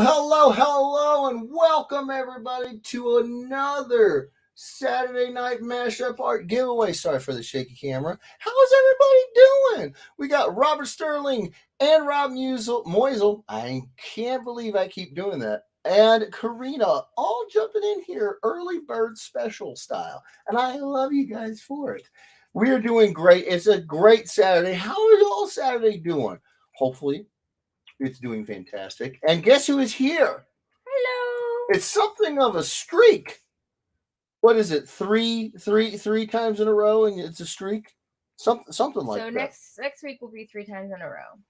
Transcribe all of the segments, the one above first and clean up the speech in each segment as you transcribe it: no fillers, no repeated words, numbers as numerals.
Hello, and welcome everybody to another Saturday Night Mashup Art Giveaway. Sorry for the shaky camera. How's everybody doing? We got Robert Sterling and Rob Moisel. I can't believe I keep doing that. And Karina all jumping in here early bird special style. And I love you guys for it. We're doing great. It's a great Saturday. How are y'all Saturday doing? Hopefully it's doing fantastic. And guess who is here? Hello. It's something of a streak. What is it? Three times in a row, and it's a streak. Something like that. So next week will be 3 times in a row.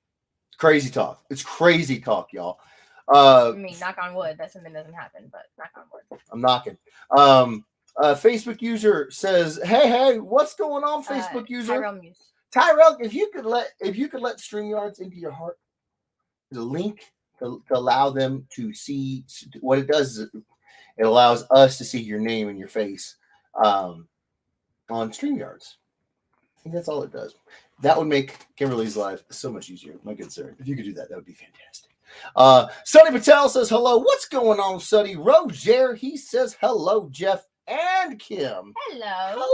Crazy talk. It's crazy talk, y'all. I mean, knock on wood that something doesn't happen, but knock on wood. I'm knocking. Facebook user says, "Hey, what's going on?" Facebook user Tyrell, if you could let StreamYards into your heart. The link to allow them to see what it does is it allows us to see your name and your face on StreamYards. I think that's all it does. That would make Kimberly's life so much easier, my good sir. If you could do that, that would be fantastic. Sonny Patel says hello. What's going on, Sonny? Roger, he says hello, Jeff and Kim. Hello,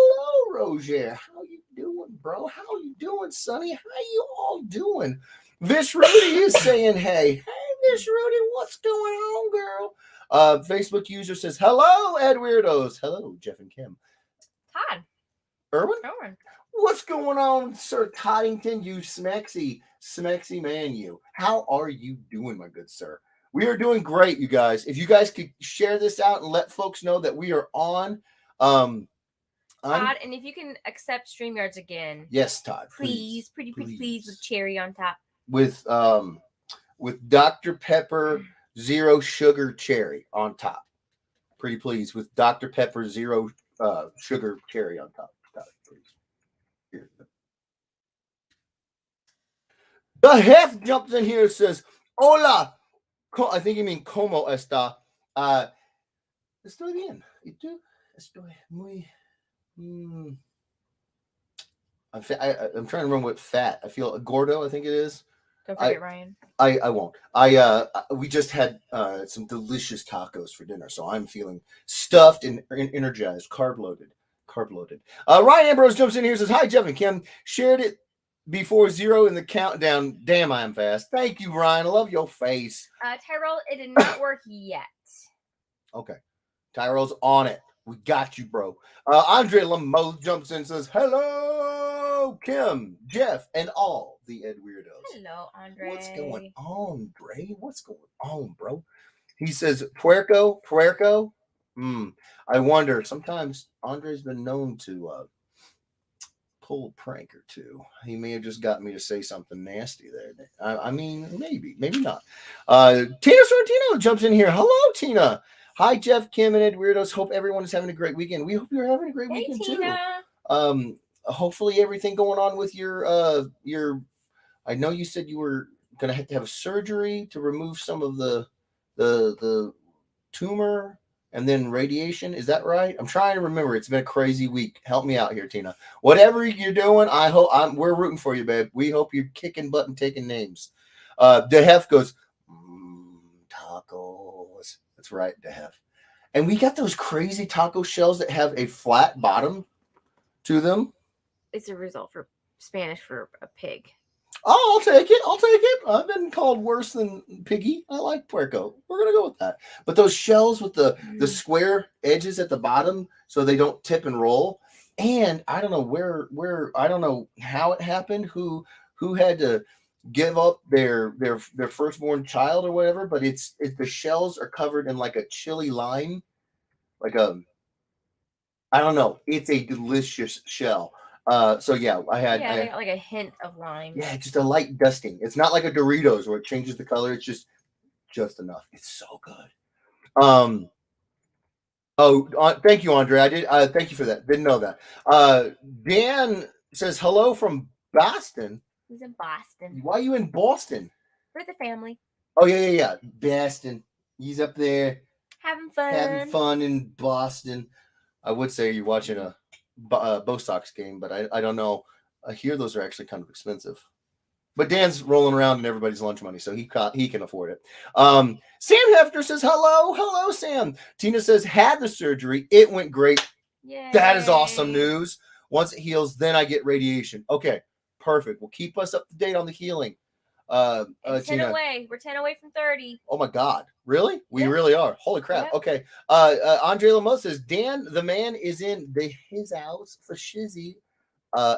Roger. How you doing, bro? How you doing, Sonny? How you all doing? Vish Rudy is saying, hey, Vish Rudy, what's going on, girl? Facebook user says, hello, Ed Weirdos. Hello, Jeff and Kim. Todd. Erwin? What's going on, Sir Toddington, you smexy man, you? How are you doing, my good sir? We are doing great, you guys. If you guys could share this out and let folks know that we are on. Todd, and if you can accept StreamYards again. Yes, Todd. Please, with cherry on top. With Dr. Pepper Zero Sugar Cherry on top. Pretty please with Dr. Pepper Zero Sugar Cherry on top. Please. Here. The Hef jumps in here and says, hola. I think you mean como está. Estoy bien. ¿Y tú? Estoy muy... I'm trying to remember what fat. I feel gordo, I think it is. Don't forget Ryan. I won't. We just had some delicious tacos for dinner, so I'm feeling stuffed and energized, carb loaded. Ryan Ambrose jumps in here and says, hi, Jeff and Kim. Shared it before 0 in the countdown. Damn, I am fast. Thank you, Ryan. I love your face. Tyrell, it did not work yet. Okay. Tyrell's on it. We got you, bro. Andre Lamo jumps in and says, hello, Kim, Jeff, and all the Ed Weirdos. Hello, Andre. What's going on, Dre? What's going on, bro? He says, puerco. I wonder, sometimes Andre's been known to pull a prank or two. He may have just got me to say something nasty there. I mean, maybe not. Tina Sorrentino jumps in here. Hello, Tina. Hi, Jeff, Kim, and Ed Weirdos. Hope everyone is having a great weekend. We hope you're having a great weekend, Tina. Too. Hopefully everything going on with your I know you said you were going to have surgery to remove some of the tumor and then radiation. Is that right? I'm trying to remember. It's been a crazy week. Help me out here, Tina. Whatever you're doing, we're rooting for you, babe. We hope you're kicking butt and taking names. DeHef goes, tacos. That's right, DeHef. And we got those crazy taco shells that have a flat bottom to them. It's a result for Spanish for a pig. Oh, I'll take it. I've been called worse than piggy. I like puerco. We're going to go with that. But those shells with the square edges at the bottom so they don't tip and roll. And I don't know where I don't know how it happened, who had to give up their firstborn child or whatever, but it's the shells are covered in like a chili lime. Like I don't know. It's a delicious shell. So yeah, I got like a hint of lime. Yeah, just a light dusting. It's not like a Doritos where it changes the color. It's just enough. It's so good. Thank you, Andre. I did. Thank you for that. Didn't know that. Dan says hello from Boston. He's in Boston. Why are you in Boston? For the family. Oh yeah. Boston. He's up there having fun in Boston. I would say you're watching a Bo Sox game, but I don't know. I hear those are actually kind of expensive. But Dan's rolling around in everybody's lunch money, so he can afford it. Sam Hefner says, hello, Sam. Tina says, had the surgery. It went great. Yay. That is awesome news. Once it heals, then I get radiation. Okay, perfect. Well, keep us up to date on the healing. 10 away. We're 10 away from 30. Oh my God. Really? We really are. Holy crap. Okay. Andre Lamos says, Dan, the man is in his house for shizzy.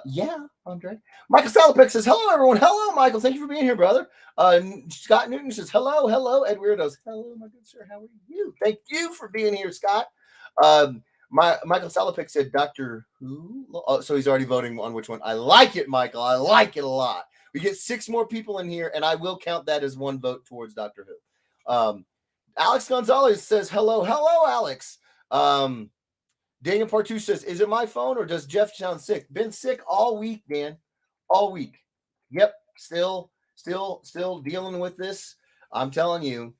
Yeah, Andre. Michael Salopek says, hello, everyone. Hello, Michael. Thank you for being here, brother. Scott Newton says, hello. Ed Weirdos. Hello, my good sir. How are you? Thank you for being here, Scott. Michael Salopek said, Dr. Who? Oh, so he's already voting on which one. I like it, Michael. I like it a lot. We get 6 more people in here, and I will count that as 1 vote towards Doctor Who. Alex Gonzalez says, hello, Alex. Daniel Partu says, is it my phone or does Jeff sound sick? Been sick all week, Dan. All week. Yep. Still dealing with this. I'm telling you,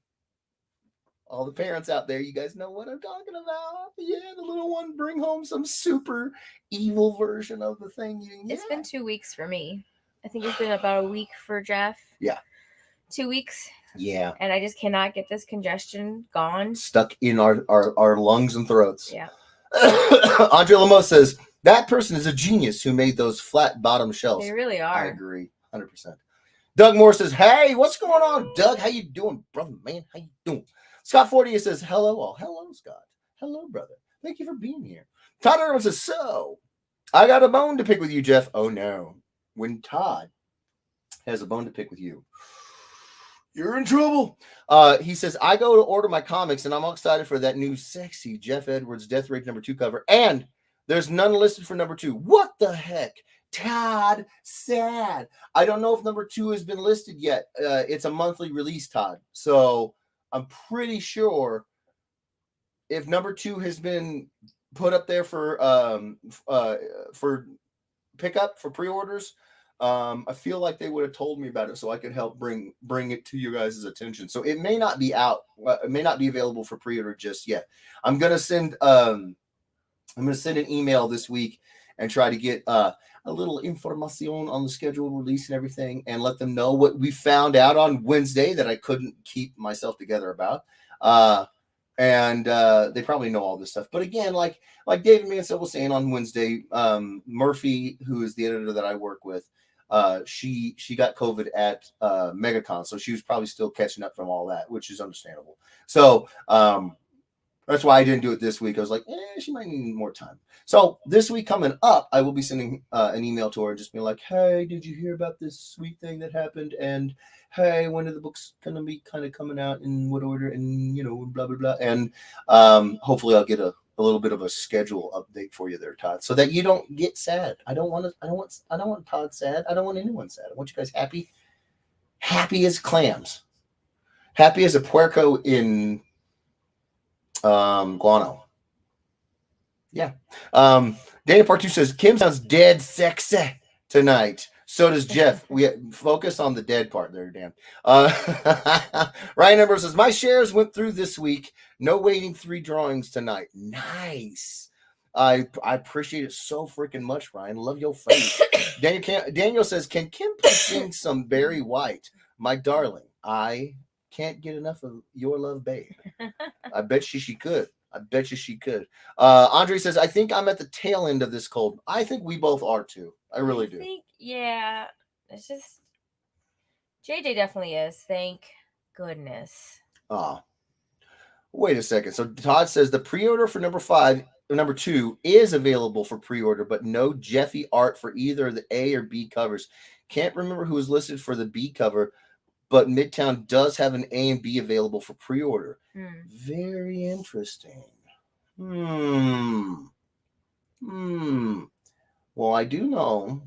all the parents out there, you guys know what I'm talking about. Yeah, the little one bring home some super evil version of the thing. Yeah. It's been 2 weeks for me. I think it's been about a week for Jeff. Yeah. 2 weeks. Yeah. And I just cannot get this congestion gone. Stuck in our lungs and throats. Yeah. Andre Lamos says, that person is a genius who made those flat bottom shelves. They really are. I agree. 100%. Doug Moore says, hey, what's going on, Doug? How you doing, brother, man? How you doing? Scott Fortier says, hello, all. Hello, Scott. Hello, brother. Thank you for being here. Todd Irwin says, so, I got a bone to pick with you, Jeff. Oh, no. When Todd has a bone to pick with you, you're in trouble. He says, I go to order my comics, and I'm all excited for that new sexy Jeff Edwards Death Rage #2 cover. And there's none listed for #2. What the heck? Todd, sad. I don't know if #2 has been listed yet. It's a monthly release, Todd. So I'm pretty sure if #2 has been put up there for pickup, for pre-orders, I feel like they would have told me about it so I could help bring it to you guys' attention. So it may not be out. It may not be available for pre-order just yet. I'm gonna send an email this week and try to get a little information on the scheduled release and everything, and let them know what we found out on Wednesday that I couldn't keep myself together about. And they probably know all this stuff. But again, like David Mansell was saying on Wednesday, Murphy, who is the editor that I work with, she got COVID at MegaCon, so she was probably still catching up from all that, which is understandable. So that's why I didn't do it this week. I was like, she might need more time. So this week coming up, I will be sending an email to her and just being like, hey, did you hear about this sweet thing that happened? And hey, when are the books going to be kind of coming out, in what order, and blah, blah, blah. And hopefully I'll get a little bit of a schedule update for you there, Todd, so that you don't get sad. I don't want Todd sad. I don't want anyone sad. I want you guys happy as clams, happy as a puerco in guano. Yeah. Dana Part 2 says, Kim sounds dead sexy tonight. So does Jeff. We focus on the dead part there, Dan. Ryan Ambrose says, my shares went through this week. No waiting 3 drawings tonight. Nice. I appreciate it so freaking much, Ryan. Love your face. Daniel says, can Kim sing some Barry White? My darling, I can't get enough of your love, babe. I bet she could. Andre says, I think I'm at the tail end of this cold. I think we both are too. I really do. Yeah. It's just JJ definitely is. Thank goodness. Wait a second. So Todd says the pre-order for #2 is available for pre-order, but no Jeffy art for either the A or B covers. Can't remember who was listed for the B cover, but Midtown does have an A and B available for pre-order. Very interesting. Well, I do know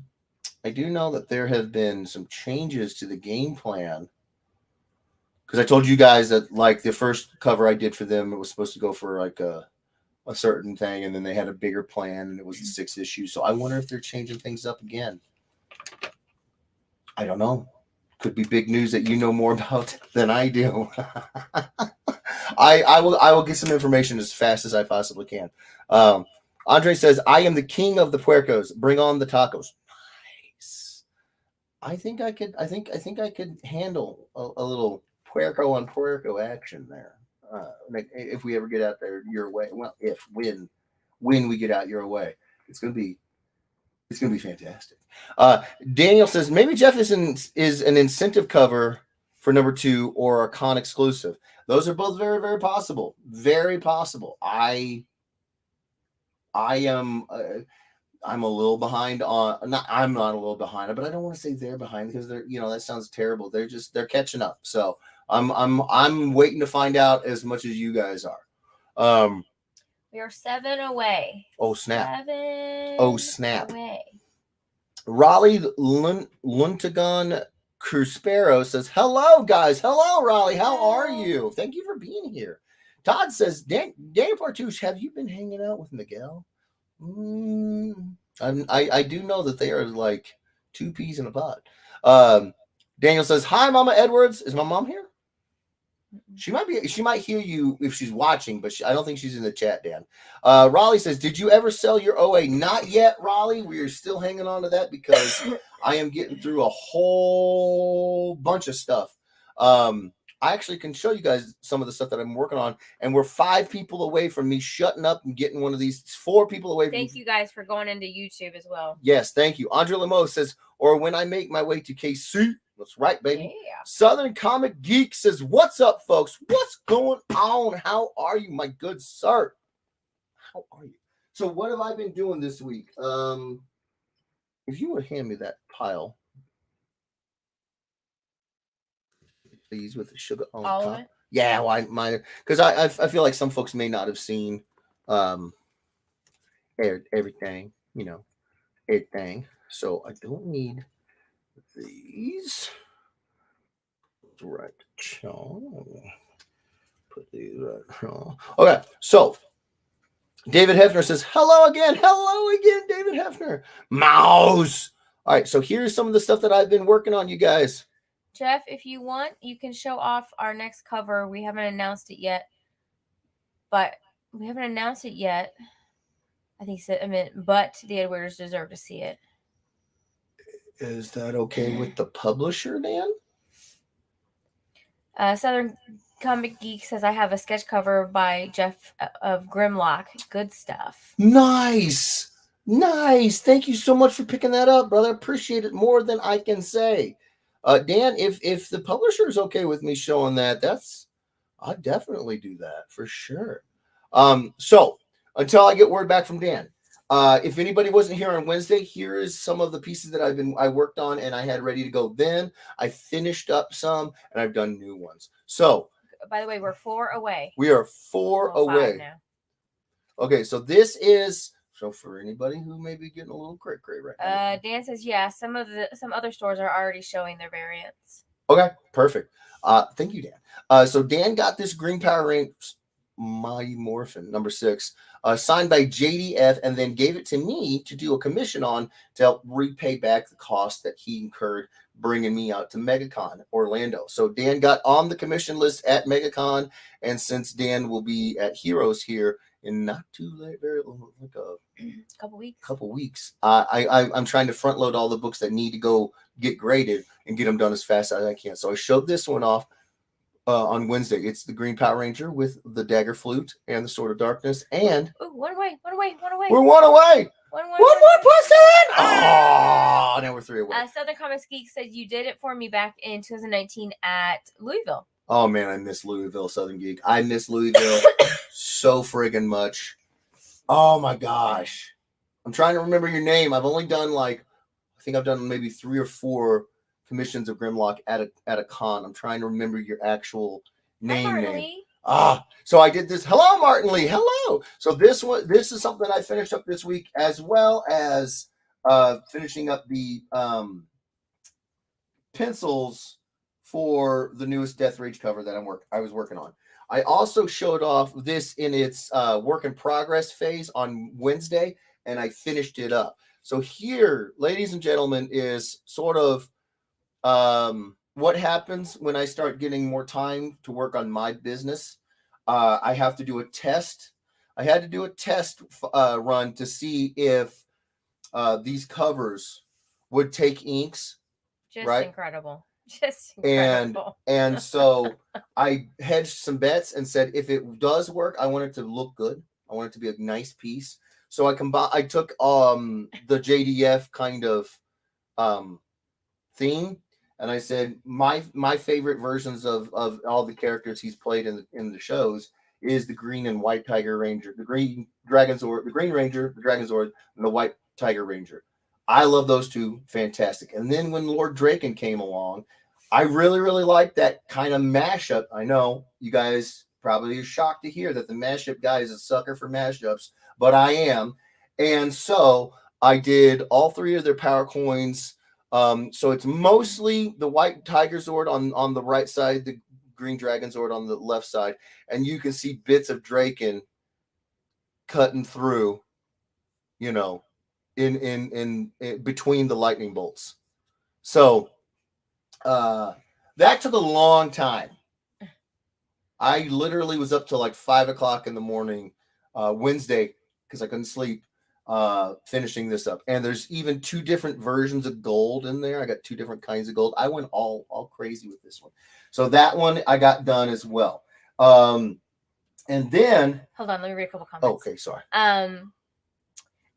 that there have been some changes to the game plan, because I told you guys that, like, the first cover I did for them, it was supposed to go for like a certain thing, and then they had a bigger plan, and it was the 6 issues. So I wonder if they're changing things up again. I don't know. Could be big news that you know more about than I do. I will get some information as fast as I possibly can. Andre says, I am the king of the puercos. Bring on the tacos. Nice. I think I could handle a little puerco on puerco action there. If we ever get out there your way, well, if when we get out your way, it's gonna be fantastic. Daniel says maybe Jeff is an incentive cover for number 2 or a con exclusive. Those are both very, very possible. Very possible. I am. I'm a little behind on. Not. I'm not a little behind, but I don't want to say they're behind because they're. That sounds terrible. They're catching up. So I'm waiting to find out as much as you guys are. We are 7 away. Oh snap! 7. Oh snap! Away. Raleigh Luntagon Cruspero says, hello, guys. Hello, Raleigh. How are you? Thank you for being here. Todd says, Daniel Partouche, have you been hanging out with Miguel? I do know that they are like 2 peas in a pod. Daniel says, hi, Mama Edwards. Is my mom here? She might hear you if she's watching, but I don't think she's in the chat, Dan. Raleigh says, did you ever sell your OA? Not yet, Raleigh. We are still hanging on to that because I am getting through a whole bunch of stuff. I actually can show you guys some of the stuff that I'm working on, and we're 5 people away from me shutting up and getting one of these. 4 people away from Thank you guys for going into YouTube as well. Yes, thank you. Andre Lemo says, or when I make my way to KC. That's right, baby. Yeah. Southern Comic Geek says, what's up, folks? What's going on? How are you, my good sir? How are you? So what have I been doing this week? If you would hand me that pile, please, with the sugar on all top. Of it? Yeah, well, because I feel like some folks may not have seen everything, everything. So I don't need these. Right. Put these right. Okay, so David Hefner says, hello again, David Hefner. Mouse. All right, so here's some of the stuff that I've been working on, you guys. Jeff, if you want, you can show off our next cover. We haven't announced it yet. I think so. But the Edwarders deserve to see it. Is that okay with the publisher, Dan? Southern Comic Geek says, I have a sketch cover by Jeff of Grimlock. Good stuff. Nice. Thank you so much for picking that up, brother. Appreciate it more than I can say. Dan, if the publisher is okay with me showing that, I'll definitely do that for sure. So until I get word back from Dan, if anybody wasn't here on Wednesday, here is some of the pieces that I worked on and I had ready to go. Then I finished up some and I've done new ones. So, by the way, we're 4 away. We are 4 away. Now. Okay, so this is for anybody who may be getting a little cray right now. Dan says, yeah, some other stores are already showing their variants. Okay, perfect. Thank you, Dan. So Dan got this Green Power Rangers Mighty Morphin number 6 signed by JDF and then gave it to me to do a commission on to help repay back the cost that he incurred bringing me out to MegaCon Orlando. So Dan got on the commission list at MegaCon, and since Dan will be at Heroes here in not too late, very like a couple weeks, I'm trying to front load all the books that need to go get graded and get them done as fast as I can. So I showed this one off on Wednesday. It's the Green Power Ranger with the dagger flute and the Sword of Darkness. And one away. We're 1 away. One more person. Oh, now we're 3 away. Southern Comics Geek said you did it for me back in 2019 at Louisville. Oh man, I miss Louisville, Southern Geek. I miss Louisville so friggin' much. Oh my gosh. I'm trying to remember your name. I've only done I've done maybe 3 or 4 commissions of Grimlock at a con. I'm trying to remember your actual name. So I did this. Hello, Martin Lee. Hello. So this is something I finished up this week, as well as finishing up the pencils for the newest Death Rage cover that I was working on. I also showed off this in its work in progress phase on Wednesday, and I finished it up. So here, ladies and gentlemen, is sort of what happens when I start getting more time to work on my business. I have to do a test. I had to do a test run to see if these covers would take inks Just right? incredible. Just incredible. And so I hedged some bets and said, if it does work, I want it to look good. I want it to be a nice piece. So I took the JDF kind of theme, and I said my favorite versions of all the characters he's played in the shows is the green and white Tiger Ranger, the green Dragonzord, the Green Ranger, the Dragonzord, and the white Tiger Ranger. I love those two, fantastic. And then when Lord Draken came along, I really, really liked that kind of mashup. I know you guys probably are shocked to hear that the mashup guy is a sucker for mashups, but I am. And so I did all three of their power coins. So it's mostly the white Tiger Zord on the right side, the green Dragon Zord on the left side, and you can see bits of Draken cutting through, you know, in between the lightning bolts. So that took a long time. I literally was up till like 5 o'clock in the morning, Wednesday, because I couldn't sleep, finishing this up. And there's even 2 different versions of gold in there. I got 2 different kinds of gold. I went all crazy with this one. So that one I got done as well. And then hold on, let me read a couple comments. Okay, sorry.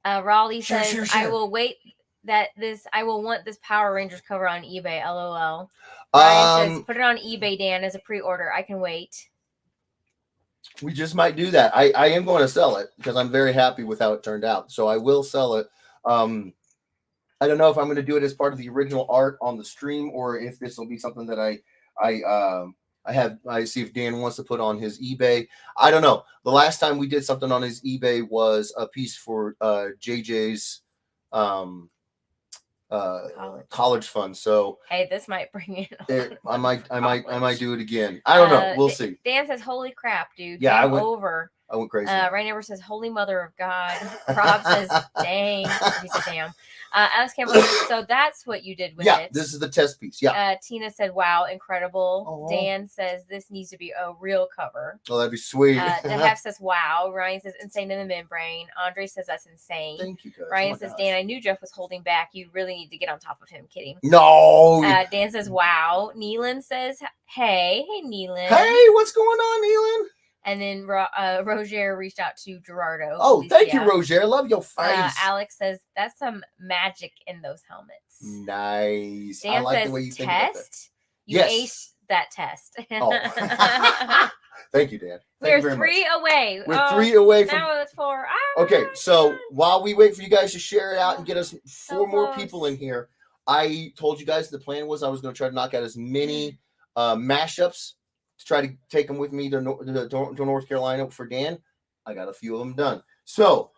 Raleigh says, sure. I will wait I will want this Power Rangers cover on eBay. LOL. Ryan says, put it on eBay, Dan, as a pre-order. I can wait. We just might do that. I am going to sell it because I'm very happy with how it turned out. So I will sell it. I don't know if I'm going to do it as part of the original art on the stream or if this will be something that I see if Dan wants to put on his eBay. I don't know. The last time we did something on his eBay was a piece for JJ's college fund. So hey, this might bring in. I might do it again. I don't know. We'll see. Dan says, "Holy crap, dude! Yeah, I went crazy. Right Neighbor says, "Holy Mother of God." Rob says, "Dang." He said, "Damn." Alex Campbell says, so that's what you did with it. Yeah, this is the test piece. Yeah. Tina said, "Wow, incredible." Aww. Dan says, "This needs to be a real cover." Oh, that'd be sweet. Dehef says, "Wow." Ryan says, "Insane in the membrane." Andre says, "That's insane." Thank you, guys. Ryan says, "Dan, I knew Jeff was holding back. You really need to get on top of him." Kidding. No. Dan says, "Wow." Neelan says, Hey, Neelan. Hey, what's going on, Neelan? And then Roger reached out to Gerardo. Oh, thank you, Roger. I love your face. Alex says, that's some magic in those helmets. Nice. Dan I like says, the way you think test? about that. You aced that test. Oh. Thank you, Dan. We're 3 away. We're 3 away from... Now it's 4. Okay, so while we wait for you guys to share it out and get us 4 more people in here, I told you guys the plan was I was going to try to knock out as many mashups to try to take them with me to North Carolina for Dan. I got a few of them done. So,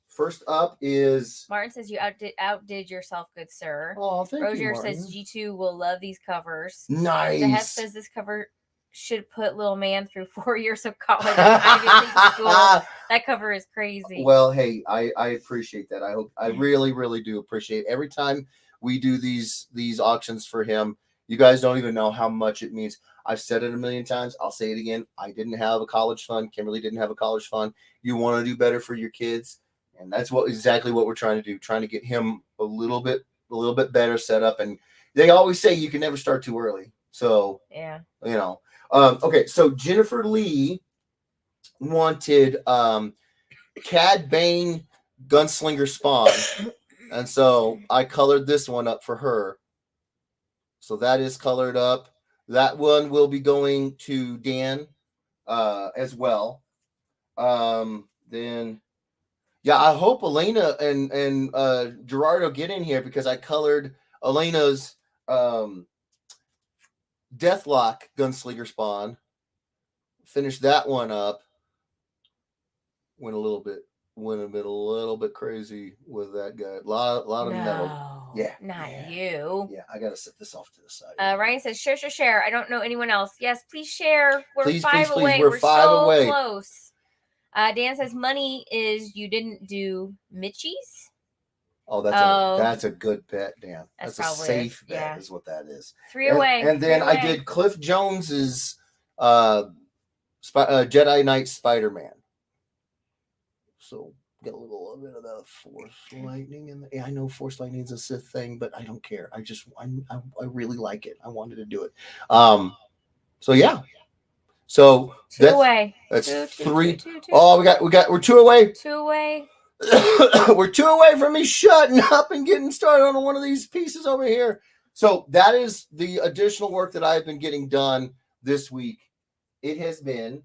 first up is... Martin says you outdid yourself, good sir. Oh, thank you, Roger Martin. says G2 will love these covers. Nice. The Hef says this cover should put little man through 4 years of college and Ivy League school. That cover is crazy. Well, hey, I appreciate that. I really, really do appreciate it. Every time we do these auctions for him, you guys don't even know how much it means. I've said it a million times. I'll say it again. I didn't have a college fund. Kimberly didn't have a college fund. You want to do better for your kids. And that's exactly what we're trying to do. Trying to get him a little bit better set up. And they always say you can never start too early. So, yeah, you know, okay. So Jennifer Lee wanted, Cad Bane Gunslinger Spawn. And so I colored this one up for her. So that is colored up. That one will be going to Dan as well. Then, yeah, I hope Elena and Gerardo get in here because I colored Elena's Deathlock Gunslinger Spawn. Finished that one up. Went a little bit crazy with that guy. A lot of metal. Yeah. Not you. Yeah, I gotta set this off to the side. Ryan says, share. I don't know anyone else. Yes, please share. We're please, 5 away. We're 5 so away. Close. Dan says, money is you didn't do Mitchie's. Oh, that's a good bet, Dan. That's a safe bet, yeah. Is what that is. 3 away. And then I did Cliff Jones's Jedi Knight Spider-Man. So get a little bit of the Force Lightning in there. Yeah, I know Force Lightning is a Sith thing, but I don't care. I really like it. I wanted to do it. So yeah. So that's three. Oh, we're 2 away. 2 away. We're 2 away from me shutting up and getting started on one of these pieces over here. So that is the additional work that I've been getting done this week. It has been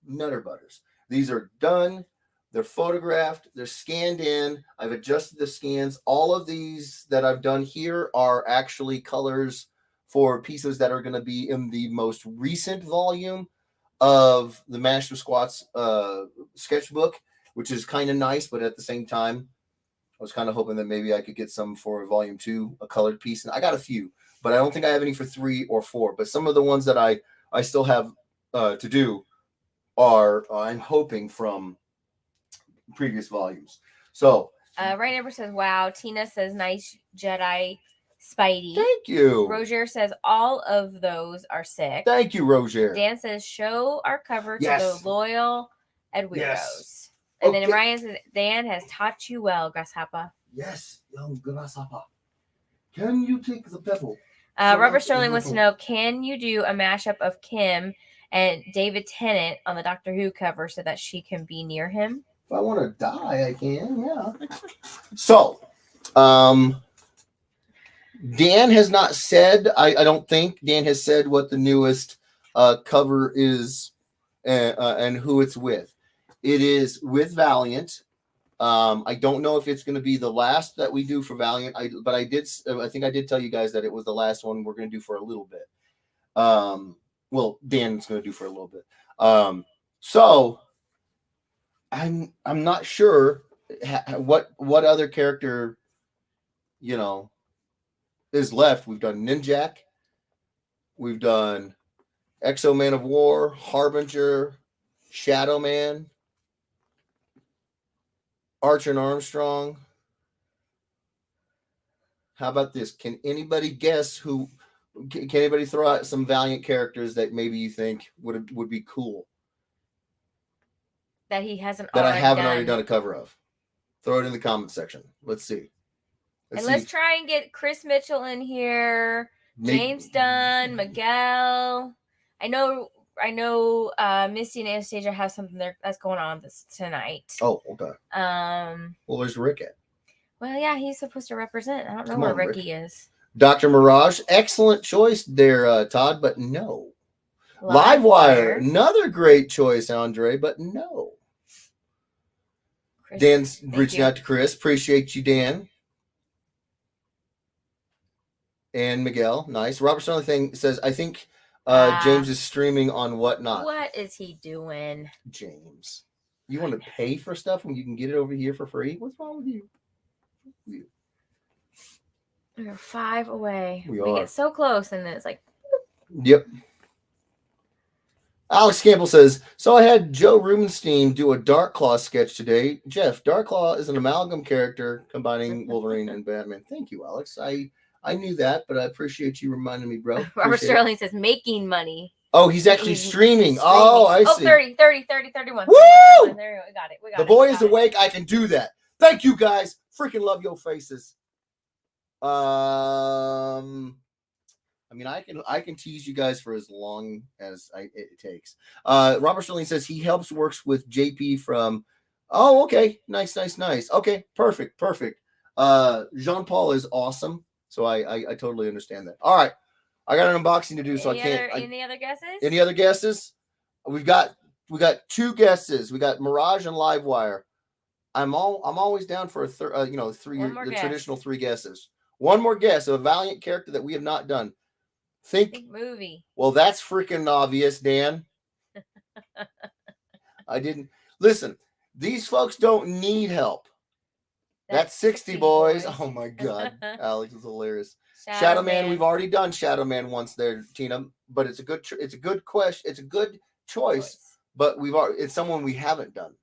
Nutter Butters. These are done. They're photographed. They're scanned in. I've adjusted the scans. All of these that I've done here are actually colors for pieces that are going to be in the most recent volume of the Master Squats sketchbook, which is kind of nice, but at the same time, I was kind of hoping that maybe I could get some for volume 2, a colored piece. And I got a few, but I don't think I have any for 3 or 4. But some of the ones that I still have to do are, I'm hoping, from previous volumes. So Right Number says, wow. Tina says, nice Jedi Spidey. Thank you. Roger says, all of those are sick. Thank you, Roger. Dan says, show our cover to the loyal Ed Weirdos. Yes. And then Ryan says, Dan has taught you well, Grasshopper. Yes, young Grasshopper. Can you take the pebble? Robert Sterling wants to know, can you do a mashup of Kim and David Tennant on the Doctor Who cover so that she can be near him? If I want to die, I can, yeah. So, Dan has not said, I don't think Dan has said what the newest cover is and who it's with. It is with Valiant. I don't know if it's going to be the last that we do for Valiant, but I think I did tell you guys that it was the last one we're going to do for a little bit. Well, Dan's going to do for a little bit. So I'm not sure what other character, is left. We've done Ninjak. We've done Exo Man of War, Harbinger, Shadow Man, Archer and Armstrong. How about this? Can anybody guess who? Can anybody throw out some Valiant characters that maybe you think would be cool? That he hasn't. That I haven't already done a cover of. Throw it in the comment section. Let's see. Let's try and get Chris Mitchell in here. James Dunn, Miguel. I know. Misty and Anastasia have something there that's going on tonight. Oh, okay. Well, where's Rick at? Well, yeah, he's supposed to represent. I don't know where Ricky is. Dr. Mirage, excellent choice there, Todd, but no. Livewire, another great choice, Andre, but no. Chris, Dan's reaching out to Chris. Appreciate you, Dan. And Miguel, nice. Robert Sterling says, I think James is streaming on Whatnot. What is he doing? James, you want to pay for stuff when you can get it over here for free? What's wrong with you? We're 5 away. We get so close, and then it's like... Yep. Alex Campbell says, so I had Joe Rubenstein do a Darkclaw sketch today. Jeff, Darkclaw is an amalgam character combining Wolverine and Batman. Thank you, Alex. I knew that, but I appreciate you reminding me, bro. Robert Sterling says making money. Oh, he's actually streaming. Oh, I see. 30, 31. Woo! There we go. We got it. The boy is awake. I can do that. Thank you, guys. Freaking love your faces. I mean, I can tease you guys for as long as it takes. Robert Sterling says he works with JP from. Oh, okay. Nice. Okay, perfect. Jean-Paul is awesome. So I totally understand that. All right. I got an unboxing to do, so I can't. Any other guesses? Any other guesses? We got 2 guesses. We got Mirage and Livewire. I'm always down for traditional 3 guesses. One more guess of a Valiant character that we have not done. Think movie. Well, that's freaking obvious, Dan. I didn't listen. These folks don't need help. That's 60 boys. Oh my God, Alex is hilarious. Shadow Man. We've already done Shadow Man once there, Tina. But it's a good question. It's a good choice. But it's someone we haven't done.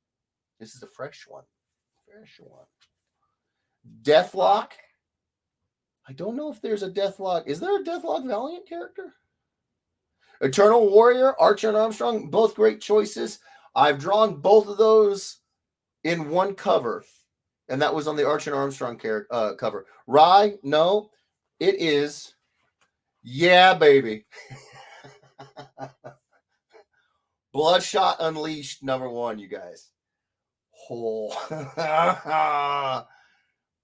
This is a fresh one. Deathlock. I don't know if there's a Deathlock. Is there a Deathlock Valiant character? Eternal Warrior, Archer and Armstrong, both great choices. I've drawn both of those in one cover, and that was on the Arch and Armstrong cover. Rye, no, it is, yeah, baby. Bloodshot Unleashed #1, you guys. Oh.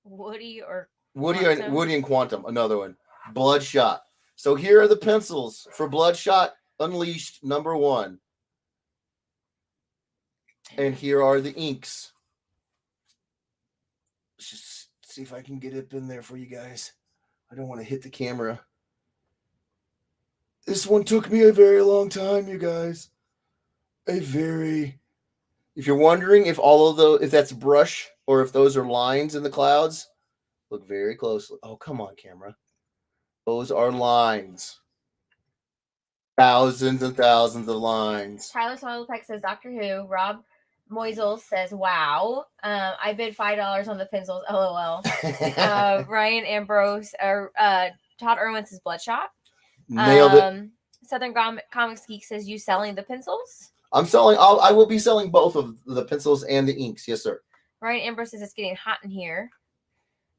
Woody and Quantum, another one. Bloodshot. So here are the pencils for Bloodshot Unleashed #1. And here are the inks. Let's just see if I can get it in there for you guys. I don't want to hit the camera. This one took me a very long time, you guys. If you're wondering if that's brush or if those are lines in the clouds, look very closely. Oh, come on, camera. Those are lines. Thousands and thousands of lines. Tyler Solopek says Doctor Who. Rob Moisel says, wow. I bid $5 on the pencils. LOL. Ryan Ambrose or Todd Irwin says Bloodshot. Nailed it. Southern Comics Geek says, you selling the pencils? I will be selling both of the pencils and the inks. Yes, sir. Ryan Ambrose says it's getting hot in here.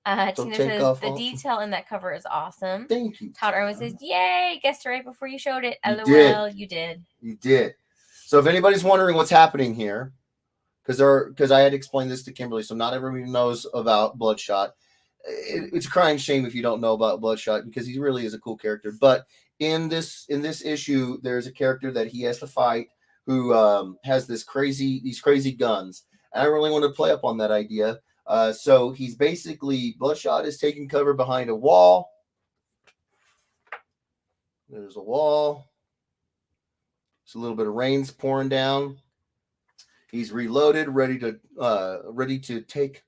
Tina says the detail in that cover is awesome. Thank you. Todd Irwin says, yay, guessed it right before you showed it. LOL, you did. You did. So if anybody's wondering what's happening here, because I had explained this to Kimberly, so not everybody knows about Bloodshot. It's a crying shame if you don't know about Bloodshot, because he really is a cool character. But in this issue, there's a character that he has to fight who has these crazy guns. And I really want to play up on that idea. So he's basically, Bloodshot is taking cover behind a wall. There's a wall. It's a little bit of rain's pouring down. He's reloaded, ready to take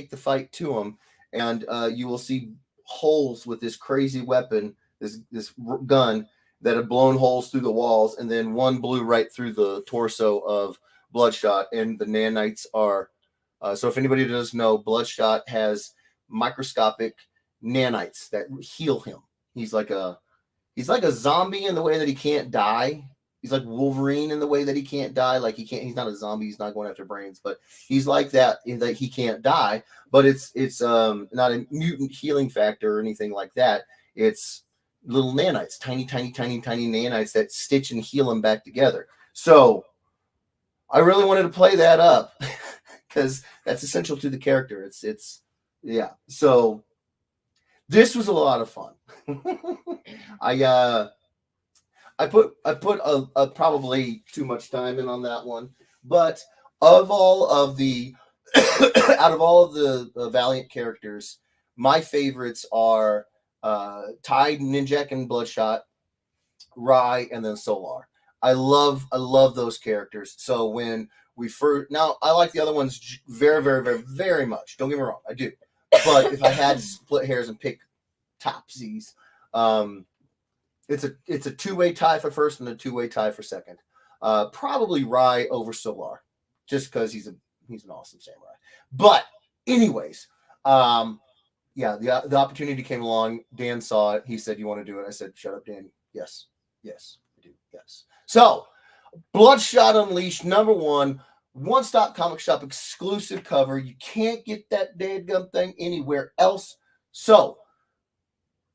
the fight to him. And you will see holes with this crazy weapon, this gun that had blown holes through the walls, and then one blew right through the torso of Bloodshot. And the nanites are so if anybody doesn't know, Bloodshot has microscopic nanites that heal him. He's like a zombie in the way that he can't die. He's like Wolverine in the way that he can't die. Like he's not a zombie. He's not going after brains, but he's like that in that he can't die. But it's not a mutant healing factor or anything like that. It's little nanites, tiny nanites that stitch and heal him back together. So I really wanted to play that up because that's essential to the character. It's yeah. So this was a lot of fun. I put a probably too much time in on that one, but out of all of the Valiant characters, my favorites are Tide, Ninjak, and Bloodshot, Rye, and then Solar. I love those characters. So when we first, now I like the other ones very, very, very, very much. Don't get me wrong, I do. But if I had to split hairs and pick topsies, it's a two-way tie for first and a two-way tie for second. Probably Rye over Solar, just because he's an awesome samurai. But anyways, yeah, the opportunity came along. Dan saw it. He said, "You want to do it?" I said, "Shut up, Dan." Yes, I do. Yes. So, Bloodshot Unleashed #1, one-stop comic shop exclusive cover. You can't get that dadgum thing anywhere else. So,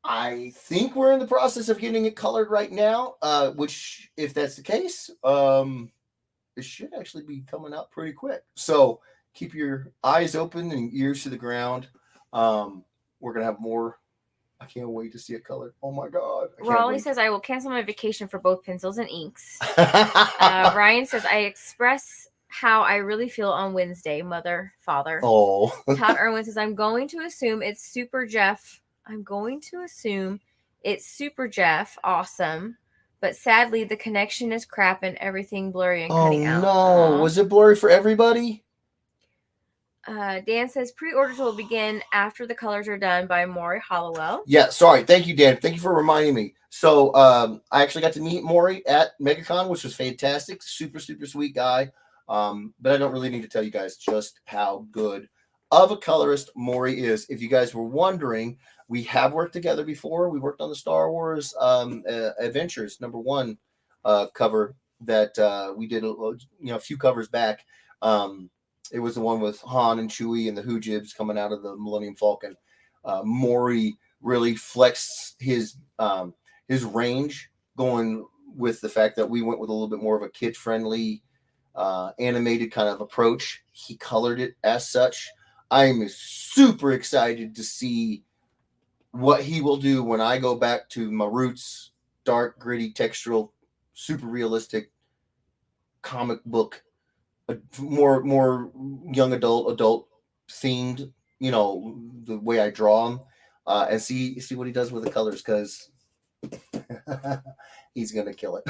I think we're in the process of getting it colored right now, which, if that's the case, it should actually be coming out pretty quick. So keep your eyes open and ears to the ground. We're going to have more. I can't wait to see it colored. Oh, my God. Raleigh says, I will cancel my vacation for both pencils and inks. Ryan says, I express how I really feel on Wednesday, mother, father. Oh. Todd Irwin says, I'm going to assume it's Super Jeff. Awesome. But sadly, the connection is crap and everything blurry and cutting out. Oh, no. Was it blurry for everybody? Dan says, pre-orders will begin after the colors are done by Maury Hollowell. Yeah, sorry. Thank you, Dan. Thank you for reminding me. So I actually got to meet Maury at MegaCon, which was fantastic. Super, super sweet guy. But I don't really need to tell you guys just how good of a colorist Maury is. If you guys were wondering, we have worked together before. We worked on the Star Wars Adventures #1 cover that we did a few covers back. It was the one with Han and Chewie and the Hoojibs coming out of the Millennium Falcon. Maury really flexed his range, going with the fact that we went with a little bit more of a kid-friendly, animated kind of approach. He colored it as such. I'm super excited to see what he will do when I go back to my roots, dark, gritty, textural, super realistic comic book, more young adult themed, the way I draw him, and see what he does with the colors, because he's gonna kill it.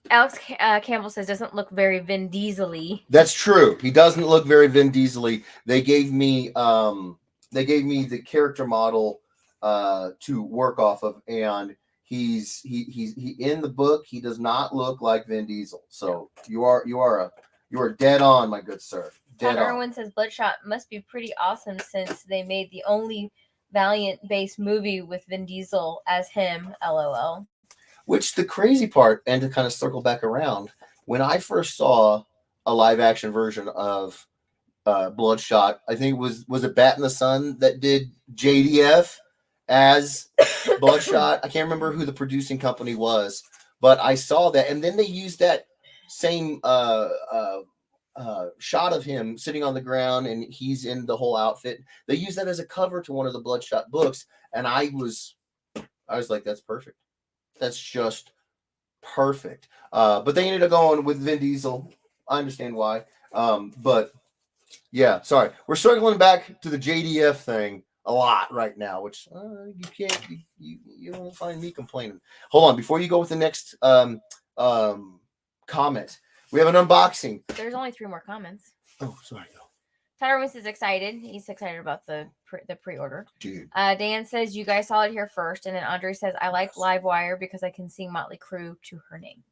Alex Campbell says doesn't look very Vin Diesel-y. That's true. He doesn't look very Vin Diesel-y. They gave me the character model to work off of, and he's in the book. He does not look like Vin Diesel. So you are dead on, my good sir. John Irwin says Bloodshot must be pretty awesome since they made the only Valiant-based movie with Vin Diesel as him. LOL. Which the crazy part, and to kind of circle back around, when I first saw a live action version of Bloodshot, I think it was it Bat in the Sun that did JDF as Bloodshot. I can't remember who the producing company was, but I saw that, and then they used that same shot of him sitting on the ground, and he's in the whole outfit. They used that as a cover to one of the Bloodshot books, and I was like, that's perfect. That's just perfect. But they ended up going with Vin Diesel. I understand why. But yeah, sorry. We're circling back to the JDF thing a lot right now, which you can't, you don't find me complaining. Hold on. Before you go with the next comment, we have an unboxing. There's only 3 more comments. Oh, sorry. Tyler is excited. He's excited about the pre-order. Dude. Dan says, you guys saw it here first. And then Andre says, I like Livewire because I can sing Motley Crue to her name.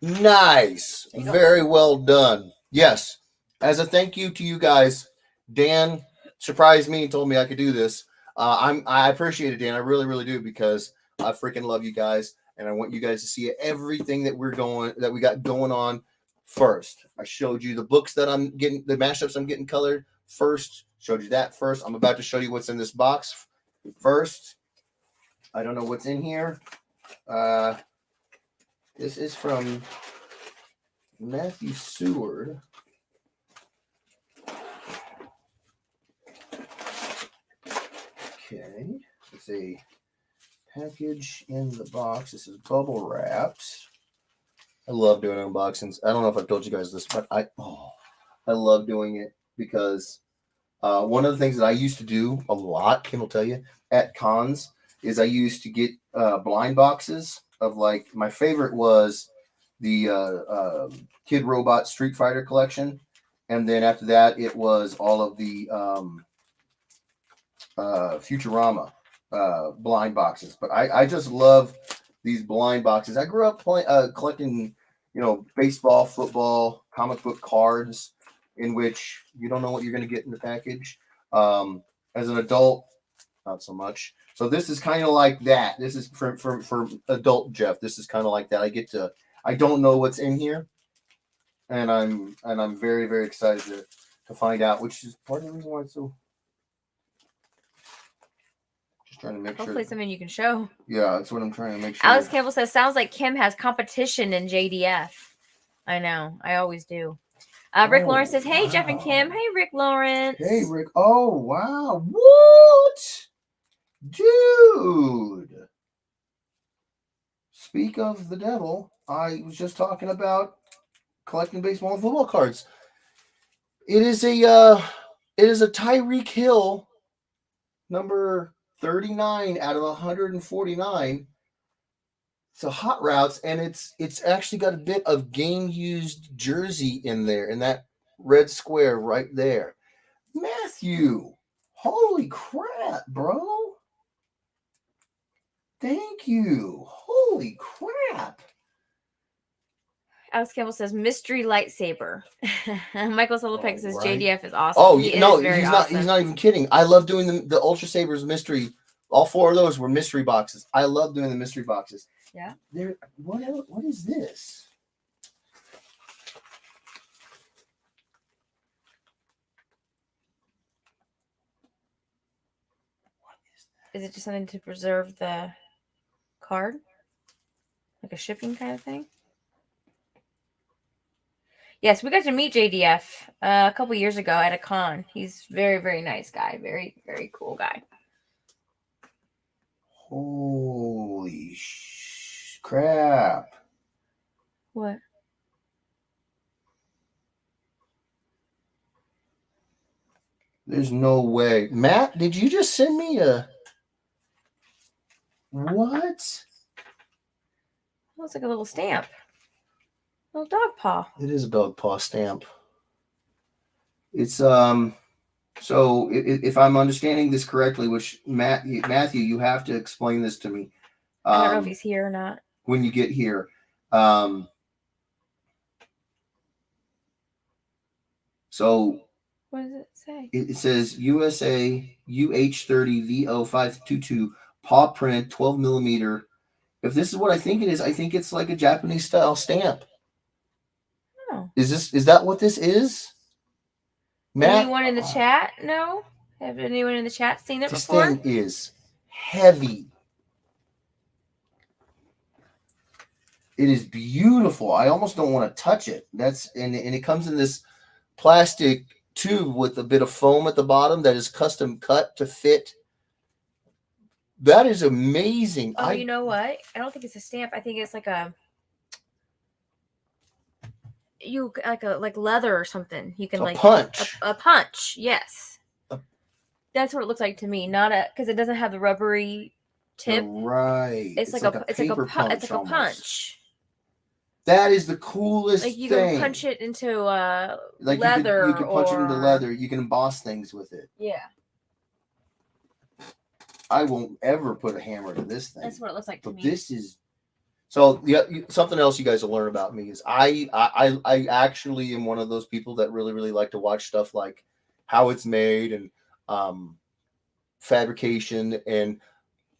Nice. Very well done. Yes. As a thank you to you guys, Dan surprised me and told me I could do this. I appreciate it, Dan. I really, really do, because I freaking love you guys. And I want you guys to see everything that we got going on first. I showed you the books that I'm getting, the mashups I'm getting colored first. Showed you that first. I'm about to show you what's in this box first. I don't know what's in here. This is from Matthew Seward. Okay. It's a package in the box. This is bubble wrapped. I love doing unboxings. I don't know if I've told you guys this, but I love doing it because one of the things that I used to do a lot, Kim will tell you, at cons, is I used to get blind boxes of, like, my favorite was the Kid Robot Street Fighter collection. And then after that, it was all of the Futurama blind boxes. But I just love these blind boxes. I grew up collecting, baseball, football, comic book cards, in which you don't know what you're going to get in the package. As an adult, not so much. So this is kind of like that. This is for adult Jeff. This is kind of like that. I don't know what's in here, and I'm very, very excited to find out, which is part of the reason why it's so. Trying to make Hopefully something you can show. Yeah, that's what I'm trying to make sure. Alex Campbell says, sounds like Kim has competition in JDF. I know. I always do. Rick Lawrence says, hey, wow. Jeff and Kim. Hey, Rick Lawrence. Hey, Rick. Oh, wow. What? Dude. Speak of the devil. I was just talking about collecting baseball and football cards. It is a Tyreek Hill number 39 out of 149. It's a Hot Routes, and it's actually got a bit of game-used jersey in there, in that red square right there. Matthew, holy crap, bro. Thank you. Holy crap. Alex Campbell says mystery lightsaber. Michael Solopek says right. JDF is awesome. Oh, he's awesome. He's not even kidding. I love doing the Ultra Sabers mystery. All 4 of those were mystery boxes. I love doing the mystery boxes. Yeah. What is this? Is it just something to preserve the card? Like a shipping kind of thing? Yes, we got to meet JDF a couple years ago at a con. He's very, very nice guy. Very, very cool guy. Holy crap. What? There's no way. Matt, did you just send me a... What? Looks like a little stamp. Little dog paw. It is a dog paw stamp. It's so if I'm understanding this correctly, which Matthew, you have to explain this to me. I don't know if he's here or not. When you get here. So what does it say? It says USA UH30 VO522 paw print 12 millimeter. If this is what I think it is, I think it's like a Japanese style stamp. Oh. Is that what this is? Matt? Anyone in the chat? No? Have anyone in the chat seen it before? This thing is heavy. It is beautiful. I almost don't want to touch it. And it comes in this plastic tube with a bit of foam at the bottom that is custom cut to fit. That is amazing. Oh, you know what? I don't think it's a stamp. I think it's like like leather or something. You can punch. A punch. Yes. That's what it looks like to me. Not because it doesn't have the rubbery tip. Right. It's like a punch. That is the coolest thing. Like you can punch it into like leather. You can punch it into leather. You can emboss things with it. Yeah. I won't ever put a hammer to this thing. That's what it looks like to me. This is so. Yeah, something else you guys will learn about me is I actually am one of those people that really, really like to watch stuff like how it's made and fabrication. And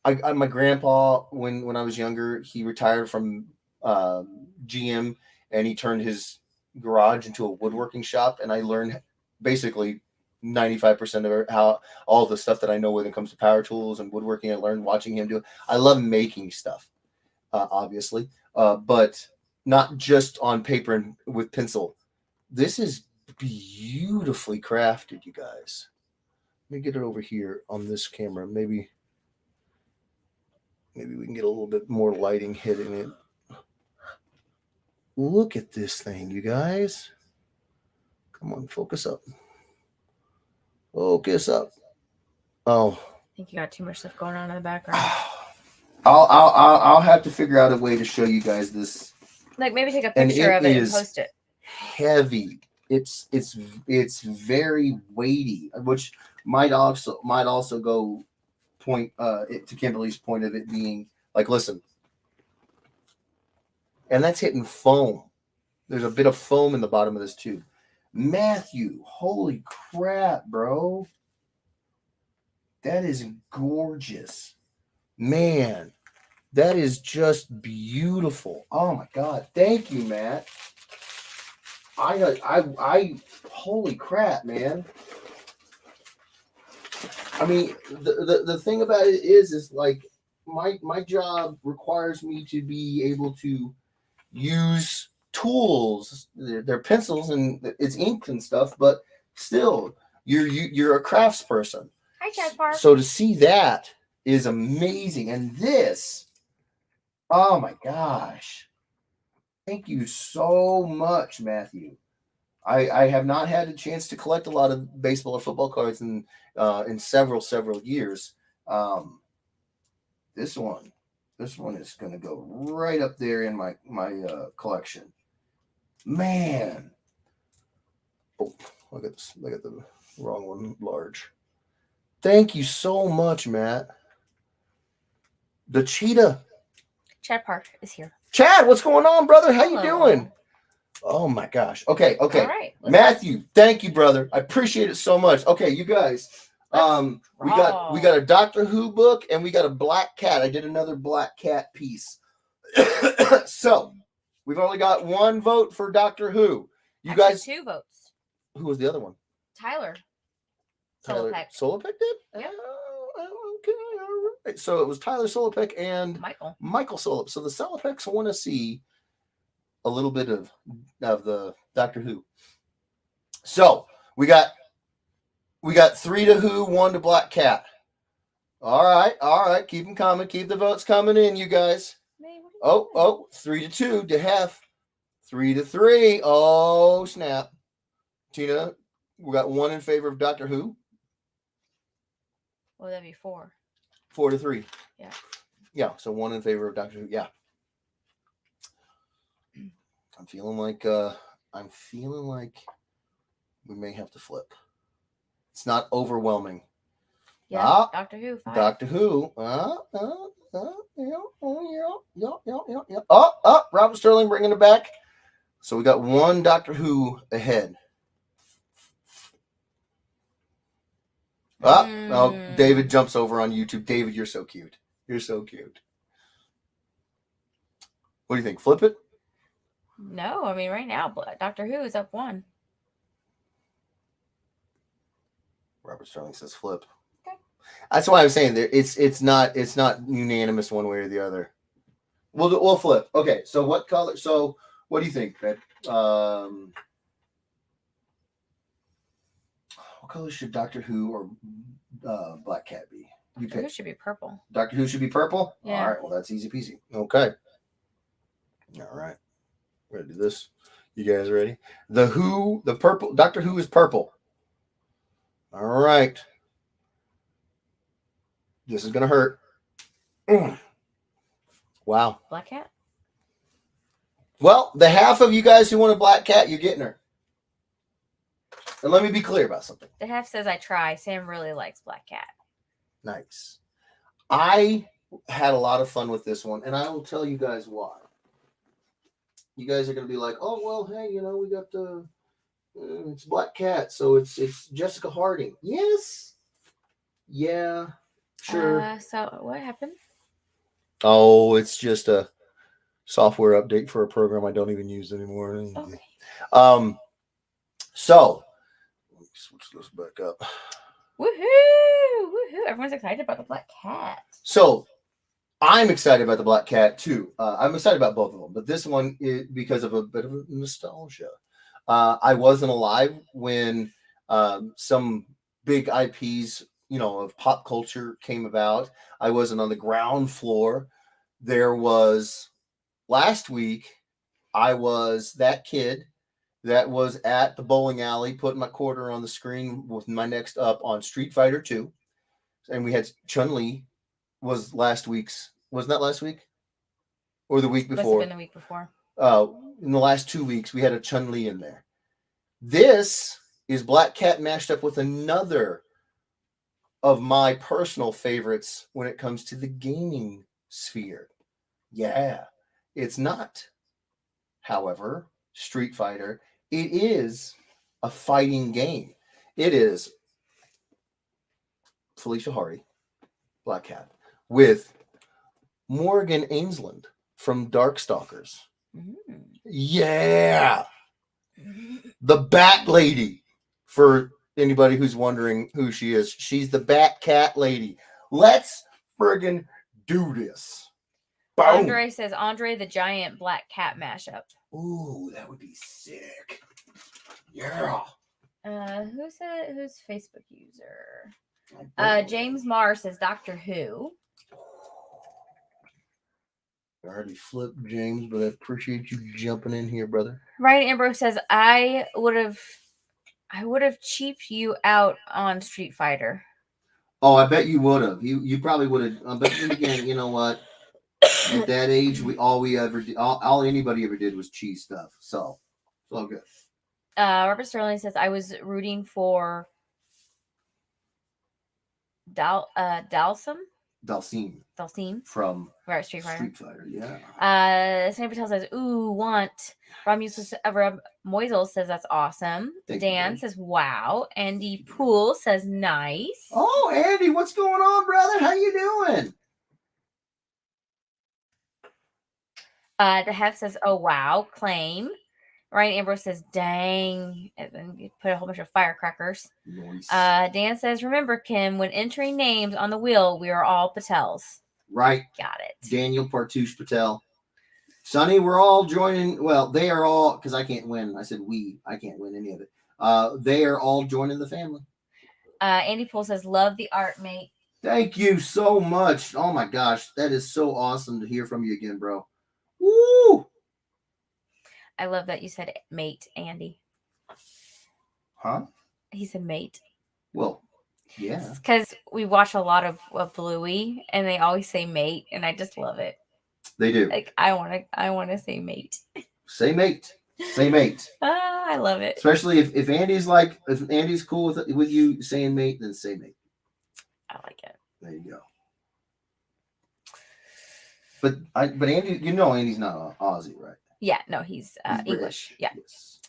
my grandpa, when I was younger, he retired from GM and he turned his garage into a woodworking shop, and I learned basically 95% of how all the stuff that I know when it comes to power tools and woodworking. I learned watching him do it. I love making stuff, obviously, but not just on paper and with pencil. This is beautifully crafted, you guys. Let me get it over here on this camera. Maybe we can get a little bit more lighting hitting it. Look at this thing, you guys. Come on, focus up. Focus up. Oh, I think you got too much stuff going on in the background. I'll have to figure out a way to show you guys this. Like maybe take a picture of it and post it. Heavy. It's very weighty, which might also go point to Kimberly's point of it being like, listen. And that's hitting foam. There's a bit of foam in the bottom of this tube. Matthew, holy crap, bro. That is gorgeous. Man, that is just beautiful. Oh my God. Thank you, Matt. I holy crap, man. I mean, the thing about it is like my job requires me to be able to use tools, they're pencils and it's ink and stuff, but still you're a craftsperson. Hi, Chad Park. So to see that is amazing. And this, oh my gosh, thank you so much, Matthew. I have not had a chance to collect a lot of baseball or football cards in several years. This one is going to go right up there in my collection. Man. Oh, look at this. Look at the wrong one, large. Thank you so much, Matt. The cheetah. Chad Park is here. Chad, what's going on, brother? How you doing? Oh my gosh. Okay. All right. Matthew, thank you, brother. I appreciate it so much. Okay, you guys. We got a Doctor Who book and we got a black cat. I did another black cat piece. So we've only got one vote for Doctor Who. You Actually, guys, 2 votes. Who was the other one? Tyler. Solopek did? Yep. all right. So it was Tyler Solopek and Michael Solop. So the Solopeks want to see a little bit of the Doctor Who. So we got 3 to Who, 1 to Black Cat. All right. Keep them coming. Keep the votes coming in, you guys. 3 to 2 to Hef. 3 to 3. Oh, snap. Tina, we got 1 in favor of Doctor Who. Well, that'd be 4. 4 to 3. Yeah. Yeah, so 1 in favor of Doctor Who. Yeah. I'm feeling like we may have to flip. It's not overwhelming. Yeah, Doctor Who. 5. Doctor Who. Yeah. Robert Sterling bringing it back. So we got 1 Doctor Who ahead. David jumps over on YouTube. David, you're so cute. You're so cute. What do you think? Flip it? No, I mean right now, Doctor Who is up 1. Robert Sterling says flip. Okay. That's why I'm saying there. It's not unanimous one way or the other. We'll flip. Okay. So what color? So what do you think, Ben? What color should Doctor Who or Black Cat be? Doctor Who should be purple. Doctor Who should be purple? Yeah. All right. Well, that's easy peasy. Okay. All right. We're going to do this. You guys ready? The purple. Doctor Who is purple. All right. This is going to hurt. Wow. Black Cat? Well, the half of you guys who want a Black Cat, you're getting her. And let me be clear about something. The half says I try. Sam really likes Black Cat. Nice. I had a lot of fun with this one, and I will tell you guys why. You guys are going to be like, oh, well, hey, we got the... it's Black Cat, so it's Jessica Harding. Yes. Yeah. Sure. So what happened? Oh, it's just a software update for a program I don't even use anymore. Okay. So let me switch this back up. Woohoo! Everyone's excited about the Black Cat. So I'm excited about the Black Cat too. I'm excited about both of them, but this one is because of a bit of a nostalgia. I wasn't alive when some big IPs, of pop culture came about. I wasn't on the ground floor. There was last week, I was that kid that was at the bowling alley putting my quarter on the screen with my next up on Street Fighter 2. And we had Chun-Li was last week's. Wasn't that last week? Or the week before? Must have been the week before. In the last 2 weeks, we had a Chun-Li in there. This is Black Cat mashed up with another of my personal favorites when it comes to the gaming sphere. Yeah. It's not, however, Street Fighter. It is a fighting game. It is Felicia Hardy, Black Cat, with Morgan Ainsland from Darkstalkers. Mm. Yeah. The Bat Lady, for anybody who's wondering who she is. She's the Bat Cat Lady. Let's friggin' do this. Boom. Andre says Andre the Giant Black Cat mashup. Ooh, that would be sick. Yeah. Who's Facebook user? James Marr says Doctor Who. I already flipped James, but I appreciate you jumping in here, brother. Ryan Ambrose says I would have cheaped you out on Street Fighter. Oh, I bet you would have. You probably would have. But then again, you know what? At that age, all anybody ever did was cheese stuff. So it's all good. Robert Sterling says I was rooting for Dalsim from Street Fighter. Street Fighter, yeah. Sandy Patel says, "Ooh, want." Rob Moisel says that's awesome. Dan says, "Wow." Andy Poole says, "Nice." Oh, Andy, what's going on, brother? How you doing? The Hef says, "Oh wow." Claim. Ryan Ambrose says, dang. And then you put a whole bunch of firecrackers. Nice. Dan says, remember, Kim, when entering names on the wheel, we are all Patels. Right. Got it. Daniel Partouche Patel. Sonny, we're all joining. Well, they are all, because I can't win. I said we. I can't win any of it. They are all joining the family. Andy Poole says, love the art, mate. Thank you so much. Oh, my gosh. That is so awesome to hear from you again, bro. Woo! I love that you said mate, Andy. Huh? He said mate. Well, yeah. Because we watch a lot of Bluey, and they always say mate, and I just love it. They do. Like I want to say mate. Say mate. Say mate. I love it. Especially if Andy's cool with you saying mate, then say mate. I like it. There you go. But Andy, Andy's not Aussie, right? Yeah, no, he's English. Yeah. Yes.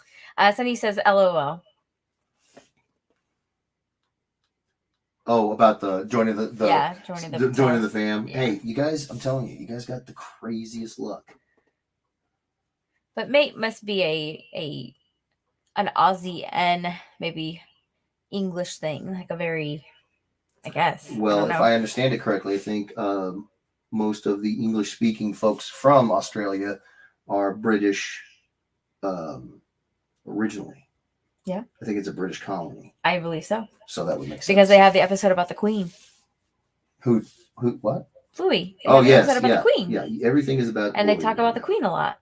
Sunny says LOL. Oh, about the joining the joining the fam. Yeah. Hey, you guys, I'm telling you, you guys got the craziest luck. But mate must be an Aussie and maybe English thing, like a very, I guess. Well, if I understand it correctly, I think most of the English-speaking folks from Australia are British originally. Yeah. I think it's a British colony. I believe so. So that would make sense. Because they have the episode about the Queen. Who, what? Bluey. Oh, yes. Episode about the Queen. Yeah, everything is about and Bluey, they talk about the Queen a lot.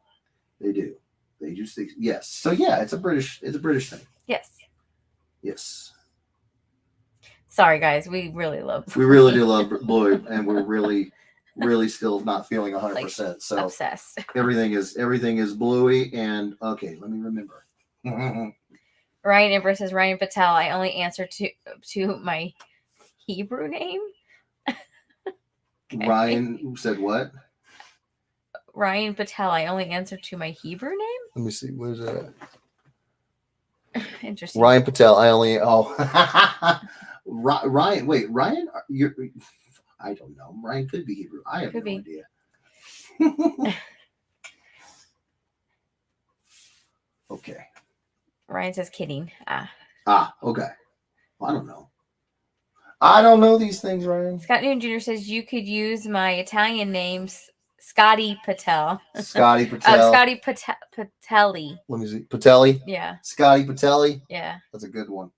They do. They just think, yes. So, yeah, it's a British thing. Yes. Yes. Sorry, guys. We really love Bluey. We really do love Bluey, and we're really still not feeling 100%. So obsessed. everything is Bluey, and okay, let me remember. Ryan Ambrose says Ryan Patel. I only answer to my Hebrew name. Okay. Ryan said what? Ryan Patel. I only answer to my Hebrew name. Let me see. Where's that? Interesting. Ryan Patel. I only. Oh, Ryan. Wait, Ryan. You're. I don't know. Ryan could be Hebrew. I have no idea. Okay. Ryan says kidding. Okay. Well, I don't know. I don't know these things, Ryan. Scott Newton Jr. says you could use my Italian names, Scotty Patel. Scotty Patel. Scotty Patelli. Let me see. Patelli? Yeah. Scotty Patelli? Yeah. That's a good one.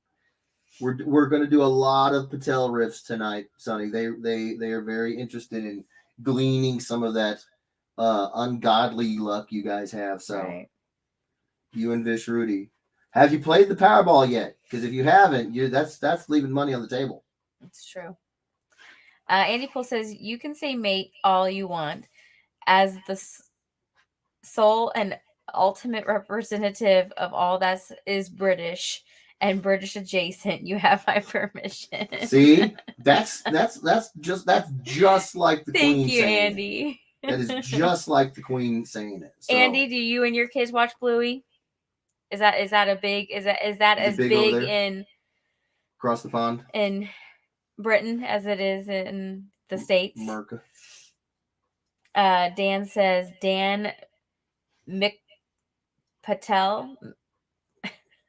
We're going to do a lot of Patel riffs tonight, Sonny. They are very interested in gleaning some of that ungodly luck you guys have. So right. You and Vish Rudy. Have you played the Powerball yet? Because if you haven't, that's leaving money on the table. It's true. Andy Poole says you can say mate all you want, as the sole and ultimate representative of all that is British and British adjacent. You have my permission. See, that's just like the Queen. Thank you, Andy. That is just like the Queen saying it. So, Andy, do you and your kids watch Bluey? Is that as big in across the pond in Britain as it is in the States? America. Dan says Dan McPatel.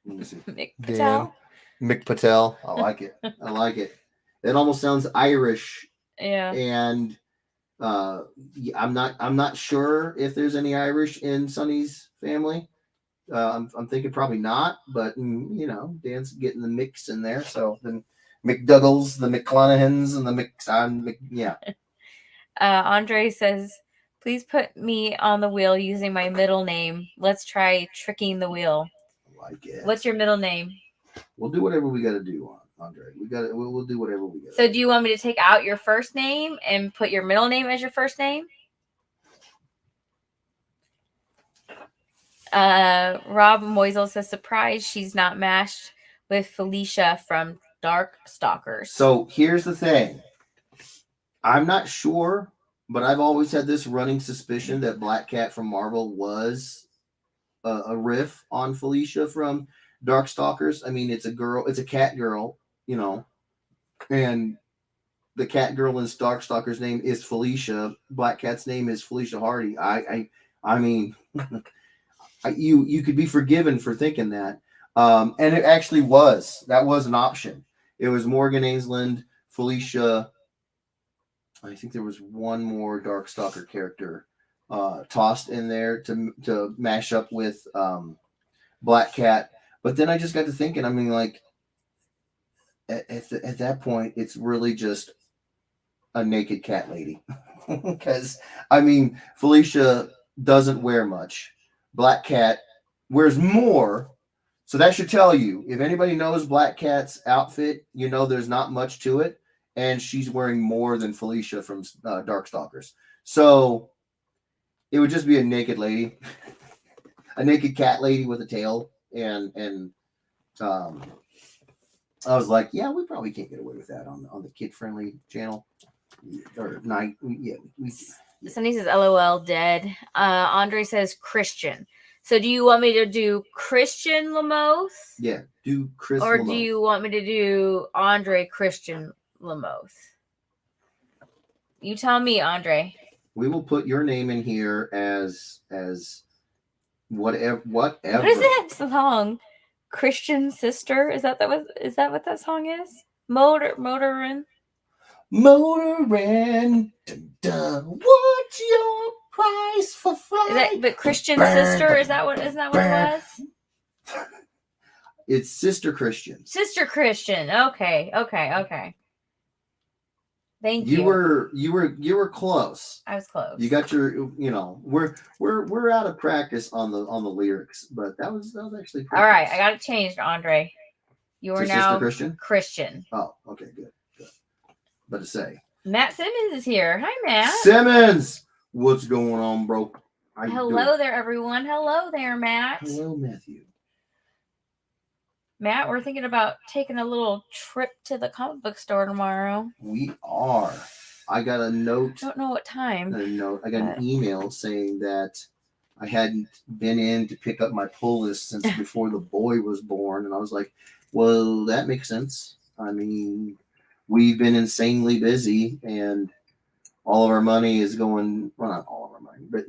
Let me see. McPatel. McPatel. I like it. I like it. It almost sounds Irish. Yeah. And I'm not sure if there's any Irish in Sonny's family. I'm thinking probably not, but Dan's getting the mix in there. So then McDougalls, the McClanahan's, and the yeah. Andre says, please put me on the wheel using my middle name. Let's try tricking the wheel. I like it. What's your middle name? We'll do whatever we got to do, Andre. We'll do whatever we got. So do you want me to take out your first name and put your middle name as your first name? Rob Moisel says, surprise, she's not matched with Felicia from Dark Stalkers. So here's the thing. I'm not sure, but I've always had this running suspicion that Black Cat from Marvel was a riff on Felicia from Dark Stalkers. I mean, it's a cat girl, and the cat girl in Dark Stalkers' name is Felicia. Black Cat's name is Felicia Hardy. I mean, you could be forgiven for thinking that. And it actually that was an option. It was Morgan Ainsland, Felicia. I think there was one more Darkstalker character tossed in there to mash up with Black Cat. But then I just got to thinking, I mean, like, at that point, it's really just a naked cat lady. Because, I mean, Felicia doesn't wear much. Black Cat wears more. So that should tell you, if anybody knows Black Cat's outfit, you know there's not much to it. And she's wearing more than Felicia from Darkstalkers. So it would just be a naked lady. A naked cat lady with a tail. And I was like, yeah, we probably can't get away with that on the kid-friendly channel. Or night. Yeah. Sunny says, LOL, dead. Andre says, Christian. So do you want me to do Christian Lamoth? Yeah, do Chris Or Lamoth. do you want me to do Andre Christian Lamoth? You tell me, Andre. We will put your name in here as whatever. What is that song? Christian Sister? Is that what that song is? Motorin. Motorin. Dun, dun. What's your price for flight? But Christian Sister? Isn't that what it was? It's Sister Christian. Sister Christian. Okay. Thank you. You were close. I was close. You got your, we're out of practice on the lyrics, but that was actually pretty all right. close. I got it changed, Andre. You are now Christian. Oh, okay, good. But to say, Matt Simmons is here. Hi, Matt. Simmons, what's going on, bro? Hello there, everyone. Hello there, Matt. Hello, Matthew. Matt, we're thinking about taking a little trip to the comic book store tomorrow. We are. I got a note. Don't know what time. I got an email saying that I hadn't been in to pick up my pull list since before the boy was born. And I was like, well, that makes sense. I mean, we've been insanely busy and all of our money is going, well, not all of our money, but,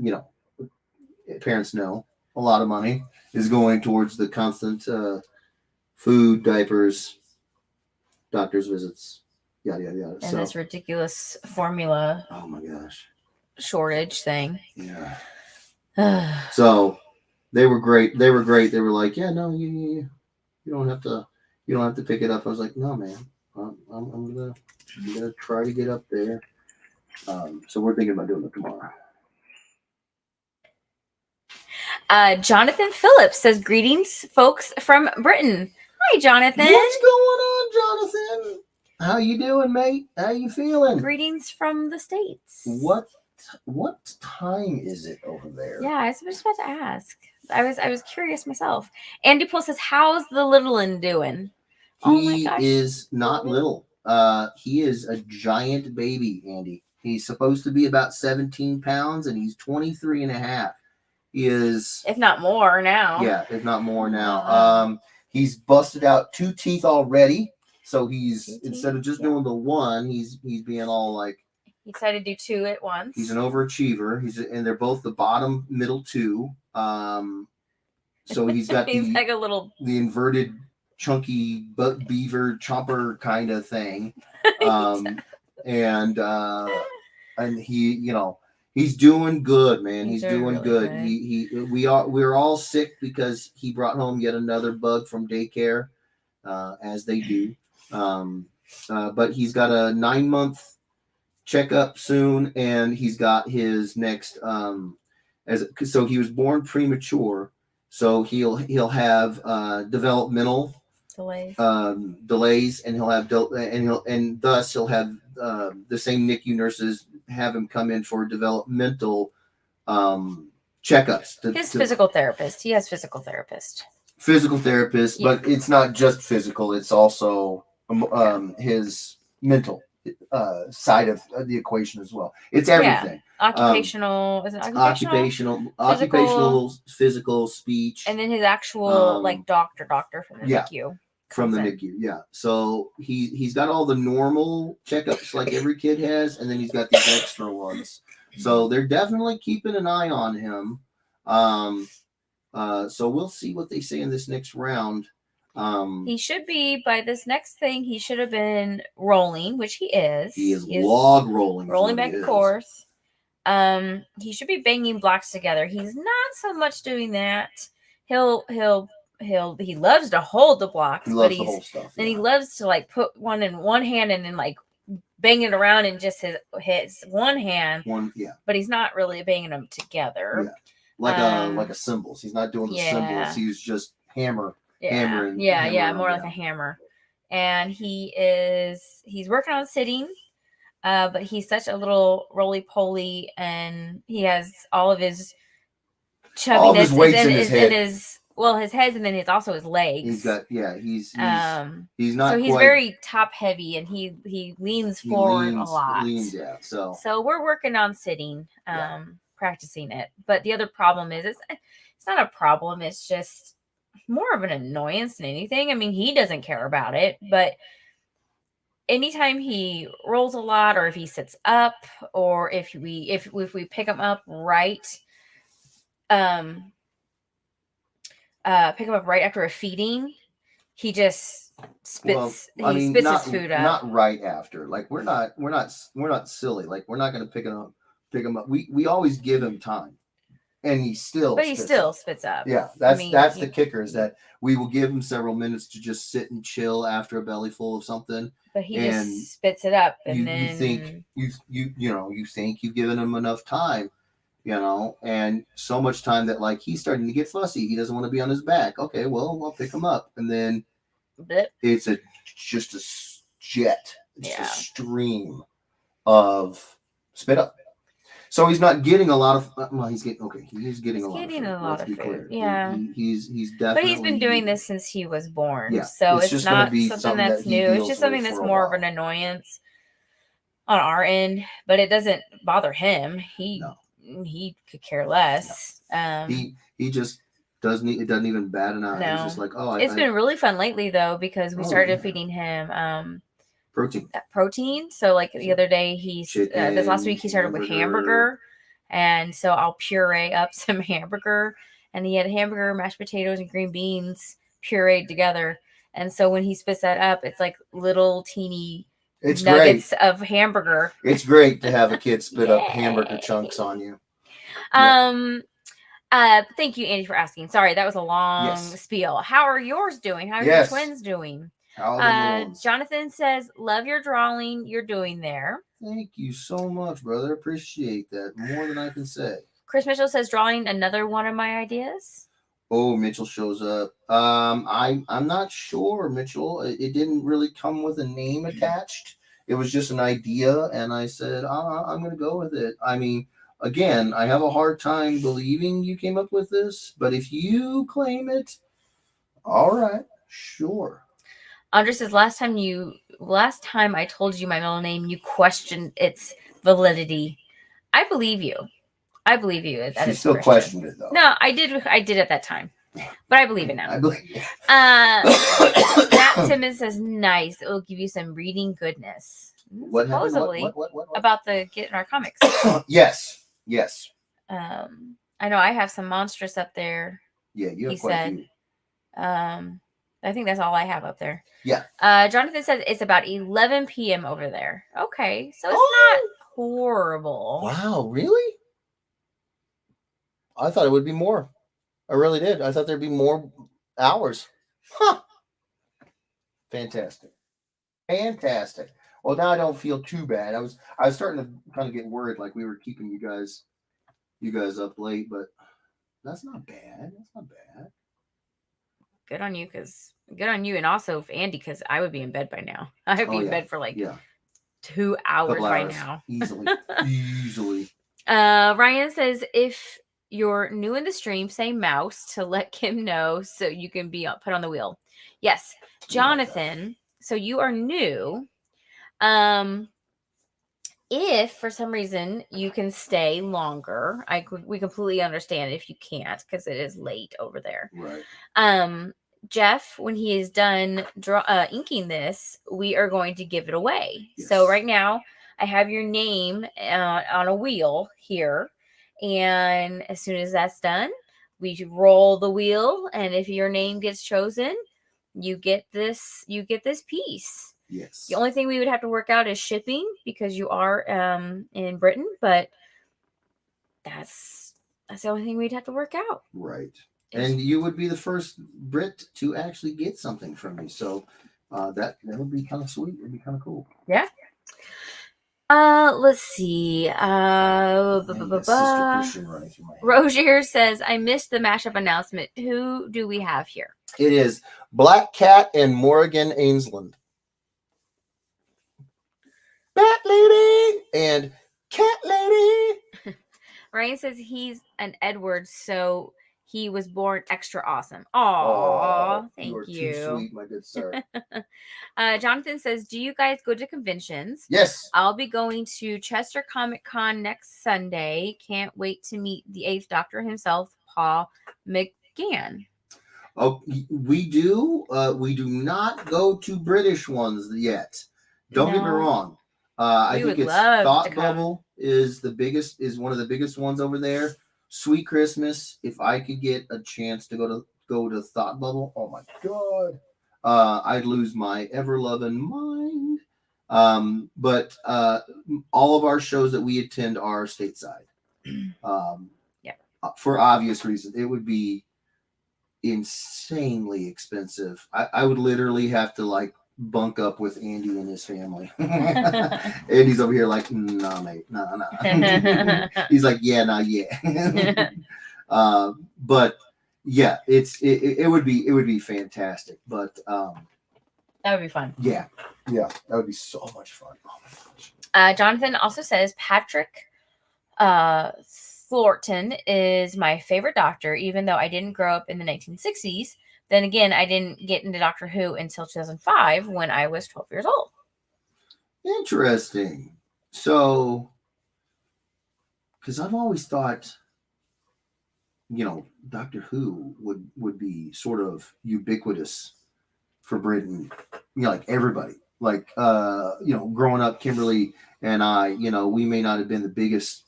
parents know a lot of money is going towards the constant food, diapers, doctor's visits, yada, yada, yada. And this ridiculous formula. Oh, my gosh. Shortage thing. Yeah. So they were great. They were like, yeah, no, you don't have to pick it up. I was like, no, man, I'm gonna try to get up there. So we're thinking about doing it tomorrow. Jonathan Phillips says, greetings, folks from Britain. Hi, Jonathan. What's going on, Jonathan? How you doing, mate? How you feeling? Greetings from the States. What time is it over there? Yeah, I was just about to ask. I was curious myself. Andy Pool says, how's the little one doing? He is not little. He is a giant baby, Andy. He's supposed to be about 17 pounds, and he's 23 and a half. He is... If not more now. Yeah, if not more now. He's busted out 2 teeth already. So instead of just doing the one, he's being all like... He decided to do 2 at once. He's an overachiever. And they're both the bottom middle 2. So he's got he's like a little... the inverted chunky beaver chomper kind of thing. And he, he's doing good, man. He's doing really good. We're all sick because he brought home yet another bug from daycare, as they do. But he's got a 9-month checkup soon, and he's got his next so he was born premature, so he'll have developmental delays, and he'll have thus he'll have the same NICU nurses have him come in for developmental checkups. His physical therapist. He has physical therapist. Yeah. But it's not just physical; it's also his mental side of the equation as well. It's everything. Yeah. Occupational. Is it occupational, physical, speech, and then his actual doctor from the NICU. From the NICU, yeah. So he's got all the normal checkups like every kid has, and then he's got these extra ones. So they're definitely keeping an eye on him. So we'll see what they say in this next round. He should be, by this next thing, he should have been rolling, which he is. He is log rolling. Rolling back and forth. He should be banging blocks together. He's not so much doing that. He loves to hold the blocks, he loves to hold stuff. And he loves to like put one in one hand and then like bang it around in just his one hand. But he's not really banging them together. Yeah. Like a cymbals. He's not doing the cymbals. He's just hammering. More like a hammer. And he's working on sitting. But he's such a little roly-poly, and he has all of his chubbiness. All of his weight's in his head. His head, and then also his legs. He's got, he's not. So he's very top-heavy, and he leans forward a lot. So we're working on sitting, practicing it. But the other problem is, it's not a problem. It's just more of an annoyance than anything. I mean, he doesn't care about it, but anytime he rolls a lot, or if he sits up, or if we pick him up right, pick him up right after a feeding, he just spits. Spits his food up. Not right after. Like we're not silly. Like we're not going to pick him up. We always give him time, and he still spits up. Yeah, that's the kicker, is that we will give him several minutes to just sit and chill after a belly full of something. But he just spits it up, and then you think you've given him enough time, and so much time that like he's starting to get fussy. He doesn't want to be on his back. Okay, well, I'll pick him up, and then it's just a jet, a stream of spit up. So he's not getting a lot of. Well, he's getting He's getting a lot of food. Clear. Yeah, he's definitely. But he's been doing this since he was born. Yeah, so it's not something that's new. It's just something that's more of an annoyance on our end. But it doesn't bother him. He could care less. No. He just doesn't. It doesn't even bat an eye. No. He's just like, It's been really fun lately though, because we started feeding him protein. So like the other day, this last week he started with hamburger, and so I'll puree up some hamburger, and he had hamburger, mashed potatoes, and green beans pureed together. And so when he spits that up, it's like little teeny nuggets of hamburger. It's great to have a kid spit up hamburger chunks on you. Thank you, Andy, for asking. Sorry, that was a long spiel. How are yours doing? How are your twins doing? Jonathan says, love your drawing you're doing there. Thank you so much, brother. Appreciate that more than I can say. Chris Mitchell says, drawing another one of my ideas. Oh, Mitchell shows up. I'm not sure, Mitchell. It didn't really come with a name attached. It was just an idea, and I said, I'm going to go with it. I mean, again, I have a hard time believing you came up with this, but if you claim it, all right, sure. Andre says, last time I told you my middle name, you questioned its validity. I believe you. She still questioned it, though. No, I did at that time. But I believe it now. I believe it. Matt Simmons says, nice. It will give you some reading goodness. What supposedly what? About the Get in Our Comics. Yes. I know I have some monstrous up there. Yeah, you have quite a few. I think that's all I have up there. Yeah. Jonathan says it's about 11 p.m. over there. Okay, so it's not horrible. Wow, really? I thought it would be more. I really did. I thought there'd be more hours. Huh. Fantastic. Well, now I don't feel too bad. I was starting to kind of get worried, like we were keeping you guys up late, but that's not bad. Good on you, and also Andy, because I would be in bed by now. I would be in bed for 2 hours by now. Easily. Ryan says, if you're new in the stream, say mouse to let Kim know so you can be put on the wheel. Yes, Jonathan. So you are new. If for some reason you can stay longer, we completely understand if you can't, because it is late over there. Right. Jeff, when he is done inking this, we are going to give it away. Yes. So right now I have your name on a wheel here. And as soon as that's done, we roll the wheel, and if your name gets chosen, you get this piece. Yes. The only thing we would have to work out is shipping, because you are in Britain, but that's the only thing we'd have to work out. Right. And you would be the first Brit to actually get something from me. So that would be kind of sweet. It'd be kind of cool. Yeah. Let's see. Rozier says, I missed the mashup announcement. Who do we have here? It is Black Cat and Morgan Ainsland. Bat Lady and Cat Lady. Ryan says he's an Edward, so he was born extra awesome. Aww, thank you. You are too sweet, my good sir. Jonathan says, do you guys go to conventions? Yes. I'll be going to Chester Comic Con next Sunday. Can't wait to meet the 8th Doctor himself, Paul McGann. Oh, we do. We do not go to British ones yet. Don't get me wrong. I think it's Thought Bubble is one of the biggest ones over there. Sweet Christmas. If I could get a chance to go to Thought Bubble, oh my God, I'd lose my ever loving mind. But all of our shows that we attend are stateside. For obvious reasons, it would be insanely expensive. I would literally have to bunk up with Andy and his family. Andy's over here like, nah, mate, nah. He's like, yeah, nah, yeah. But yeah, it would be fantastic. But that would be fun. Yeah, that would be so much fun. Oh my gosh. Jonathan also says Patrick Thornton is my favorite Doctor, even though I didn't grow up in the 1960s. Then again, I didn't get into Doctor Who until 2005 when I was 12 years old. Interesting. So, because I've always thought, Doctor Who would be sort of ubiquitous for Britain. Like everybody. Growing up, Kimberly and I, we may not have been the biggest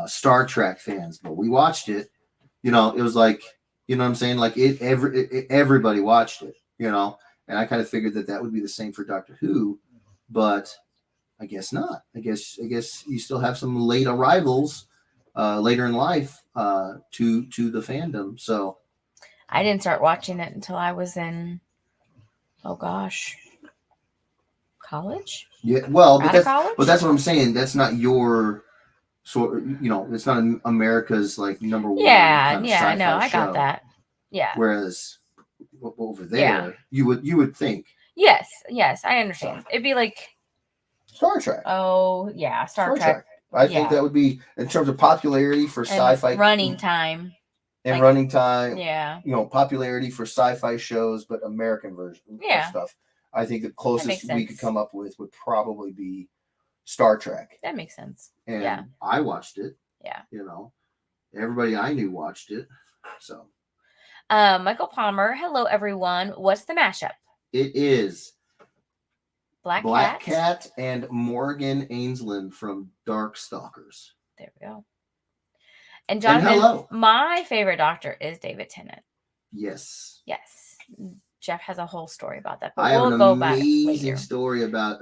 Star Trek fans, but we watched it. It was like, you know what I'm saying? Like everybody watched it, and I kind of figured that would be the same for Doctor Who, but I guess not. I guess you still have some late arrivals later in life to the fandom. So I didn't start watching it until I was in, college. Yeah, well, but that's what I'm saying. That's not your sort. It's not America's number one. Yeah, I know. I got that. Yeah. Whereas over there, you would think. Yes, I understand. It'd be like Star Trek. Oh yeah, Star Trek. I think that would be, in terms of popularity for sci-fi running time. Yeah. Popularity for sci-fi shows, but American version of stuff. I think the closest we could come up with would probably be Star Trek. That makes sense. And I watched it. Yeah. Everybody I knew watched it. So. Michael Palmer, hello everyone. What's the mashup? It is Black Cat and Morgan Ainsland from Darkstalkers. There we go. And Jonathan, my favorite Doctor is David Tennant. Yes. Jeff has a whole story about that, but I have an amazing story about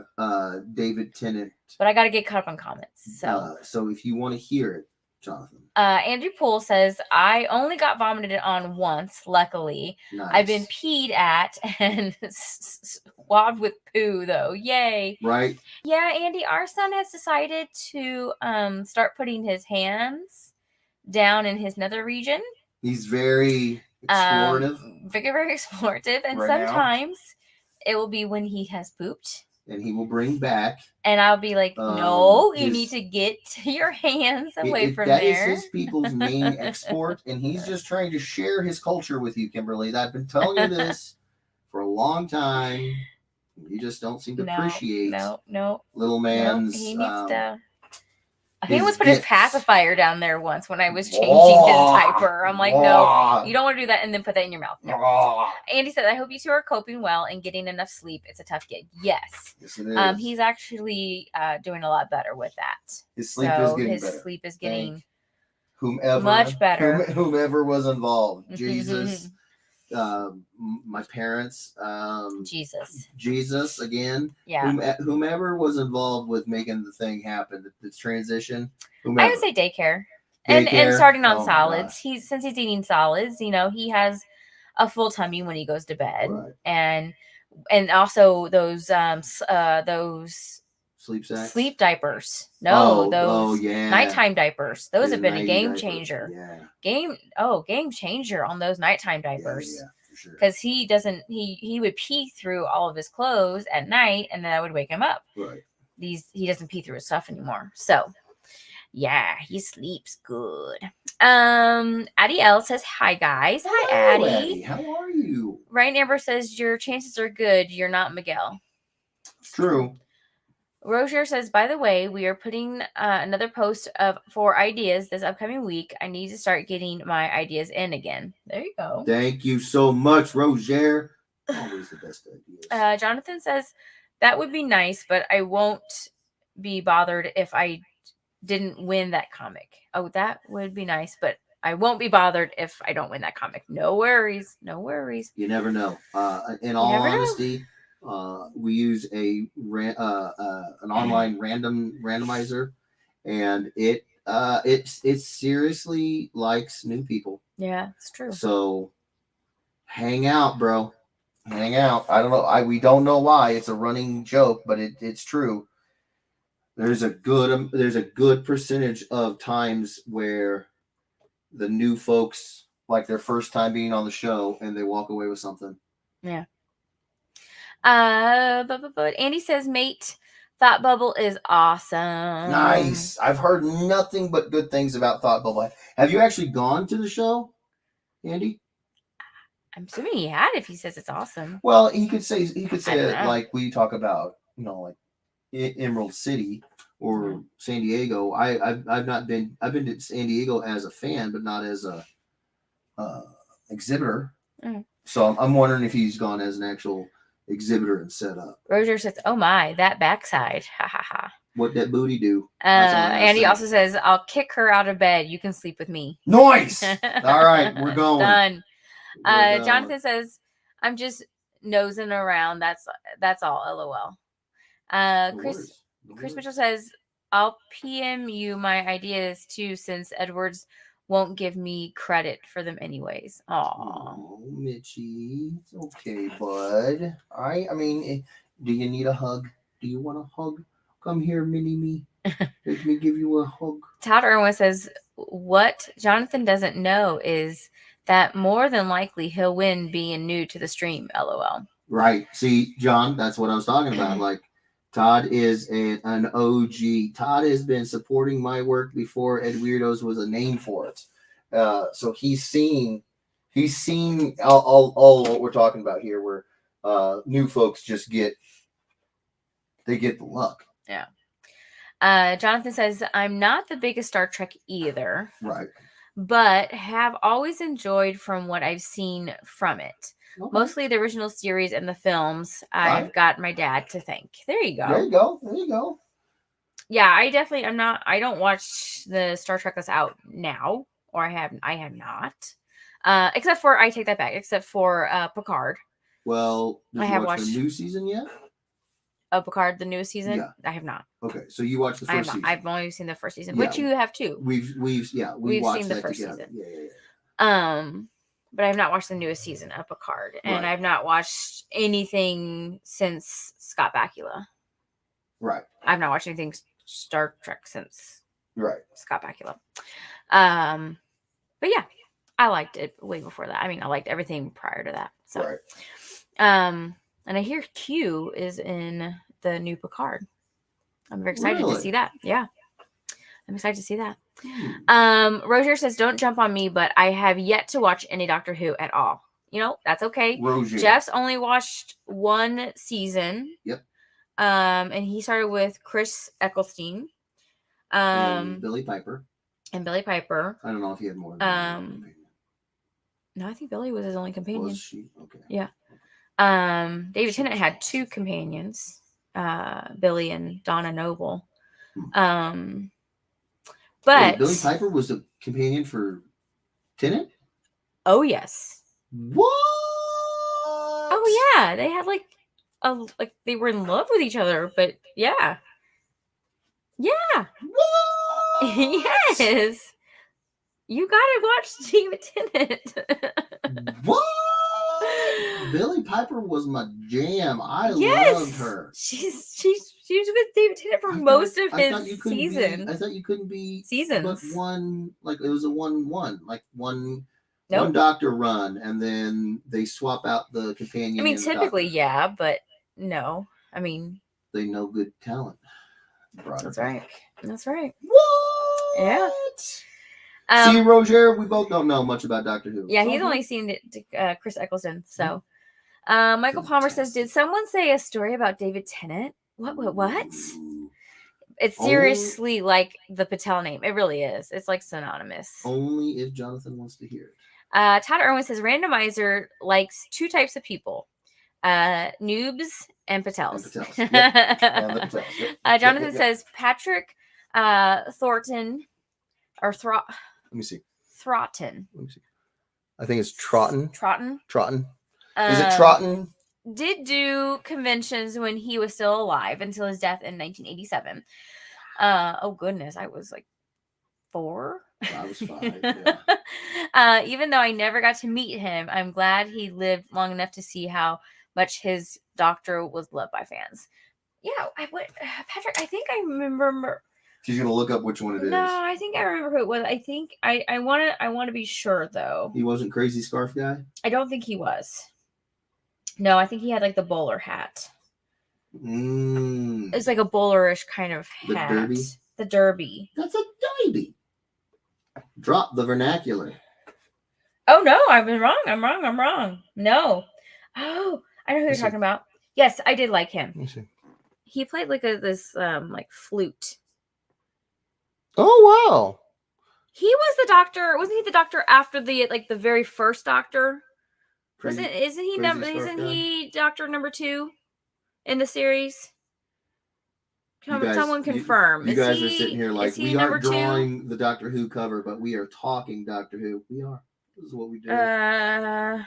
David Tennant. But I got to get caught up on comments. So if you want to hear it, Jonathan. Andrew Poole says, I only got vomited on once, luckily. Nice. I've been peed at and swabbed with poo, though. Yay. Right. Yeah, Andy, our son has decided to start putting his hands down in his nether region. He's very explorative. Very explorative. And sometimes it will be when he has pooped. And he will bring back. And I'll be like, no, you need to get your hands away from there. That is his people's main export. And he's just trying to share his culture with you, Kimberly. I've been telling you this for a long time. You just don't seem to appreciate little man's. He needs to. He almost put his pacifier down there once when I was changing his diaper. I'm like, no, you don't want to do that and then put that in your mouth. No. Andy said, I hope you two are coping well and getting enough sleep. It's a tough gig. Yes it is. He's actually doing a lot better with that. His sleep is getting better. His sleep is getting whomever, much better, whomever was involved. Jesus, my parents, Jesus again. Yeah, whomever was involved with making the thing happen, this transition. I would say daycare. And starting on solids. Since he's eating solids, he has a full tummy when he goes to bed, right. and also those sleep diapers. No, those nighttime diapers. Those have been a game changer. Game changer on those nighttime diapers. Because he doesn't, he would pee through all of his clothes at night, and then I would wake him up. Right. He doesn't pee through his stuff anymore. So yeah, he sleeps good. Addie L says, hi guys. Hello, hi Addie. How are you? Ryan Amber says, your chances are good. You're not Miguel. It's true. Roger says, by the way, we are putting another post for ideas this upcoming week. I need to start getting my ideas in again. There you go. Thank you so much, Roger. Always the best ideas. Jonathan says, that would be nice, but I won't be bothered if I didn't win that comic. Oh, that would be nice, but I won't be bothered if I don't win that comic. No worries. No worries. You never know. In all honesty, we use an online randomizer, and it seriously likes new people. Yeah, it's true. So hang out, bro. Hang out. I don't know. We don't know why. It's a running joke, but it's true. There's a good percentage of times where the new folks like their first time being on the show and they walk away with something. Yeah. But Andy says, mate, Thought Bubble is awesome. Nice. I've heard nothing but good things about Thought Bubble. Have you actually gone to the show, Andy? I'm assuming he had if he says it's awesome. Well, he could say it like we talk about, like Emerald City or San Diego. I've been to San Diego as a fan, but not as a exhibitor. So I'm wondering if he's gone as an actual exhibitor and set up. Roger says, oh my, that backside. Ha ha ha. What that booty do? And he also says, I'll kick her out of bed. You can sleep with me. Nice. All right, we're going. Done. Jonathan says, I'm just nosing around. That's all. LOL. Chris Mitchell says, I'll PM you my ideas too, since Edwards won't give me credit for them anyways. Oh, Mitchie. It's okay, bud. I mean, do you need a hug? Do you want a hug? Come here, mini-me. Let me give you a hug. Todd Irwin says, what Jonathan doesn't know is that more than likely he'll win being new to the stream. LOL. Right. See, John, that's what I was talking about. Like, Todd is an OG. Todd has been supporting my work before Ed Weirdos was a name for it. So he's seen all what we're talking about here, where new folks just get the luck. Yeah. Jonathan says, I'm not the biggest Star Trek either. Right. But have always enjoyed from what I've seen from it. Okay. Mostly the original series and the films. Right. I've got my dad to thank. There you go. There you go. Yeah, I don't watch the Star Trek that's out now, or I have not. Except for, I take that back, except for Picard. Well, did you watch the new season yet? Picard, the newest season? Yeah. I have not. Okay, so you watched the first season. I've only seen the first season, which you have too. We've watched seen the first together. season. Yeah. But I've not watched the newest season of Picard, and I've not watched anything since Scott Bakula. Right. I've not watched anything Star Trek since Scott Bakula. But yeah, I liked it way before that. I mean, I liked everything prior to that. So, and I hear Q is in the new Picard. I'm very excited to see that. Yeah. I'm excited to see that. Roger says, don't jump on me, but I have yet to watch any Doctor Who at all. That's okay. Roger. Jeff's only watched one season. Yep. And he started with Chris Eccleston. And Billy Piper. I don't know if he had more than one companion. No, I think Billy was his only companion. Was she? Okay. Yeah. David Tennant had two companions, Billy and Donna Noble. But wait, Billy Piper was the companion for Tennant? Oh yes. What? Oh yeah, they had like they were in love with each other, but yeah. Yeah. What? Yes. You gotta watch David Tennant. What? Billy Piper was my jam. I Yes. loved her. She was with David Tennant for most of his season. I thought you couldn't be seasons. But one, like it was a 1-1, like one Nope. doctor run, and then they swap out the companion. I mean, typically, yeah, but no. I mean, they know good talent. That's right. That's right. What? Yeah. See, Roger, we both don't know much about Doctor Who. Yeah, he's only seen Chris Eccleston. So, Michael Palmer says, "Did someone say a story about David Tennant? What? It's seriously like the Patel name. It really is. It's like synonymous. Only if Jonathan wants to hear it." Todd Irwin says, "Randomizer likes two types of people: noobs and Patels." Yep. And the Patels. Yep. Jonathan says, "Patrick Thornton or Let me see. Throton. Let me see. I think it's Trotton. Trotton. Is it Trotton? Did do conventions when he was still alive until his death in 1987. Oh goodness, I was like 4. I was 5. Yeah. Even though I never got to meet him, I'm glad he lived long enough to see how much his doctor was loved by fans." Yeah, Patrick. I think I remember. She's gonna look up which one it is. No, I think I remember who it was. I think I want to be sure though. He wasn't Crazy Scarf Guy? I don't think he was. No, I think he had like the bowler hat. It's like a bowlerish kind of hat. The derby? The derby. That's a derby. Drop the vernacular. Oh no, I've been wrong. I'm wrong. No. Oh, I know who you're talking about. Yes, I did like him. Let me see. He played like this like flute. Oh wow. He was the doctor. Wasn't he the doctor after the very first doctor? Isn't he doctor number 2 in the series? Someone confirm. You guys are sitting here like we aren't drawing the Doctor Who cover, but we are talking Doctor Who. We are. This is what we do. I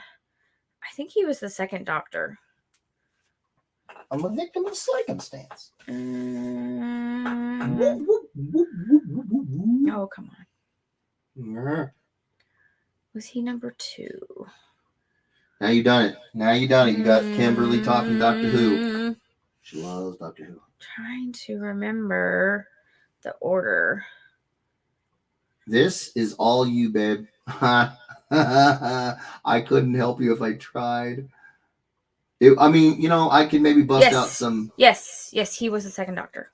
think he was the second doctor. I'm a victim of circumstance. Oh, come on. Was he number 2? Now you done it. You got Kimberly talking Doctor Who. She loves Doctor Who. Trying to remember the order. This is all you, babe. I couldn't help you if I tried. I could maybe bust out some. Yes, he was the second doctor.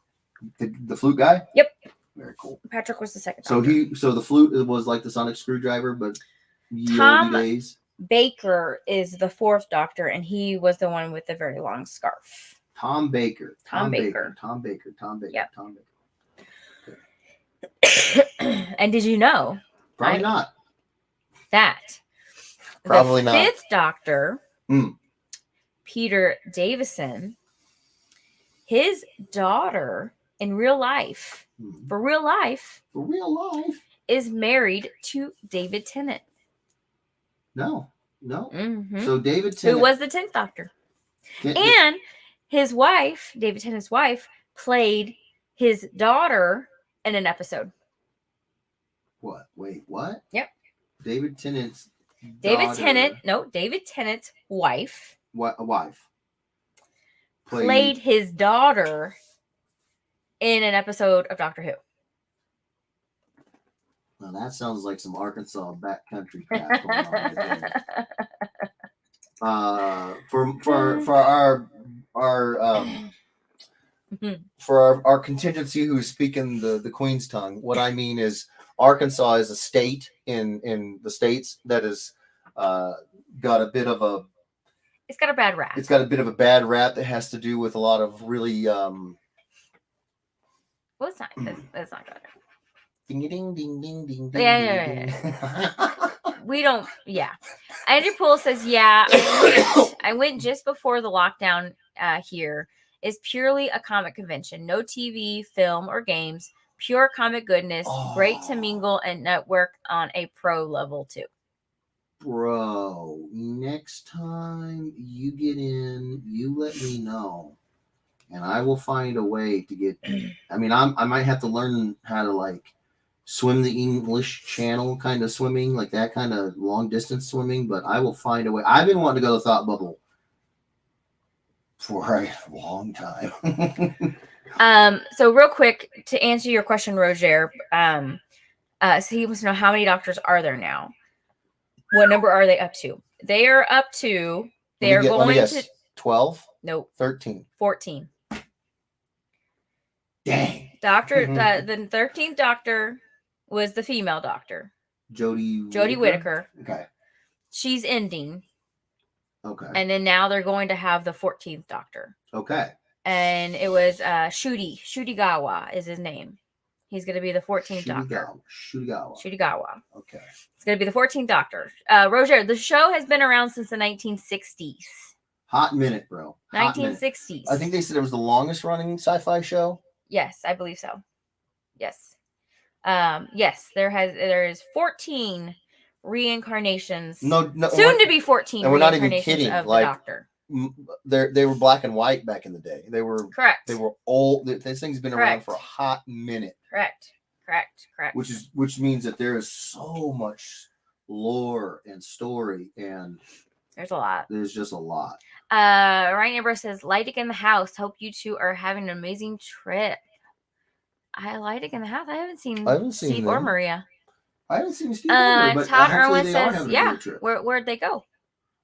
The flute guy? Yep. Very cool. Patrick was the second doctor. So the flute was like the sonic screwdriver, but Tom days. Baker is the 4th doctor, and he was the one with the very long scarf. Tom Baker. Tom Baker. Yep. Tom Baker. And did you know? Probably not. That probably the not. 5th doctor, Peter Davison, his daughter in real life, for real life, is married to David Tennant. No. Mm-hmm. So David Tennant, who was the 10th doctor, and his wife, David Tennant's wife, played his daughter in an episode. What? Wait, what? Yep. David Tennant's wife. What? A wife. Played his daughter in an episode of Doctor Who. Well, that sounds like some Arkansas backcountry crap going on. For our contingency who's speaking the Queen's tongue, what I mean is Arkansas is a state in the States that has got a bit of a. It's got a bad rap. It's got a bit of a bad rap that has to do with a lot of really. Well, it's not. It's not good. Ding ding ding ding ding. Yeah. We don't. Yeah. Andrew Poole says, "Yeah, I went just before the lockdown here. Is purely a comic convention. No TV, film, or games. Pure comic goodness. Great to mingle and network on a pro level too. Bro, next time you get in, you let me know. And I will find a way to get. I mean, I might have to learn how to like swim the English Channel kind of swimming, like that kind of long distance swimming. But I will find a way. I've been wanting to go to the Thought Bubble for a long time. So real quick to answer your question, Roger. So he wants to know how many doctors are there now? What number are they up to? They are up to. They are going to 12. Nope. 13. 14. Dang. Doctor, the 13th doctor was the female doctor. Jodie Whittaker. Okay. She's ending. Okay. And then now they're going to have the 14th doctor. Okay. And it was Shudigawa is his name. He's going to be the 14th doctor. Shudigawa. Okay. It's going to be the 14th doctor. Roger, the show has been around since the 1960s. Hot minute, bro. 1960s. Minute. I think they said it was the longest running sci-fi show. Yes, I believe so. Yes. Yes, there is 14 reincarnations. No, soon to be 14. And we're not even kidding. Of like, the Doctor. They were black and white back in the day. They were correct. They were old. This thing's been around for a hot minute. Correct. Which means that there is so much lore and story, and there's a lot. There's just a lot. Ryan Amber says, Lighting in the house. Hope you two are having an amazing trip. Lighting in the house. I haven't seen Steve or Maria. I haven't seen Steve or Maria, but Todd Irwin says, yeah. Where'd they go?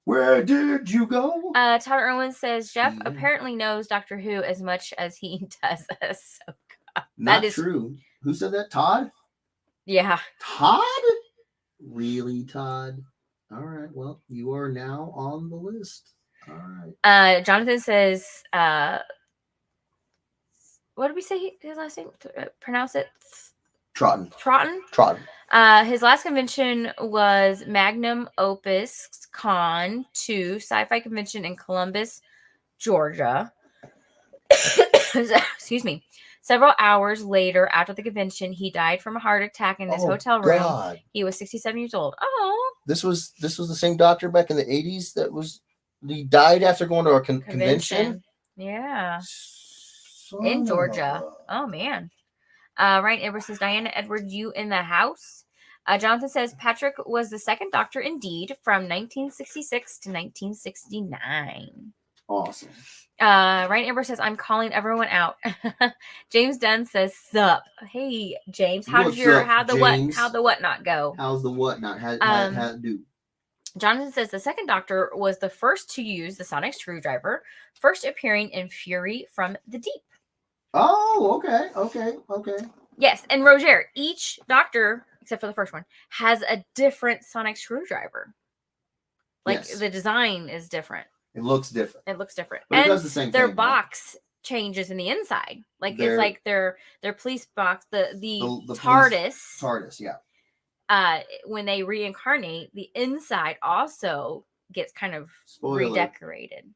Where did you go? Todd Irwin says, Jeff apparently knows Doctor Who as much as he does us. So Not true. Who said that? Todd? Yeah. Todd? Really, Todd? All right. Well, you are now on the list. All right. Jonathan says, what did we say his last name? Pronounce it? Troughton. His last convention was Magnum Opus Con 2 Sci-Fi Convention in Columbus, Georgia. Excuse me. Several hours later, after the convention, he died from a heart attack in his hotel room. God. He was 67 years old. Oh. This was the same doctor back in the 80s he died after going to a convention? Yeah. In Georgia. Oh, man. Ryan Edwards says, Diana Edward, you in the house? Jonathan says, Patrick was the second doctor indeed from 1966 to 1969. Awesome. Ryan Amber says, I'm calling everyone out. James Dunn says, sup. Hey, James, how'd the whatnot go? How's the whatnot? How it do? Jonathan says the second doctor was the first to use the sonic screwdriver, first appearing in Fury from the Deep. Oh, okay. Yes, and Roger, each doctor, except for the first one, has a different sonic screwdriver. Like the design is different. It looks different. But it does the same thing. Their box changes in the inside. Like it's like their police box, the TARDIS. TARDIS, yeah. When they reincarnate, the inside also gets kind of redecorated.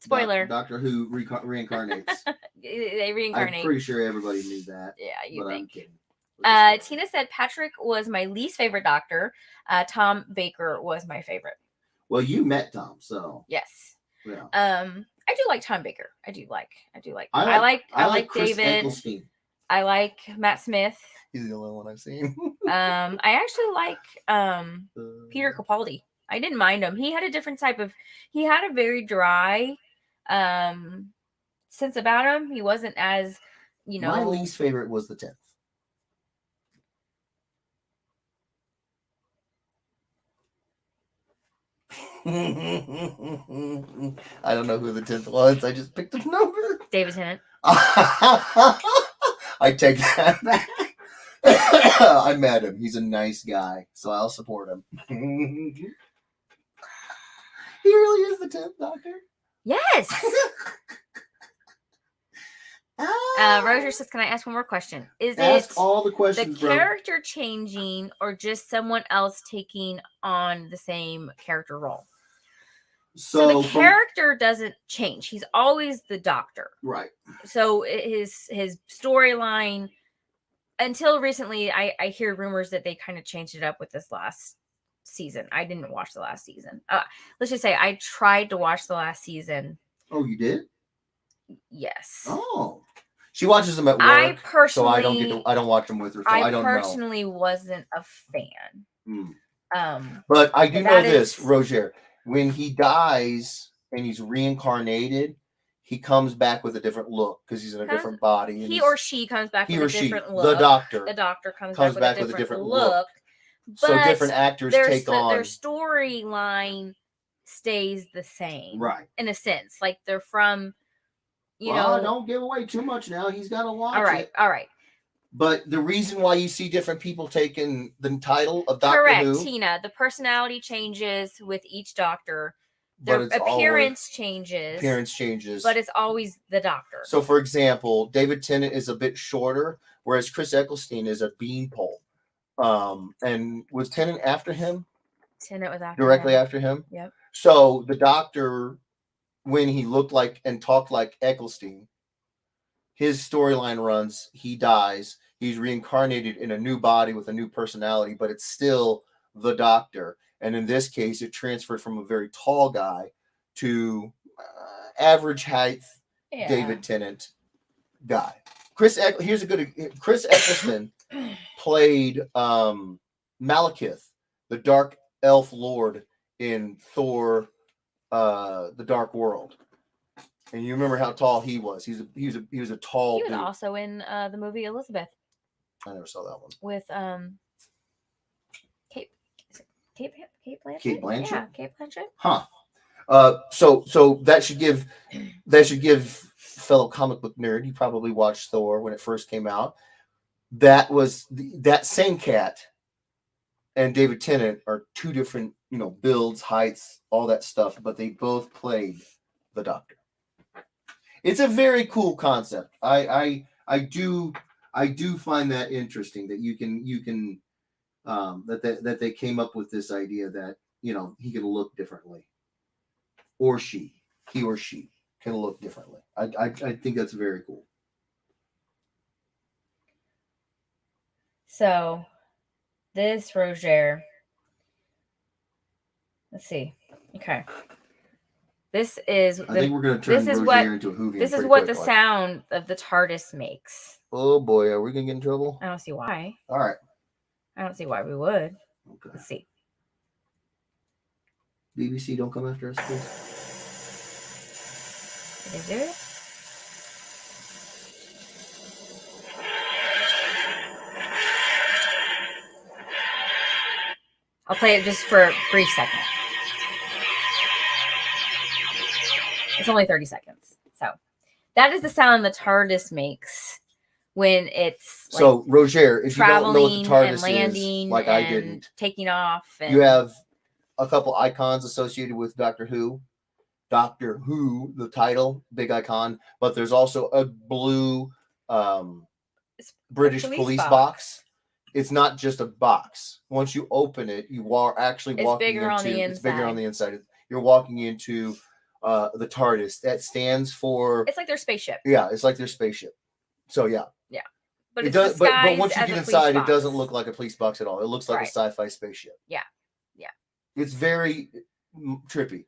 Spoiler. Doctor Who reincarnates. They reincarnate. I'm pretty sure everybody knew that. Yeah, you think. I'm kidding. Tina said Patrick was my least favorite doctor. Tom Baker was my favorite. Well, you met Tom, so. Yes. Yeah. I do like Tom Baker. I like Chris David. Eccleston. I like Matt Smith. He's the only one I've seen. I actually like Peter Capaldi. I didn't mind him. He had a very dry sense about him. He wasn't as, My least favorite was the 10th. I don't know who the 10th was. I just picked a number. David Tennant. I take that back. I met him. He's a nice guy, so I'll support him. He really is the 10th Doctor? Yes. Roger says, can I ask one more question? Ask all the questions, the character changing or just someone else taking on the same character role? So the character doesn't change. He's always the Doctor. Right. So his storyline until recently, I hear rumors that they kind of changed it up with this last season. I didn't watch the last season. Let's just say I tried to watch the last season. Oh, you did? Yes. Oh. She watches them at work. I personally, so I don't watch them with her. So I don't know. I personally wasn't a fan. But I do know this, Roger. When he dies and he's reincarnated, he comes back with a different look because he's in a different body. He or she comes back with a different look. The doctor comes back with a different look. So different actors take on. Their storyline stays the same, right? In a sense, like they're from, you know. Don't give away too much now. He's got to watch it. All right. But the reason why you see different people taking the title of Doctor Who. Correct, Tina. The personality changes with each doctor. Their appearance changes. But it's always the doctor. So, for example, David Tennant is a bit shorter, whereas Chris Eccleston is a beanpole. And was Tennant after him? Tennant was directly after him. Yep. So the doctor, when he looked like and talked like Eccleston, his storyline runs. He dies. He's reincarnated in a new body with a new personality, but it's still the doctor. And in this case, it transferred from a very tall guy to average height David Tennant guy. Chris Eccleston played Malekith, the Dark Elf Lord in Thor: The Dark World. And you remember how tall he was. He was a tall dude. He was also in the movie Elizabeth. I never saw that one. With Kate Blanchett? Kate Blanchett? Yeah, Kate Blanchett. Huh. So that should give fellow comic book nerd, he probably watched Thor when it first came out. That was that same cat and David Tennant are two different, builds, heights, all that stuff, but they both played the Doctor. It's a very cool concept. I do find that interesting that you can that they came up with this idea that he can look differently, or he or she can look differently. I think that's very cool. So this Roger, let's see. Okay. This is. I think we're going to turn Roger into a Whovian. This is what the sound of the TARDIS makes. Oh boy, are we going to get in trouble? I don't see why. All right. I don't see why we would. Okay. Let's see. BBC, don't come after us, please. Did they do it? I'll play it just for a brief second. It's only 30 seconds. So that is the sound the TARDIS makes when it's like, so Roger, if you don't know what the TARDIS landing is, like I didn't, taking off. And... you have a couple icons associated with Doctor Who. Doctor Who, the title, big icon, but there's also a blue British police box. It's not just a box. Once you open it, you are actually walking into. It's bigger on the inside. You're walking into the TARDIS. That stands for. It's like their spaceship. Yeah, it's like their spaceship. So yeah. Yeah, but it does. But once you get inside, it doesn't look like a police box at all. It looks like a sci-fi spaceship. Yeah. It's very trippy.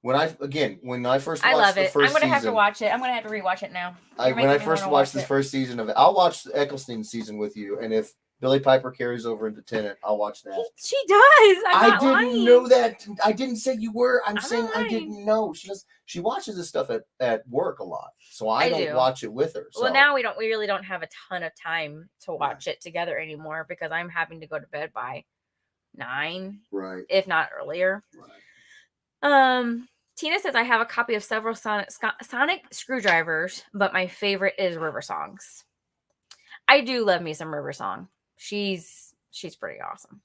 When I first watched I love the it. first I'm gonna have season, to watch it. I'm gonna have to rewatch it now. When I first watched the first season of it, I'll watch the Eccleston season with you, and if Billy Piper carries over into Tennant, I'll watch that. She does. I didn't know that. I didn't say you were. I'm saying I didn't know. She watches this stuff at work a lot, so I don't watch it with her. So. Well, now we really don't have a ton of time to watch it together anymore because I'm having to go to bed by 9, right? If not earlier. Right. Tina says I have a copy of several sonic screwdrivers, but my favorite is River Songs. I do love me some River Song. She's pretty awesome.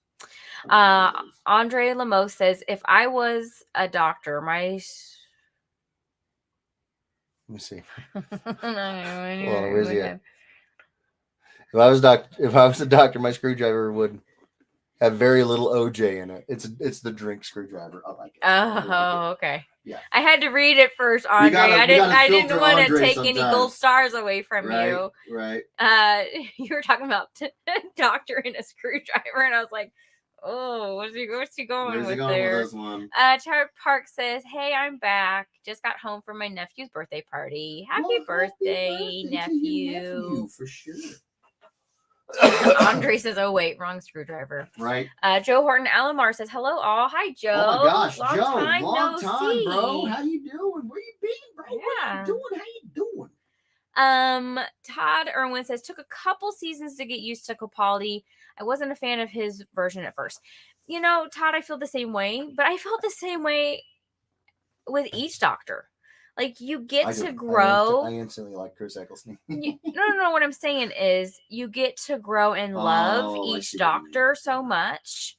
Andre Lamos says if I was a doctor, my let me see. Well, where's he at? If I was a doctor, my screwdriver would have very little OJ in it. It's the drink screwdriver. I like it. Oh, okay. Yeah. I had to read it first, Andre. I didn't want to take any gold stars away from you. Right. You were talking about doctor and a screwdriver, and I was like, oh, where's he going with there? With this one? Tara Park says, hey, I'm back. Just got home from my nephew's birthday party. Happy birthday, nephew. For sure. Andre says, oh, wait, wrong screwdriver. Right. Joe Horton Alomar says, hello, all. Hi, Joe. Oh, my gosh, long Joe. Time, long no time, see. bro. How you doing? Where you been, bro? Yeah. What you doing? How you doing? Todd Irwin says, took a couple seasons to get used to Capaldi. I wasn't a fan of his version at first. You know, Todd, I feel the same way, but I felt the same way with each Doctor. Like, you get to grow. I instantly like Chris Eccleston. No. What I'm saying is, you get to grow and love each Doctor so much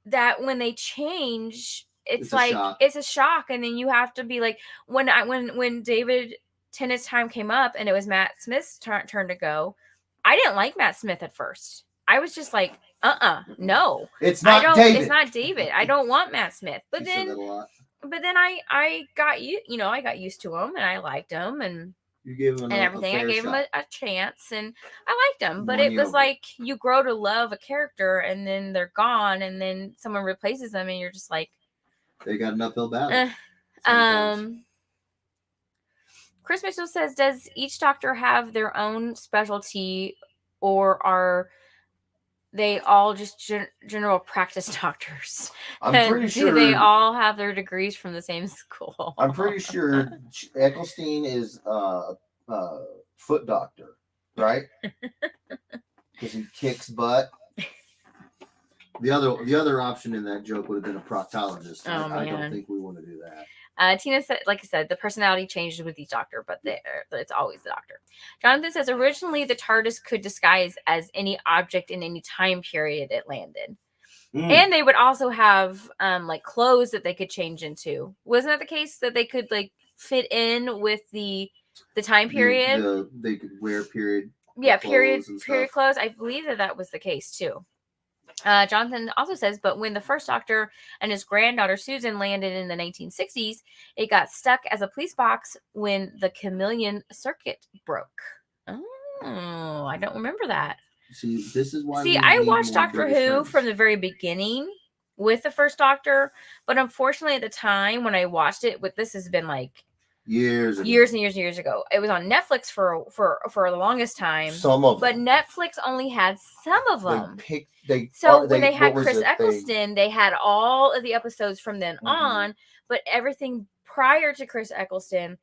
that when they change, it's like it's a shock, and then you have to be like, when David Tennant's time came up and it was Matt Smith's turn to go, I didn't like Matt Smith at first. I was just like, no, it's not David. It's not David. I don't want Matt Smith. But then I got I got used to him, and I liked him, and you gave him everything. I gave him a chance, and I liked him. But it was like, you grow to love a character, and then they're gone, and then someone replaces them, and you're just like, they got an uphill battle. Chris Mitchell says, does each Doctor have their own specialty, or are they all just general practice doctors? I'm pretty sure. Do they all have their degrees from the same school? I'm pretty sure Eccleston is foot doctor, right? Because he kicks butt. The other option in that joke would have been a proctologist. I don't think we want to do that. Tina said, like I said, the personality changes with each Doctor, but it's always the Doctor. Jonathan says, originally the TARDIS could disguise as any object in any time period it landed. And they would also have like clothes that they could change into. Wasn't that the case, that they could like fit in with the time period? They could wear period. Yeah, period clothes. I believe that was the case too. Jonathan also says, but when the first Doctor and his granddaughter Susan landed in the 1960s, it got stuck as a police box when the chameleon circuit broke. Oh, I don't remember that. See, this is why. I watched Doctor Who from the very beginning with the first Doctor, but unfortunately at the time when I watched it, this has been like years and years ago. It was on Netflix for the longest time. Some of them. But Netflix only had some of them. When they had Chris Eccleston, they had all of the episodes from then on, but everything prior to Chris Eccleston,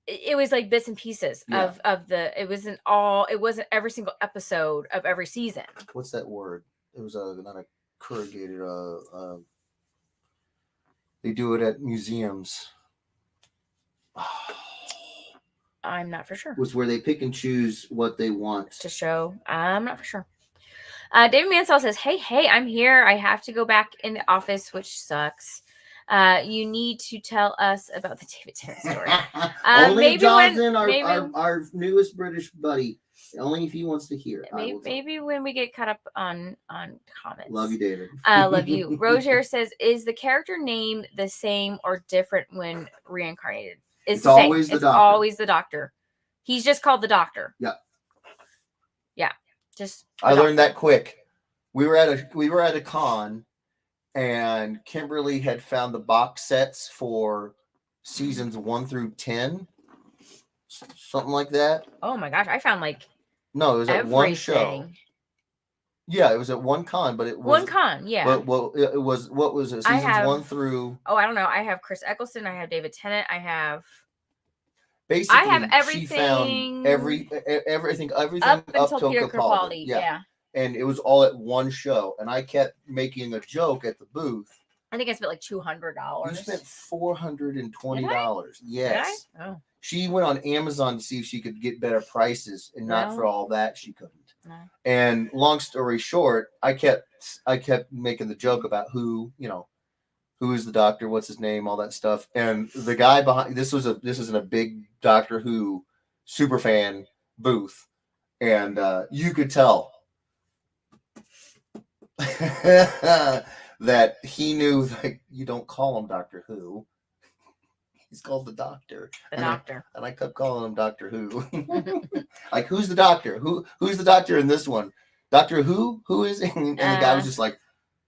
it was like bits and pieces of it wasn't every single episode of every season. What's that word? It was not a corrugated they do it at museums. I'm not for sure. Was where they pick and choose what they want to show. I'm not for sure. David Mansell says, hey, I'm here. I have to go back in the office, which sucks. You need to tell us about the David Tennant story. Only maybe Jonathan, our newest British buddy. Only if he wants to hear it. Maybe when we get caught up on comments. Love you, David. Love you. Roger says, is the character name the same or different when reincarnated? It's the same. It's always the Doctor. He's just called the Doctor. Yeah. Yeah. I learned that quick. We were at a con, and Kimberly had found the box sets for seasons 1 through 10, something like that. Oh my gosh! I found no, it was at one show. Yeah, it was at one con, but it was one con. Yeah, but it was what was it? Seasons 1 through. Oh, I don't know. I have Chris Eccleston. I have David Tennant. I have. Basically, I have everything. She found everything up until Peter Capaldi. Yeah. And it was all at one show, and I kept making a joke at the booth. I think I spent like $200. You spent $420. Yes. Did I? Oh. She went on Amazon to see if she could get better prices, and not for all that she couldn't. No. And long story short, I kept making the joke about who is the Doctor, what's his name, all that stuff. And the guy behind this was in a big Doctor Who super fan booth, and you could tell. that he knew that you don't call him Doctor Who. He's called the Doctor. And I kept calling him Doctor Who. Like, who's the Doctor? Who's the Doctor in this one? Doctor Who? Who is it? And the guy was just like,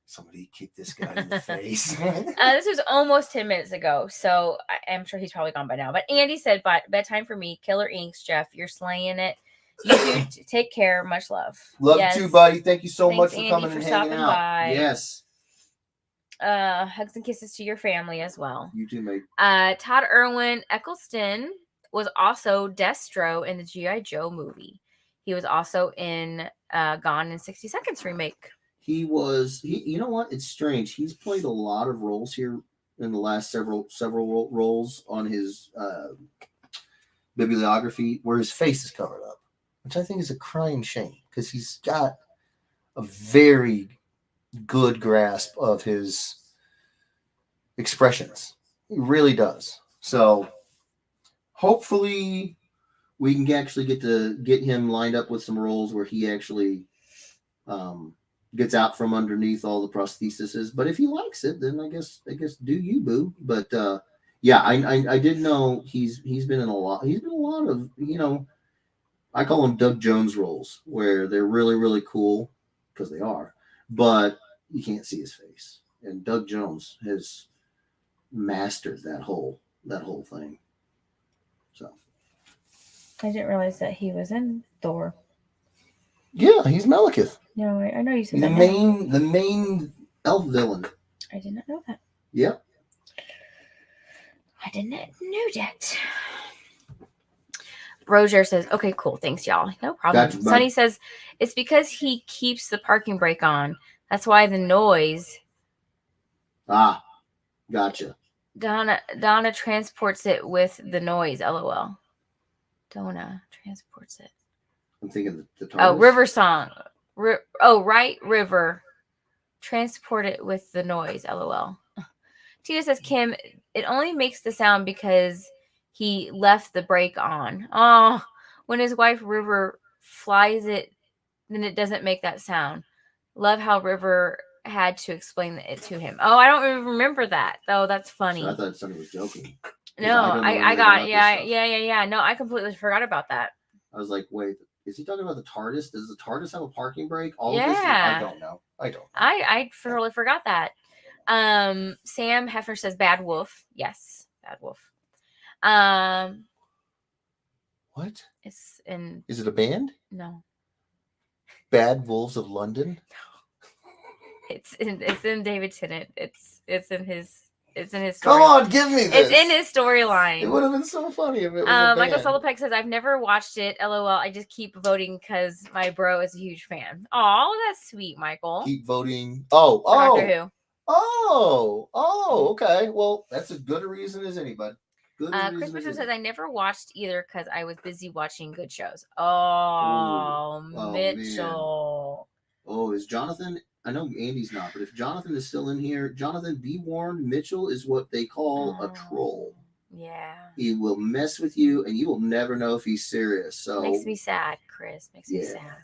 somebody kick this guy in the face. This was almost 10 minutes ago, so I'm sure he's probably gone by now. But Andy said, bedtime for me. Killer Inks, Jeff. You're slaying it. You two take care. Much love. Love you too, buddy. Thank you so much for Andy, coming and hanging out. By. Yes. Hugs and kisses to your family as well. You too, mate. Todd Irwin Eccleston was also Destro in the G.I. Joe movie. He was also in Gone in 60 Seconds remake. He you know what? It's strange. He's played a lot of roles here in the last several roles on his bibliography where his face is covered up, which I think is a crying shame because he's got a very good grasp of his expressions. He really does. So hopefully we can actually get him lined up with some roles where he actually gets out from underneath all the prostheses. But if he likes it, then I guess do you, boo. But yeah, I did know he's been in a lot of, you know, I call them Doug Jones roles where they're really, really cool because they are, but you can't see his face. And Doug Jones has mastered that whole thing. So I didn't realize that he was in Thor. Yeah, he's Malekith. No, I know you said the main elf villain. I did not know that. Yep. I did not know that. Roger says, okay, cool. Thanks, y'all. No problem. Gotcha, Sonny says, it's because he keeps the parking brake on. That's why the noise. Ah, gotcha. Donna transports it with the noise, LOL. Donna transports it. I'm thinking the TARDIS. Oh, River Song. Right, River. Transport it with the noise, LOL. Tina says, Kim, it only makes the sound because he left the brake on. Oh, when his wife River flies it, then it doesn't make that sound. Love how River had to explain it to him. Oh, I don't even remember that. Oh, that's funny. So I thought somebody was joking. No, I got yeah. No, I completely forgot about that. I was like, wait, is he talking about the TARDIS? Does the TARDIS have a parking brake? All of this? I don't know. I totally forgot that. Sam Hefner says Bad Wolf. Yes, Bad Wolf. What? It's in. Is it a band? No. Bad Wolves of London. It's in David Tennant. It's in his story. Come on, give me this. It's in his storyline. It would have been so funny if it was a Michael band. Solopek says, I've never watched it. LOL. I just keep voting because my bro is a huge fan. Oh, that's sweet, Michael. Keep voting. Doctor Who. Okay. Well, that's as good a reason as anybody. Chris Mitchell says, I never watched either because I was busy watching good shows. Oh, Mitchell. Man. Oh, is Jonathan... I know Andy's not, but if Jonathan is still in here, Jonathan, be warned, Mitchell is what they call a troll. Yeah. He will mess with you, and you will never know if he's serious. So makes me sad, Chris. Makes me sad.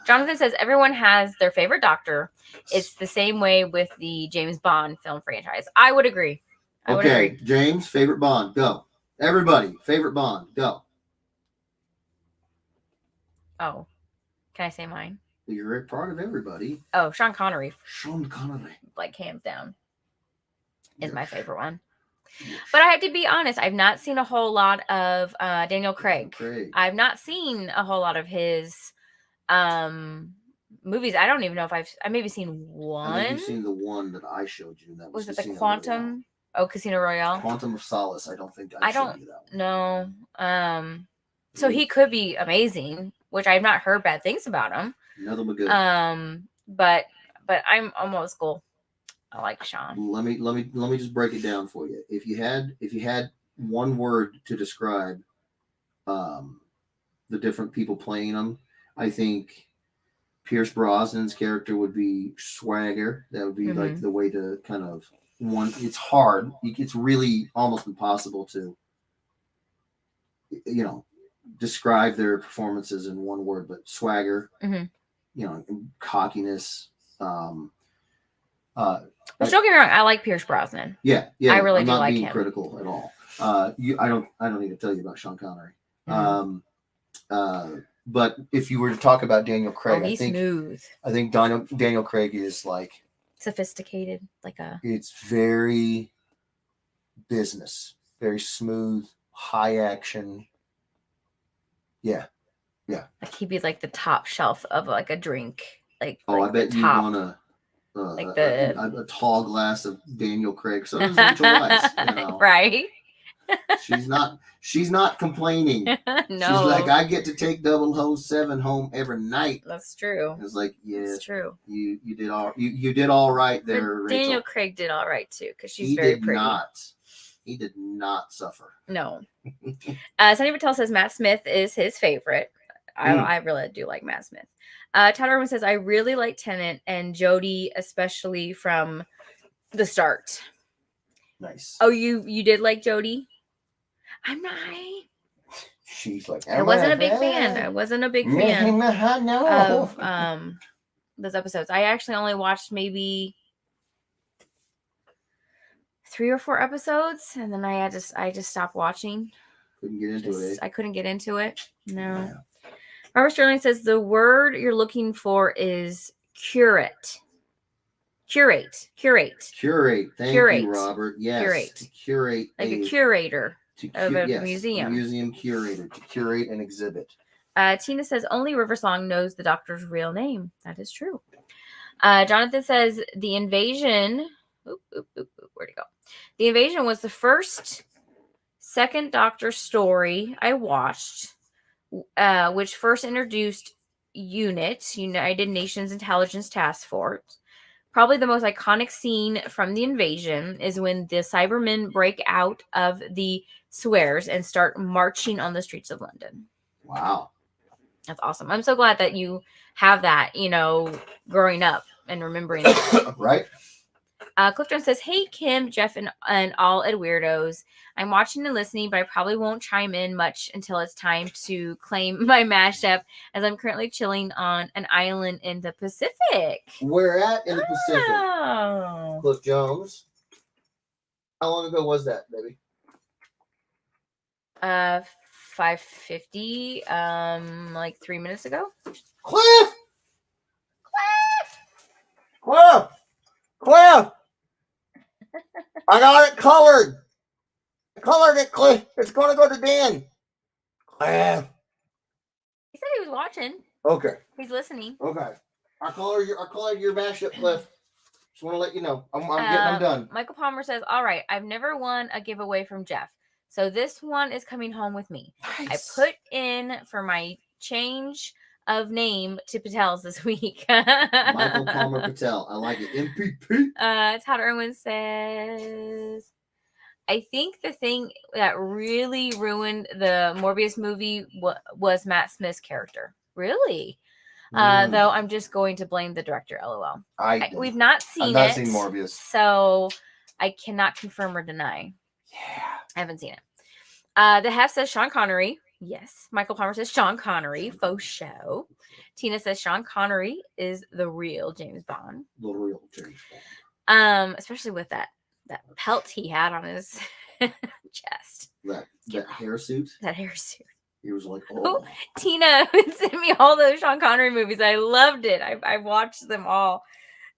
Jonathan says everyone has their favorite doctor. It's the same way with the James Bond film franchise. I would agree. Okay, James, favorite Bond, go. Everybody, favorite Bond, go. Oh, can I say mine? You're a part of everybody. Oh, Sean Connery. Sean Connery. Like, hands down. Is my favorite one. But I have to be honest, I've not seen a whole lot of Daniel Craig. I've not seen a whole lot of his movies. I don't even know if I've maybe seen one. I think you've seen the one that I showed you. That was it the Quantum? Oh, Casino Royale. Quantum of Solace. I don't think I showed you that one. No. So he could be amazing, which I've not heard bad things about him. Another good. But I'm almost cool. I like Sean. Let me just break it down for you. If you had one word to describe the different people playing them, I think Pierce Brosnan's character would be swagger. That would be like the way to kind of one. It's hard. It's really almost impossible to, describe their performances in one word. But swagger, cockiness. Which don't get me wrong, I like Pierce Brosnan. Yeah. I really I'm do not like being him. critical at all. I don't need to tell you about Sean Connery. But if you were to talk about Daniel Craig, he's smooth. I think Daniel Craig is like sophisticated, it's very business, very smooth, high action. Yeah. Like he'd be like the top shelf of like a drink. I bet you want a tall glass of Daniel Craig. So does Rachel Weisz, right? She's not complaining. No. She's like, I get to take 007 home every night. That's true. It's like, yeah, it's true. You did all right there, Rachel. Daniel Craig did all right too, because she's very pretty. He did not suffer. No. Sonny Patel says Matt Smith is his favorite. I really do like Matt Smith. Todd Irwin says, I really like Tennant and Jodie, especially from the start. Nice. Oh, you did like Jodie? I'm not. She's like, I wasn't a big fan. I wasn't a big fan of those episodes. I actually only watched maybe 3 or 4 episodes, and then I just stopped watching. Couldn't get into it. I couldn't get into it. No. Yeah. Robert Sterling says the word you're looking for is curate. Curate. Thank you, Robert. Yes. Curate. Like a curator of a museum. A museum curator to curate an exhibit. Tina says only Riversong knows the doctor's real name. That is true. Jonathan says the invasion. Where'd it go? The invasion was the first second Doctor story I watched, which first introduced UNIT, United Nations Intelligence Task Force. Probably the most iconic scene from the invasion is when the Cybermen break out of the sewers and start marching on the streets of London. Wow. That's awesome. I'm so glad that you have that, growing up and remembering that. Right. Clifton says, hey, Kim, Jeff, and all Ed Weirdos. I'm watching and listening, but I probably won't chime in much until it's time to claim my mashup, as I'm currently chilling on an island in the Pacific. Where at in the Pacific? Cliff Jones. How long ago was that, baby? 5:50, like 3 minutes ago. Cliff! I got it colored. I colored it, Cliff. It's going to go to Dan. Cliff. He said he was watching. Okay. He's listening. Okay. I colored your mashup, Cliff. Just want to let you know. I'm done. Michael Palmer says, all right, I've never won a giveaway from Jeff, so this one is coming home with me. Nice. I put in for my change of name to Patel's this week. Michael Palmer Patel. I like it. MPP. Todd Irwin says, I think the thing that really ruined the Morbius movie was Matt Smith's character. Really? Though I'm just going to blame the director, LOL. We've not seen I've not seen Morbius. So I cannot confirm or deny. Yeah. I haven't seen it. The Hef says Sean Connery. Yes. Michael Palmer says Sean Connery. Faux show. Tina says Sean Connery is the real James Bond. The real James Bond. Especially with that pelt he had on his chest. That hairsuit. That hairsuit. He was like, oh. Tina sent me all those Sean Connery movies. I loved it. I watched them all.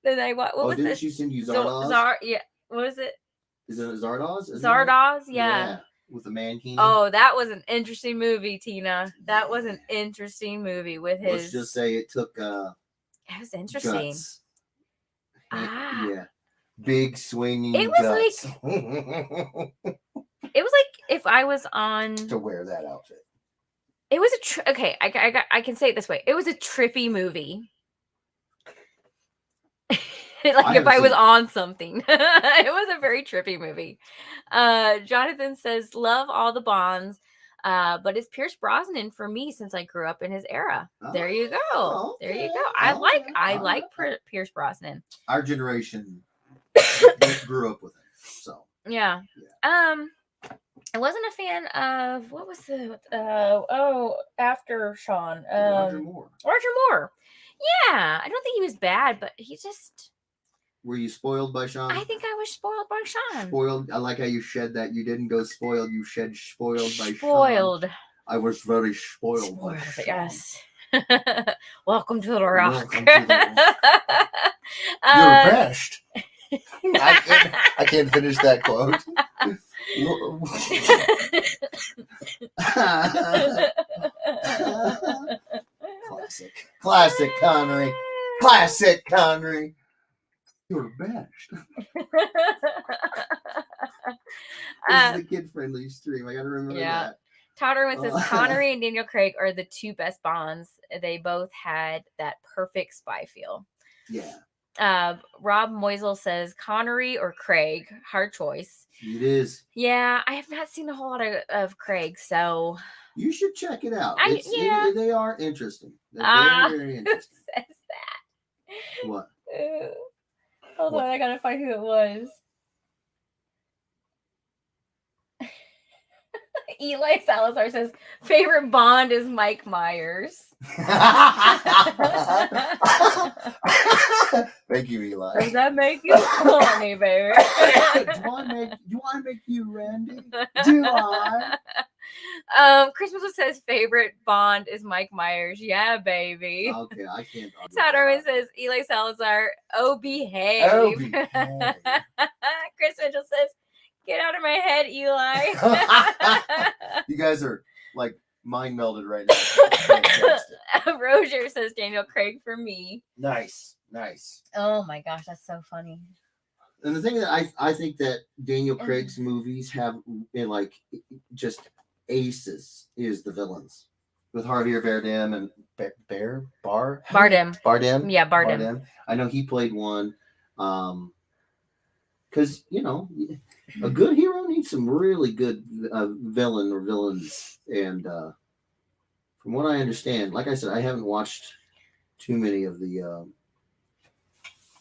Then what was didn't this? She send you Zardoz? Yeah. What was it? Is it Zardoz? Zardoz, yeah. With the mankini. Oh, that was an interesting movie, Tina. That was an interesting movie with his. Let's just say it took. It was interesting. Guts. Yeah. Big swinging. It was guts. It was like if I was on to wear that outfit. It was okay. I can say it this way. It was a trippy movie. Like if I was on something. It was a very trippy movie. Jonathan says, love all the Bonds, but it's Pierce Brosnan for me since I grew up in his era. There you go. Okay. There you go. I like Pierce Brosnan. Our generation grew up with him. So yeah. I wasn't a fan of what was the after Sean. Roger Moore. Yeah. I don't think he was bad, but he just Were you spoiled by Sean? I think I was spoiled by Sean. Spoiled. I like how you shed that. You didn't go spoiled. You shed spoiled by Sean. Spoiled. I was very spoiled. Spoiled. Yes. Welcome to the Rock. Welcome to the Rock. You're bashed. I can't finish that quote. Classic Connery. Classic Connery. You're bashed. This is a kid-friendly stream. I gotta remember that. Todd Irwin says Connery and Daniel Craig are the two best Bonds. They both had that perfect spy feel. Yeah. Rob Moisel says Connery or Craig. Hard choice. It is. Yeah, I have not seen a whole lot of Craig, so you should check it out. They are interesting. They're very interesting. Who says that? What? Hold on, I gotta find who it was. Eli Salazar says favorite Bond is Mike Myers. Thank you, Eli. Does that make you funny, baby? Do I make you Randy? Do I? Christmas says favorite Bond is Mike Myers. Yeah, baby. Okay, I can't. Todd Irwin says Eli Salazar. Oh, behave. Oh, behave. Chris Mitchell says, get out of my head, Eli. You guys are like mind melded right now. Roger says Daniel Craig for me. Nice. Oh my gosh, that's so funny. And the thing that I think that Daniel Craig's movies have like just aces is the villains with Javier Bardem and Bardem. Yeah, Bardem. I know he played one. Because a good hero needs some really good villain or villains, and from what I understand, like I said, I haven't watched too many of the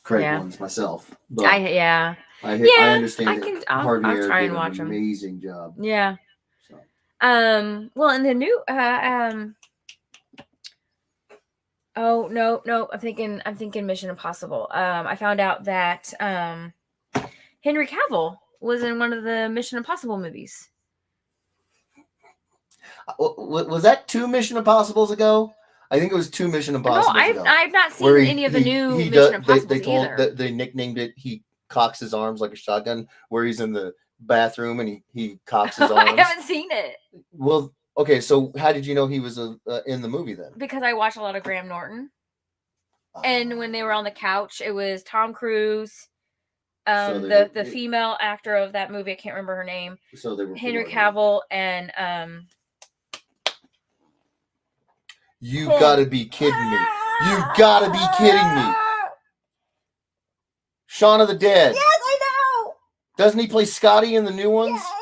Craig ones myself. But I understand I'll try and watch them. Amazing job. Yeah. So. Well, in the new oh no, I'm thinking Mission Impossible. I found out that Henry Cavill was in one of the Mission Impossible movies. Was that 2 Mission Impossibles ago? I think it was 2 Mission Impossibles ago. I've not seen any of the new Mission Impossibles either. They nicknamed it, he cocks his arms like a shotgun, where he's in the bathroom and he cocks his arms. I haven't seen it. Well, okay, so how did you know he was in the movie then? Because I watched a lot of Graham Norton. And when they were on the couch, it was Tom Cruise, the female actor of that movie, I can't remember her name. So they were Henry Cavill and you gotta be kidding me. You gotta be kidding me. Shaun of the Dead. Yes, I know. Doesn't he play Scotty in the new ones? Yes.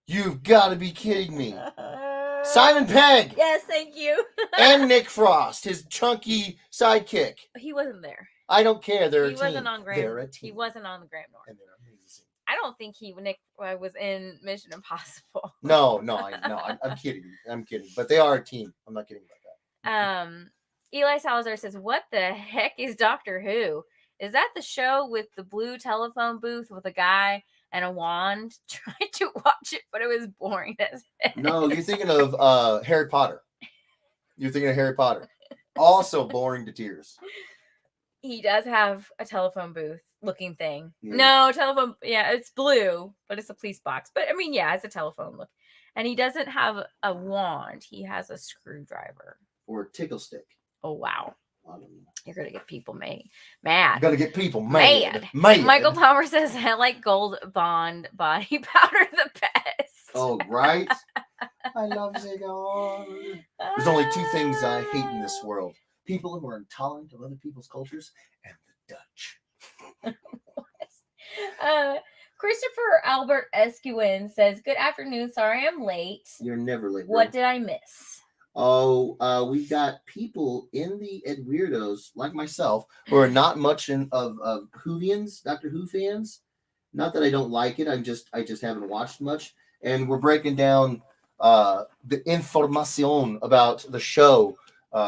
You've got to be kidding me. Simon Pegg. Yes, thank you. And Nick Frost, his chunky sidekick. He wasn't there. I don't care. He wasn't on Graham. He wasn't on the Graham Norton. And they're amazing. I don't think Nick was in Mission Impossible. No, I'm kidding. I'm kidding. But they are a team. I'm not kidding about that. Eli Salazar says, "What the heck is Doctor Who? Is that the show with the blue telephone booth with a guy and a wand?" Tried to watch it, but it was boring as heck. No, you're thinking of Harry Potter. You're thinking of Harry Potter. Also boring to tears. He does have a telephone booth looking thing. Yeah. No, telephone. Yeah, it's blue, but it's a police box. But I mean, yeah, it's a telephone look. And he doesn't have a wand. He has a screwdriver. Or a tickle stick. Oh, wow. I don't know. You're going to get people mad. Gonna get people mad. Michael Palmer says, I like Gold Bond body powder the best. Oh, right? I love cigar. There's only 2 things I hate in this world. People who are intolerant of other people's cultures and the Dutch. Christopher Albert Escuin says, good afternoon. Sorry I'm late. You're never late. What did I miss? Oh, we've got people in the Ed Weirdos, like myself, who are not much of Whovians, Doctor Who fans. Not that I don't like it. I just haven't watched much. And we're breaking down the information about the show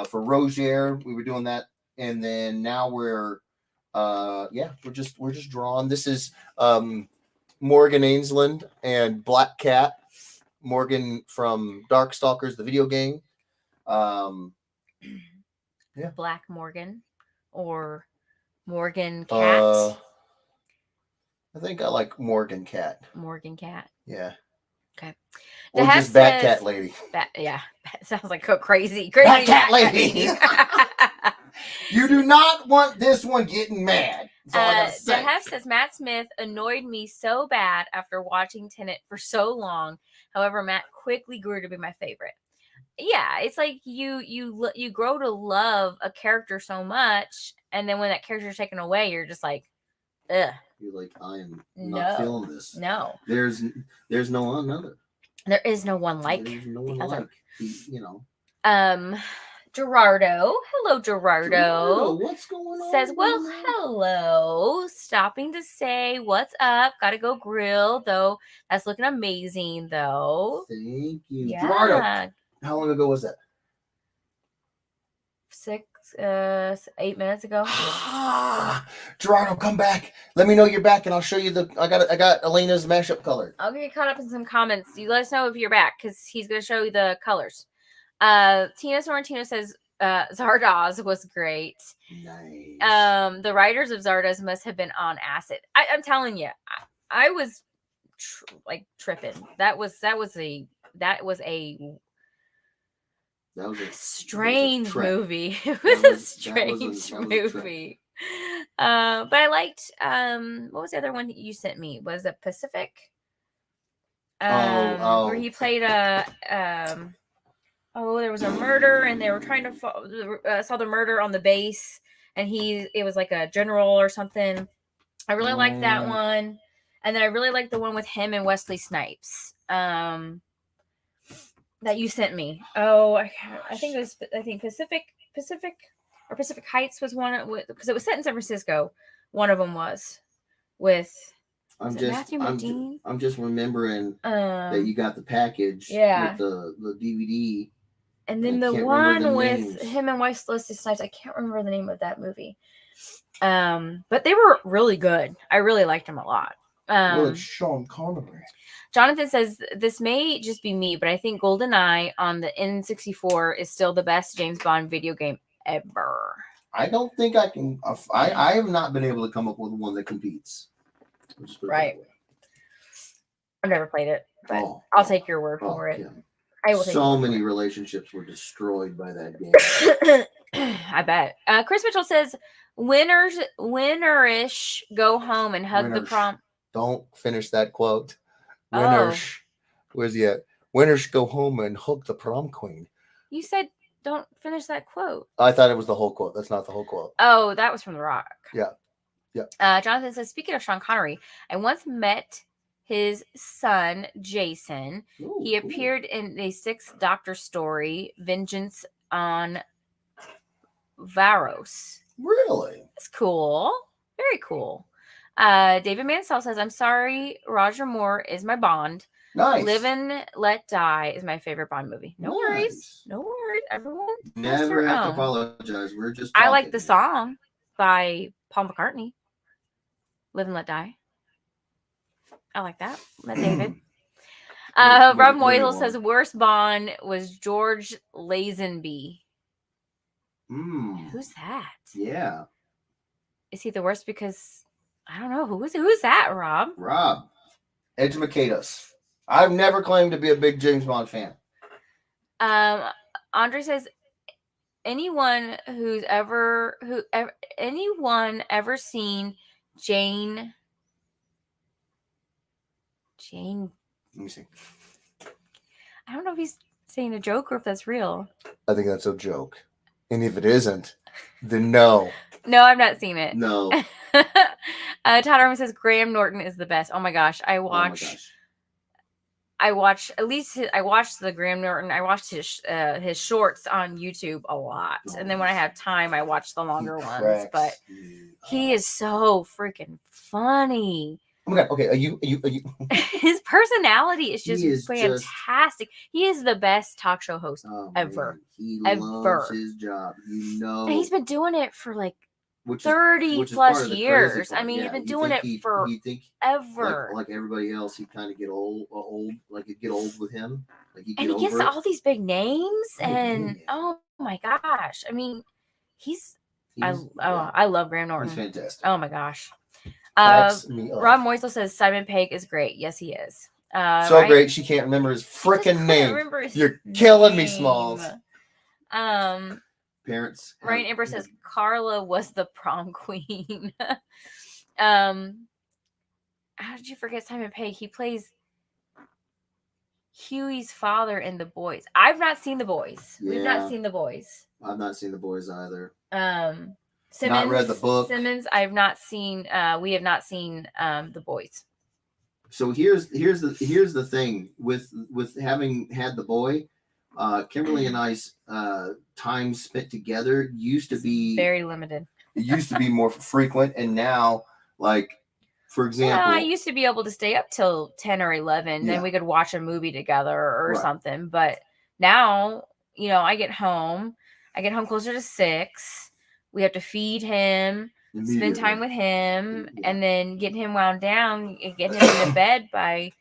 for Roger. We were doing that and then now we're just drawing. This is Morgan Ainsland and Black Cat. Morgan from Darkstalkers, the video game. Black Morgan or Morgan Cat. I think I like Morgan Cat. Morgan Cat. Yeah. Okay. Or just Bat Cat Lady. Yeah. Sounds like a crazy Bat Cat Lady. You do not want this one getting mad. Dehef says Matt Smith annoyed me so bad after watching Tenet for so long. However, Matt quickly grew to be my favorite. Yeah, it's like you grow to love a character so much, and then when that character is taken away, you're just like, ugh. You're like, I am not feeling this. No. There's no another. There is no one like. There's no one like. You know. Gerardo. Hello, Gerardo. What's going on? Says, well, hello. Stopping to say what's up. Gotta go grill, though. That's looking amazing, though. Thank you. Yeah. Gerardo, how long ago was that? 8 minutes ago. Gerardo, come back. Let me know you're back, and I'll show you I got Elena's mashup color. I'll get caught up in some comments. You let us know if you're back, because he's gonna show you the colors. Tina Sorrentino says Zardoz was great. Nice. The writers of Zardoz must have been on acid. I'm telling you, I was tripping. That was a strange movie. It was a strange movie. But I liked what was the other one you sent me? Was it Pacific? Where he played there was a murder, and they were trying to saw the murder on the base, and it was like a general or something. I really liked that one, and then I really liked the one with him and Wesley Snipes. That you sent me. I think Pacific or Pacific Heights was one, because it was set in San Francisco. One of them was with. Matthew Modine? I'm just remembering that you got the package with the DVD. And then the one with him and Wesley Snipes, I can't remember the name of that movie. But they were really good. I really liked them a lot. It's Sean Connery. Jonathan says, this may just be me, but I think GoldenEye on the N64 is still the best James Bond video game ever. I don't think I can. I have not been able to come up with one that competes. Right. I've never played it, but I'll take your word for it. Yeah. I will. So many relationships were destroyed by that game. I bet. Chris Mitchell says, winnerish, go home and hug the prom. Don't finish that quote. Winners. Where's he at? Winners go home and hug the prom queen. You said don't finish that quote. I thought it was the whole quote. That's not the whole quote. Oh, that was from The Rock. Yeah. Jonathan says, speaking of Sean Connery, I once met his son, Jason. Ooh, he appeared in the 6th Doctor story, Vengeance on Varos. Really? That's cool. Very cool. David Mansell says, I'm sorry, Roger Moore is my Bond. Nice. Live and Let Die is my favorite Bond movie. No worries. No worries. Everyone. Never have to apologize. We're just talking. I like the song by Paul McCartney. Live and Let Die. I like that. David. Rob Moisel says worst Bond was George Lazenby. Who's that? Yeah. Is he the worst? Because I don't know. Who's that, Rob? Rob. Edumacatus. I've never claimed to be a big James Bond fan. Andre says, anyone ever seen Jane? Let me see. I don't know if he's saying a joke or if that's real. I think that's a joke. And if it isn't, then no. No, I've not seen it. No. Todd Armin says Graham Norton is the best. Oh my gosh. I watched the Graham Norton. I watched his shorts on YouTube a lot. And then when I have time, I watch the longer ones. But he is so freaking funny. Oh my God. Okay. Are you? His personality is just fantastic. He is the best talk show host ever. Man. He loves his job. You know. And he's been doing it for like 30 plus years. I mean, he's been doing it for ever. Like everybody else, he'd kind of get old. Like it'd get old with him. Like and he gets all these big names, and oh my gosh! I mean, I love Graham Norton. He's fantastic. Oh my gosh. Rob Moisel says Simon Pegg is great. Yes, he is. Great. She can't remember his freaking name. You're killing me, Smalls. Parents. Ryan Amber says Carla was the prom queen. How did you forget Simon Pegg? He plays Huey's father in The Boys. I've not seen The Boys. Yeah. We've not seen The Boys. I've not seen The Boys either. Simmons, not read the book. Simmons, I've not seen. We have not seen The Boys. So here's the thing with having had the boy, Kimberly and I's time spent together used to be very limited. It used to be more frequent, and now, like, for example, I used to be able to stay up till 10 or 11, then we could watch a movie together or something. But now, I get home closer to 6. We have to feed him, spend time with him, and then get him wound down, get him into bed by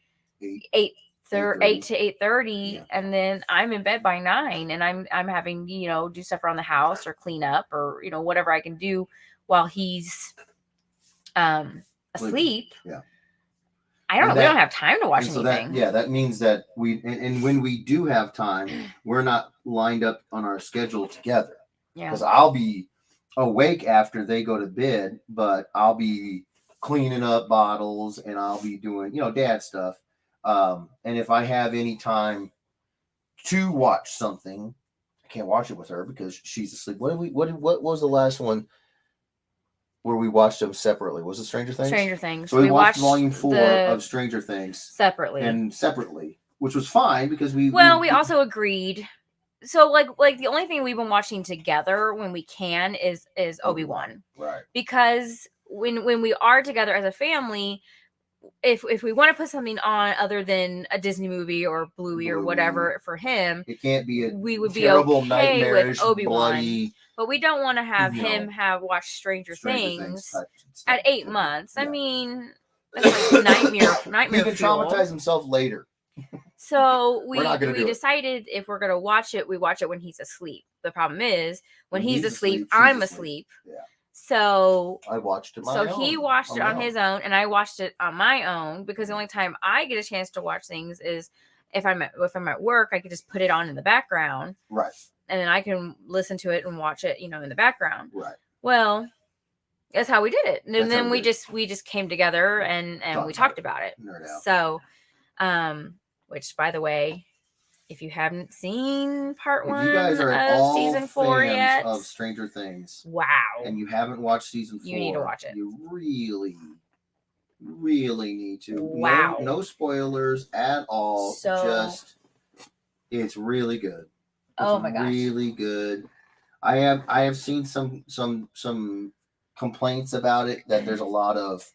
8 to 8:30, and then I'm in bed by 9, and I'm having do stuff around the house or clean up or whatever I can do while he's asleep. Yeah. I don't know. We don't have time to watch anything. That means that and when we do have time, we're not lined up on our schedule together. Yeah. Because I'll be awake after they go to bed, but I'll be cleaning up bottles and I'll be doing, dad stuff. And if I have any time to watch something, I can't watch it with her because she's asleep. What was the last one where we watched them separately? Was it Stranger Things? Stranger Things. So we watched volume 4 of Stranger Things separately, which was fine because we also agreed. So like the only thing we've been watching together when we can is Obi-Wan. Right. Because when we are together as a family, if we want to put something on other than a Disney movie or Bluey or whatever for him, it can't be we would be terrible, okay with Obi-Wan. Bloody, but we don't want to have him watch Stranger Things at 8 months. Yeah. I mean, that's like nightmare. He can traumatize himself later. So we decided if we're gonna watch it, we watch it when he's asleep. The problem is when he's asleep, I'm asleep. Yeah. So I watched it. He watched it on his own, and I watched it on my own because the only time I get a chance to watch things is if I'm at work. I could just put it on in the background, right? And then I can listen to it and watch it, in the background, right? Well, that's how we did it, and then we just came together and we talked about it. So, which, by the way, if you haven't seen part 1 of season 4 yet of Stranger Things, wow, and you haven't watched season 4, you need to watch it. You really, really need to. Wow, no spoilers at all. It's really good. Oh my gosh, really good. I have seen some complaints about it that there's a lot of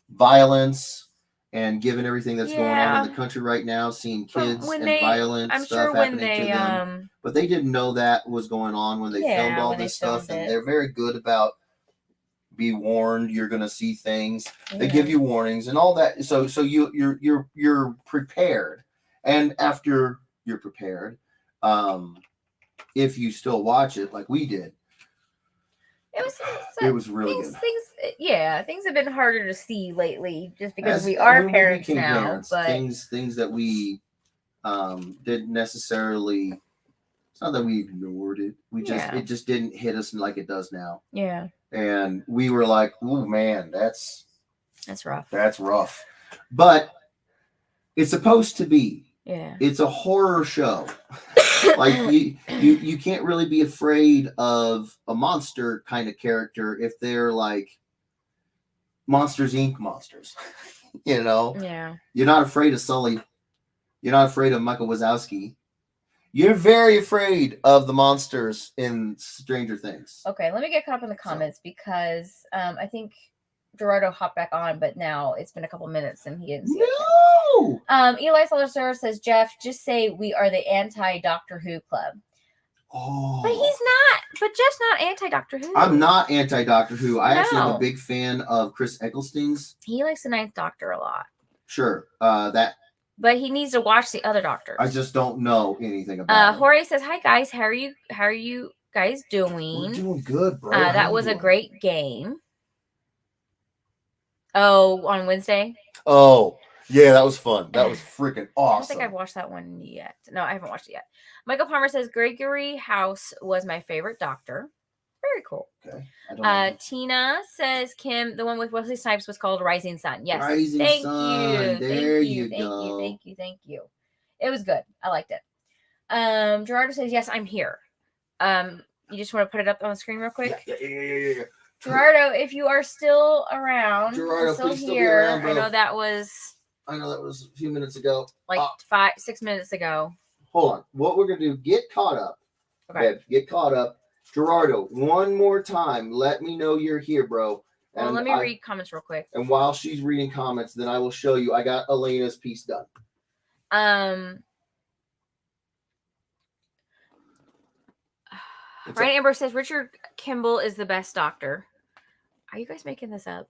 violence. And given everything that's going on in the country right now, seeing kids and violent stuff happening to them, but they didn't know that was going on when they filmed all this stuff, and they're very good about be warned. You're going to see things. Yeah. They give you warnings and all that. So you're prepared, and after you're prepared, if you still watch it like we did. It was really good. Things have been harder to see lately just because we are parents now. But things that we didn't necessarily. It's not that we ignored it. It just didn't hit us like it does now. Yeah. And we were like, "Oh man, that's rough. That's rough." But it's supposed to be. Yeah. It's a horror show. Like you can't really be afraid of a monster kind of character if they're like Monsters Inc. monsters. Yeah. You're not afraid of Sully. You're not afraid of Michael Wazowski. You're very afraid of the monsters in Stranger Things. Okay, let me get caught up in the comments because I think Gerardo hop back on, but now it's been a couple minutes and he didn't see it. Eli Soldier says, Jeff, just say we are the anti-Doctor Who club. Oh. But he's not. But Jeff's not anti-Doctor Who. I'm not anti-Doctor Who. I actually am a big fan of Chris Eccleston's. He likes the Ninth Doctor a lot. Sure. That. But he needs to watch the other Doctors. I just don't know anything about it. Jorge says, hi, guys. How are you guys doing? We're doing good, bro. That was a great game. Oh, on Wednesday? Oh, yeah, that was fun. That was freaking awesome. I don't think I've watched that one yet. No, I haven't watched it yet. Michael Palmer says, Gregory House was my favorite Doctor. Very cool. Okay. Tina says, Kim, the one with Wesley Snipes was called Rising Sun. Yes. Rising Sun. There you go. Thank you. It was good. I liked it. Gerardo says, yes, I'm here. You just want to put it up on the screen real quick? Yeah. Gerardo, if you are still around, Gerardo, still please here. Still be around, bro. I know that was a few minutes ago. Like 6 minutes ago. Hold on. What we're going to do, get caught up. Okay. Babe, get caught up. Gerardo, one more time. Let me know you're here, bro. Well, let me read comments real quick. And while she's reading comments, then I will show you. I got Elena's piece done. Ryan Amber says Richard Kimball is the best Doctor. Are you guys making this up?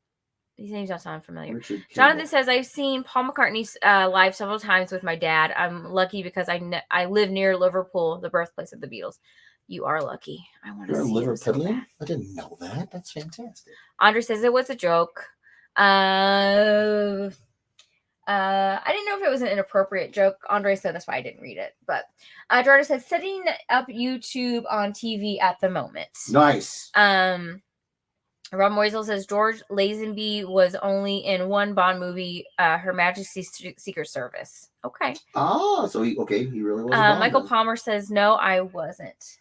These names don't sound familiar. Jonathan says, I've seen Paul McCartney live several times with my dad. I'm lucky because I live near Liverpool, the birthplace of the Beatles. You are lucky. I want to see Liverpool. So bad. I didn't know that. That's fantastic. Andre says it was a joke. I didn't know if it was an inappropriate joke. Andre said that's why I didn't read it. But Gerardo says setting up YouTube on TV at the moment. Nice. Rob Moisel says George Lazenby was only in one Bond movie, Her Majesty's Secret Service. Okay. Oh, so he really was. Michael Palmer says no, I wasn't.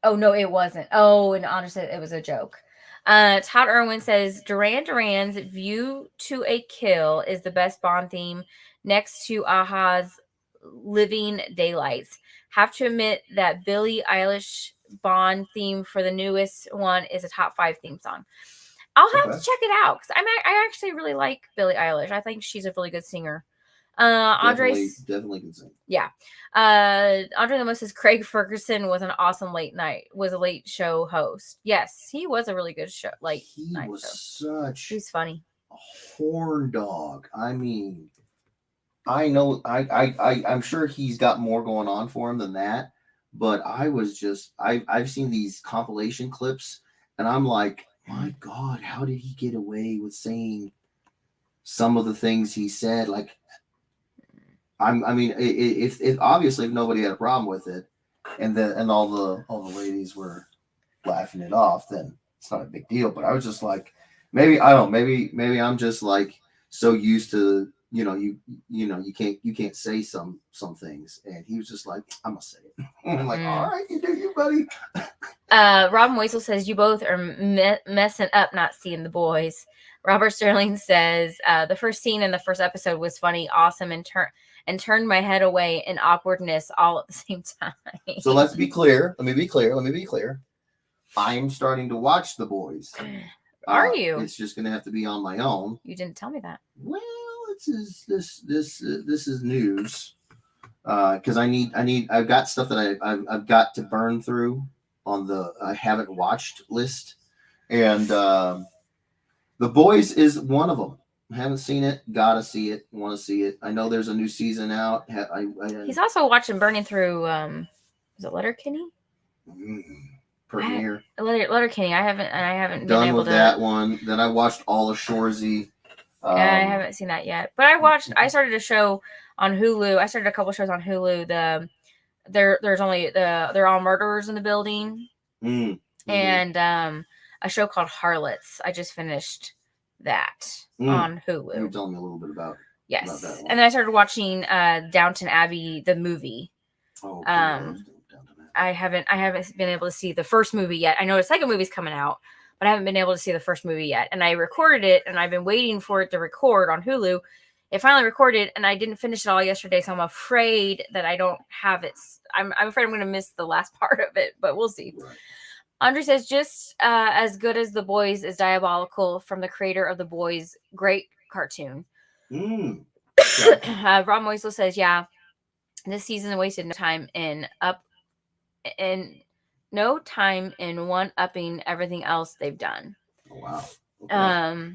Oh no, it wasn't. Oh, and Andre said it was a joke. Todd Irwin says Duran Duran's View to a Kill is the best Bond theme next to Aha's Living Daylights. Have to admit that Billie Eilish Bond theme for the newest one is a top 5 theme song. I'll have to check it out because I actually really like Billie Eilish. I think she's a really good singer. Definitely can sing. Yeah. Andre Lemos says Craig Ferguson was an awesome was a late show host. Yes, he was a really good show. He's funny. A horn dog. I mean, I know I'm sure he's got more going on for him than that, but I've seen these compilation clips and I'm like, my God, how did he get away with saying some of the things he said? Like, if obviously if nobody had a problem with it, and all the ladies were laughing it off, then it's not a big deal. But I was just like, maybe I'm just like so used to you can't say some things, and he was just like, I'm gonna say it. And I'm like, all right, you do you, buddy. Rob Moisel says you both are messing up not seeing the boys. Robert Sterling says the first scene in the first episode was funny, awesome, and turned my head away in awkwardness all at the same time. So let's be clear. Let me be clear. I'm starting to watch The Boys. Are you? It's just gonna have to be on my own. You didn't tell me that. Well, this is news. Because I've got stuff that I've got to burn through on the I haven't watched list, and The Boys is one of them. I haven't seen it. Gotta see it. Want to see it. I know there's a new season out. He's also burning through. Is it Letterkenny? Premiere. Letterkenny. I haven't done been able with to. That one. Then I watched all of Shoresy. I haven't seen that yet. But I started a show on Hulu. I started a couple shows on Hulu. They're all murderers in the building. Mm-hmm. And a show called Harlots. I just finished that on Hulu. You were telling me a little bit about. Yes. About that one. And then I started watching Downton Abbey, the movie. Oh, I haven't been able to see the first movie yet. I know the second movie's coming out, but I haven't been able to see the first movie yet. And I recorded it, and I've been waiting for it to record on Hulu. It finally recorded, and I didn't finish it all yesterday, so I'm afraid that I don't have it. I'm afraid I'm going to miss the last part of it, but we'll see. Andre says, just as good as The Boys is diabolical from the creator of The Boys. Great cartoon. Mm. Rob Moisel says, yeah, this season wasted no time in one-upping everything else they've done. Oh, wow. Okay.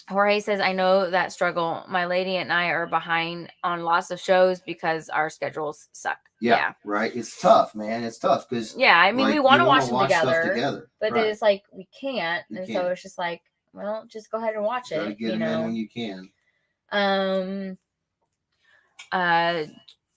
Jorge says, I know that struggle. My lady and I are behind on lots of shows because our schedules suck. Yeah. Right. It's tough, man. It's tough because I mean, we want to watch them together, but right. then it's like we can't, so it's just like, well, just go ahead and watch it. Get them in when you can.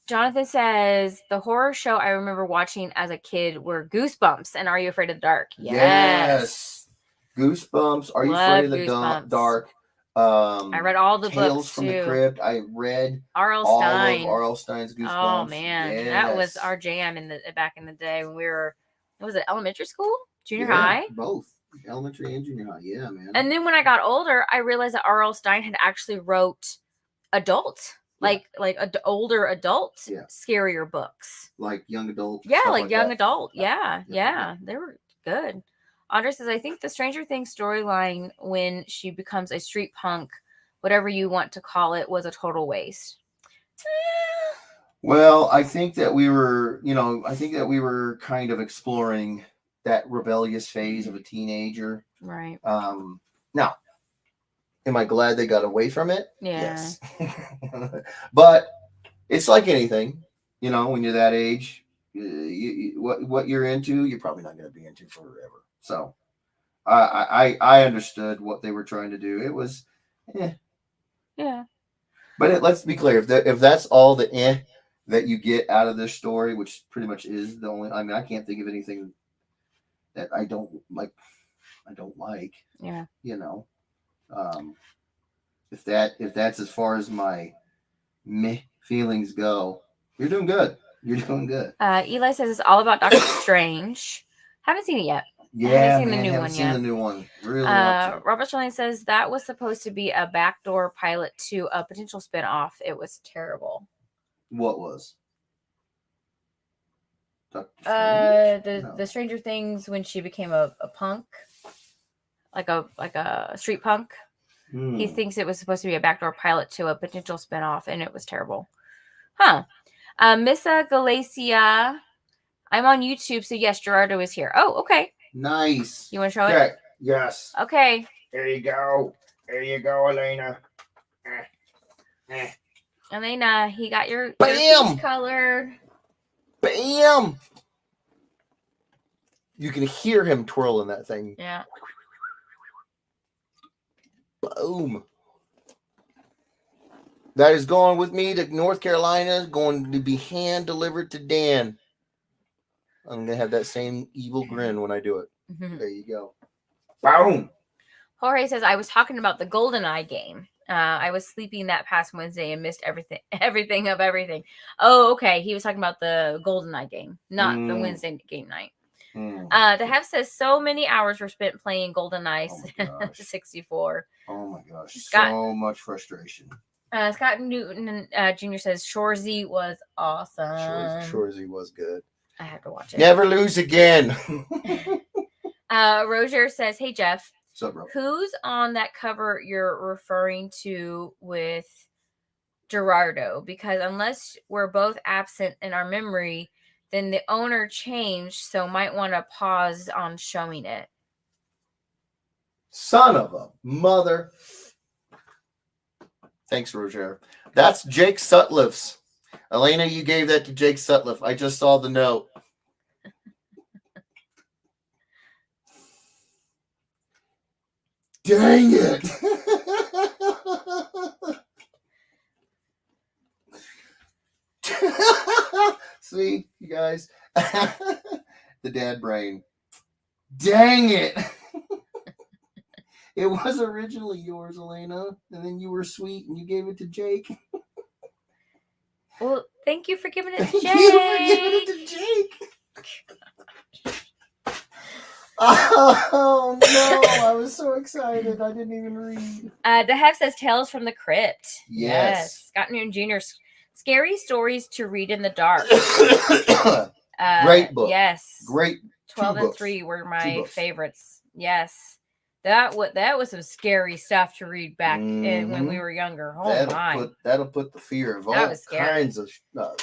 Jonathan says the horror show I remember watching as a kid were Goosebumps and Are You Afraid of the Dark? Yes. Goosebumps. Are You Afraid of the Dark? I read all the Tales books from too. the Crypt. I read R.L. all Stein. of R.L. Stein's Goosebumps. Oh man, that was our jam back in the day when we were. Was it elementary school, junior high? Both elementary and junior high. Yeah, man. And then when I got older, I realized that R.L. Stein had actually wrote adult, like older adult, scarier books, like young adult. Yeah, like young adult. Yeah, they were good. Andre says, I think the Stranger Things storyline when she becomes a street punk, whatever you want to call it, was a total waste. Well, I think that we were, kind of exploring that rebellious phase of a teenager. Right. Now, am I glad they got away from it? Yeah. Yes. But it's like anything, when you're that age, what you're into, you're probably not going to be into forever. So I understood what they were trying to do. It was, yeah. But let's be clear, if that's all the that you get out of this story, which pretty much is the only, I mean, I can't think of anything that I don't like. Yeah. If that's as far as my meh feelings go, you're doing good. You're doing good. Eli says it's all about Doctor Strange. Haven't seen it yet. Yeah, I haven't seen the new one yet. Seen the new one. Really. Robert Sterling says that was supposed to be a backdoor pilot to a potential spinoff. It was terrible. What was? The Stranger Things when she became a punk, like a street punk. He thinks it was supposed to be a backdoor pilot to a potential spinoff, and it was terrible. Huh. Missa Galacia, I'm on YouTube, so yes, Gerardo is here. Oh, okay. Nice. You want to show it? Yes. Okay. There you go. Elena. Elena, he got your Bam! Color. Bam! You can hear him twirling that thing. Yeah. Boom. That is going with me to North Carolina, going to be hand delivered to Dan. I'm going to have that same evil grin when I do it. Mm-hmm. There you go. Boom. Jorge says, I was talking about the GoldenEye game. I was sleeping that past Wednesday and missed everything of everything. Oh, okay. He was talking about the GoldenEye game, not the Wednesday game night. The Hef says so many hours were spent playing GoldenEye 64. Oh my gosh. So much frustration. Scott Newton Jr. says Shorzy was awesome. Shorzy was good. I have to watch it. Never lose again. Roger says, hey, Jeff. What's up, bro? Who's on that cover you're referring to with Gerardo? Because unless we're both absent in our memory, then the owner changed, so might want to pause on showing it. Son of a mother. Thanks, Roger. That's Jake Sutliff's. Elena, you gave that to Jake Sutliff. I just saw the note. Dang it. See, you guys. The dad brain. Dang it. It was originally yours, Elena, and then you were sweet and you gave it to Jake. Well, thank you for giving it to Jake. Thank you for giving it to Jake. Oh, no. I was so excited. I didn't even read. The Hef says Tales from the Crypt. Yes. Scott Newton Jr. Scary stories to read in the dark. Great book. Yes. Great 12 and 3 were my favorites. Yes. That was some scary stuff to read back when we were younger. Oh my! That'll put the fear of all kinds of stuff.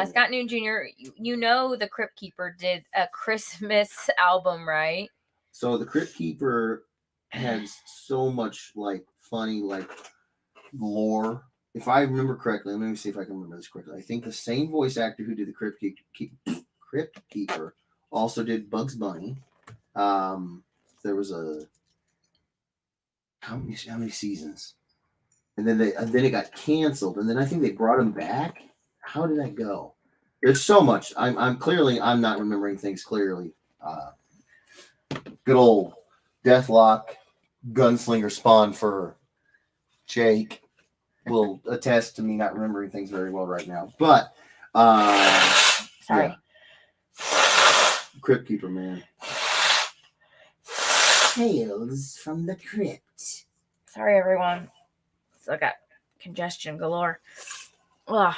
Scott Noon Jr. You know the Crypt Keeper did a Christmas album, right? So the Crypt Keeper has so much like funny like lore. If I remember correctly, let me see if I can remember this correctly. I think the same voice actor who did the Crypt Keeper also did Bugs Bunny. There was a how many seasons, and then it got canceled, and then I think they brought him back. How did that go? There's so much. I'm not remembering things clearly. Good old Deathlock gunslinger Spawn for Jake will attest to me not remembering things very well right now. But sorry. Yeah. Crypt Keeper, man. Tales from the Crypt. Sorry, everyone. Still got congestion galore. Ugh.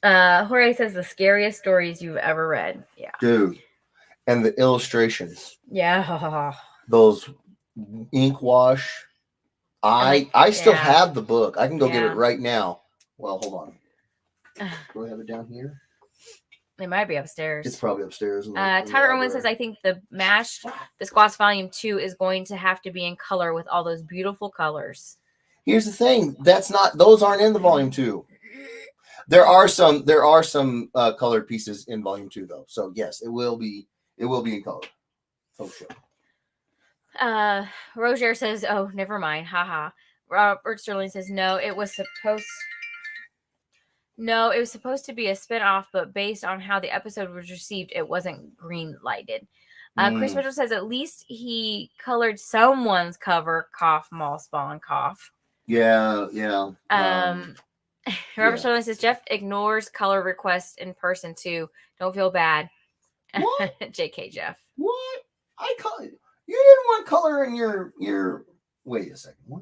Jorge says the scariest stories you've ever read. Yeah. Dude. And the illustrations. Yeah. Those ink wash. I still have the book. I can go get it right now. Well, hold on. Do I have it down here? It might be upstairs. It's probably upstairs. Tyler Owen says, I think the Mash Biscuits Volume 2 is going to have to be in color with all those beautiful colors. Here's the thing. Those aren't in the Volume 2. There are some colored pieces in Volume 2 though. So yes, it will be in color. Oh sure. Roger says, oh, never mind. Haha. Robert Sterling says, no, it was supposed to be a spinoff, but based on how the episode was received, it wasn't green lighted. Chris Mitchell says at least he colored someone's cover. Cough, mall spawn, cough. Yeah. Robert Sterling says Jeff ignores color requests in person too. Don't feel bad. What? JK Jeff. What? You didn't want color in your. Wait a second. What?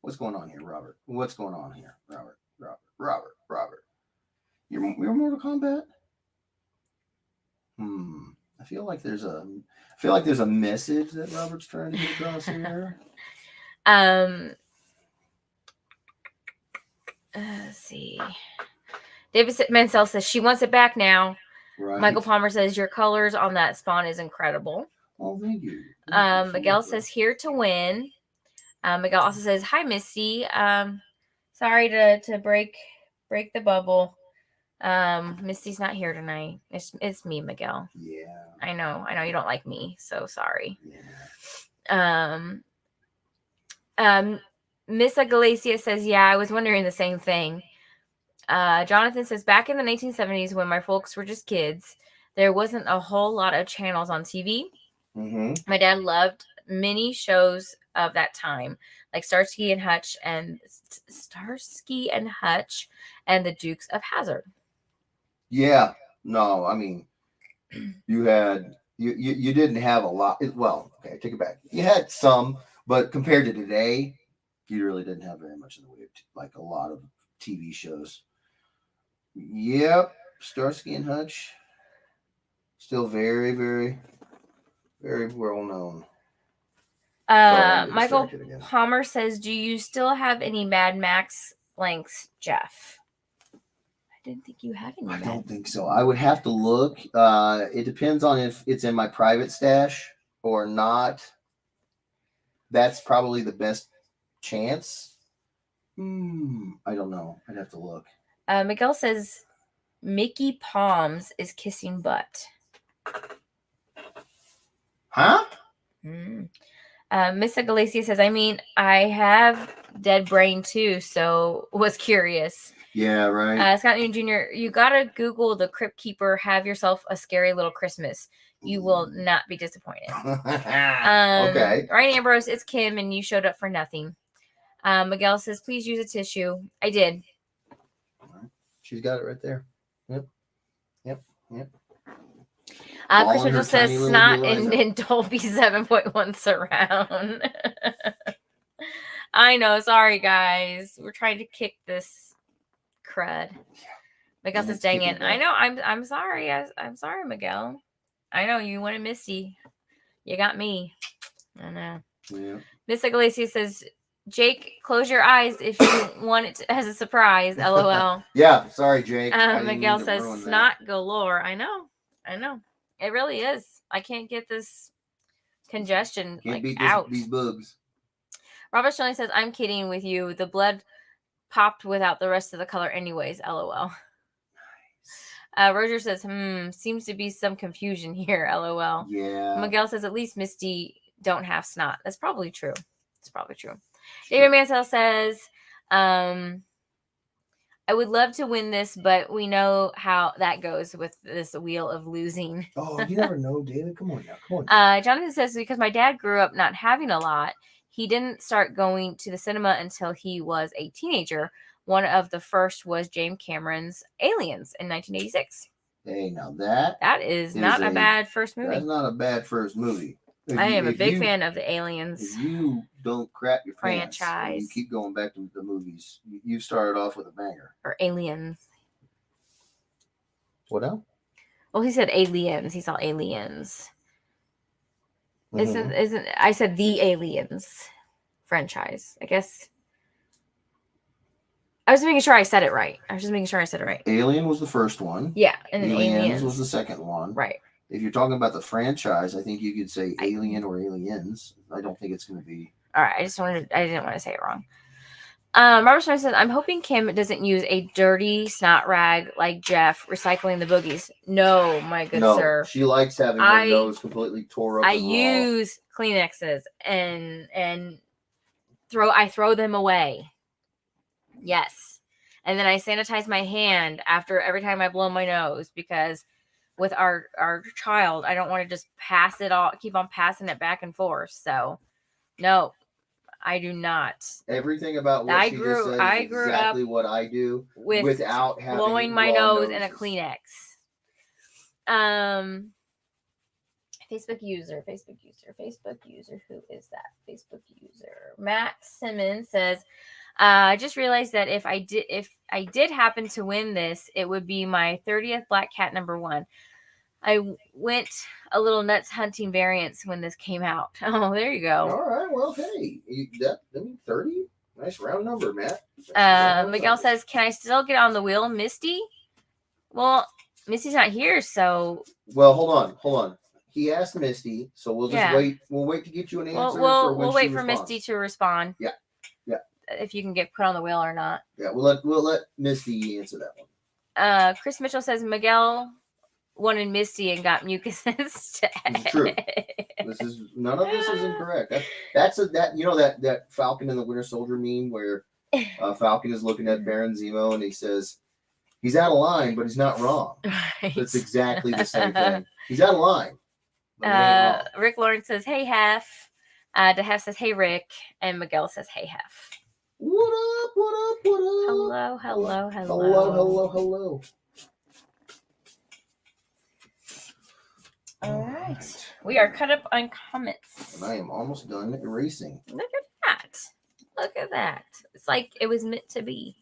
What's going on here, Robert? What's going on here, Robert? You're Mortal Kombat? I feel like there's a message that Robert's trying to get across here. Let's see. David Mansell says she wants it back now. Right. Michael Palmer says your colors on that spawn is incredible. Oh, thank you. Miguel says here to win. Miguel also says hi, Misty. Sorry to break the bubble. Misty's not here tonight. It's me, Miguel. Yeah. I know you don't like me, so sorry. Yeah. Miss Galacia says, yeah, I was wondering the same thing. Jonathan says, back in the 1970s when my folks were just kids, there wasn't a whole lot of channels on TV. Mm-hmm. My dad loved many shows of that time, like Starsky and Hutch and the Dukes of Hazzard. Yeah. No, I mean, you didn't have a lot. Well, okay, take it back. You had some, but compared to today, you really didn't have very much in the way of like a lot of TV shows. Yep, Starsky and Hutch, still very, very, very well known. Michael Palmer says, do you still have any Mad Max blanks, Jeff? I didn't think you had any. I don't think so. I would have to look. It depends on if it's in my private stash or not. That's probably the best chance. I don't know. I'd have to look. Miguel says Mickey Palms is kissing butt. Huh? Miss Galacia says, I mean, I have dead brain too, so was curious. Yeah, right. Scott Newton Jr., you gotta Google the Crypt Keeper, have yourself a scary little Christmas. You will not be disappointed. Okay. Ryan Ambrose, it's Kim, and you showed up for nothing. Miguel says, please use a tissue. I did. She's got it right there. Yep. Chris Mitchell says snot in Dolby 7.1 surround. I know. Sorry, guys. We're trying to kick this crud. Miguel says, dang it. I know. I'm sorry. I'm sorry, Miguel. I know you wanted Misty. You got me. I know. Yeah. Miss Iglesias says, Jake, close your eyes if you want it as a surprise. LOL. Yeah, sorry, Jake. Miguel says, snot galore. I know. It really is. I can't get this congestion out. These bugs. Robert Sterling says, I'm kidding with you. The blood popped without the rest of the color anyways. LOL. Roger says, seems to be some confusion here. LOL. Yeah. Miguel says, at least Misty don't have snot. That's probably true. David Mansell says, I would love to win this, but we know how that goes with this wheel of losing. Oh, you never know, David. Come on now. Jonathan says, because my dad grew up not having a lot, he didn't start going to the cinema until he was a teenager. One of the first was James Cameron's Aliens in 1986. Hey, now that is not a bad first movie. That's not a bad first movie. I am a big fan of the Aliens. If you don't crap your pants, franchise, you keep going back to the movies. You started off with a banger. Or Aliens. What now? Well, he said Aliens. He saw Aliens. Isn't I said the Aliens franchise? I guess. I was making sure I said it right. Alien was the first one. Yeah, and Aliens was the second one. Right. If you're talking about the franchise, I think you could say Alien or Aliens. I don't think it's going to be. All right. I didn't want to say it wrong. Robert Smith says, I'm hoping Kim doesn't use a dirty snot rag like Jeff recycling the boogies. No, my good sir. She likes having her nose completely tore up. I use Kleenexes and throw them away. Yes. And then I sanitize my hand after every time I blow my nose, because with our child, I don't want to just pass it all, keep on passing it back and forth. So, no, I do not. Everything about what she just said is exactly what I do without having blowing my nose in a Kleenex. Facebook user. Who is that? Facebook user. Matt Simmons says, I just realized that if I did happen to win this, it would be my 30th Black Cat #1. I went a little nuts hunting variants when this came out. Oh, there you go. All right. Well, hey, 30? Nice round number, Matt. Miguel says, can I still get on the wheel, Misty? Well, Misty's not here, so. Well, hold on. He asked Misty, so we'll just wait. We'll wait to get you an answer. We'll wait for Misty to respond. Yeah. If you can get put on the wheel or not. Yeah, we'll let Misty answer that one. Chris Mitchell says Miguel wanted Misty and got mucuses. It's true. None of this is incorrect. That Falcon and the Winter Soldier meme where Falcon is looking at Baron Zemo and he says he's out of line, but he's not wrong. Right. That's exactly the same thing. He's out of line. Rick Lawrence says, hey, Hef. DeHef says, hey, Rick. And Miguel says, hey, Hef. What up? Hello. All right. We are caught up on comments. And I am almost done erasing. Look at that. It's like it was meant to be.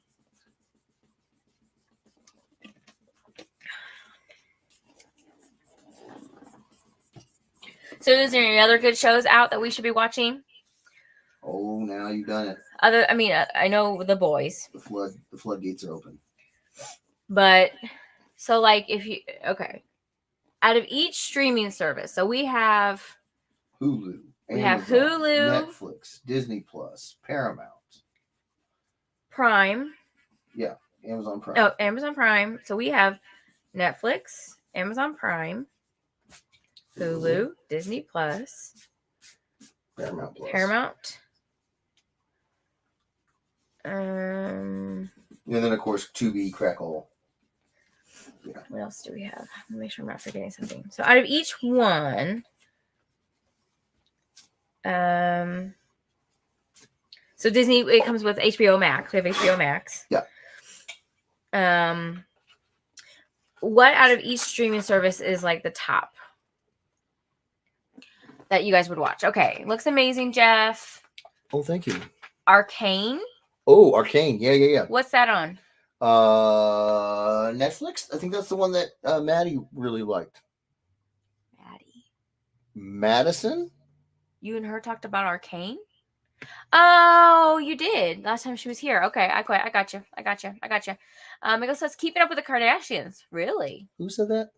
So is there any other good shows out that we should be watching? Oh, now you've done it. I know The Boys. The floodgates are open. But so out of each streaming service, so we have Hulu. Netflix, Disney Plus, Paramount, Prime. Yeah, Amazon Prime. Oh, Amazon Prime. So we have Netflix, Amazon Prime, Hulu, Disney Plus, Paramount. And then of course Tubi, Crackle. Yeah. What else do we have? Let me make sure I'm not forgetting something. So out of each one, so Disney, it comes with HBO Max. We have HBO Max. Yeah. What out of each streaming service is like the top that you guys would watch? Okay, looks amazing, Jeff. Oh, thank you. Arcane. Oh, Arcane. Yeah. What's that on? Netflix. I think that's the one that Maddie really liked. Madison? You and her talked about Arcane? Oh, you did. Last time she was here. Okay, I quit. I got you. Miguel says, keep it up with the Kardashians. Really? Who said that?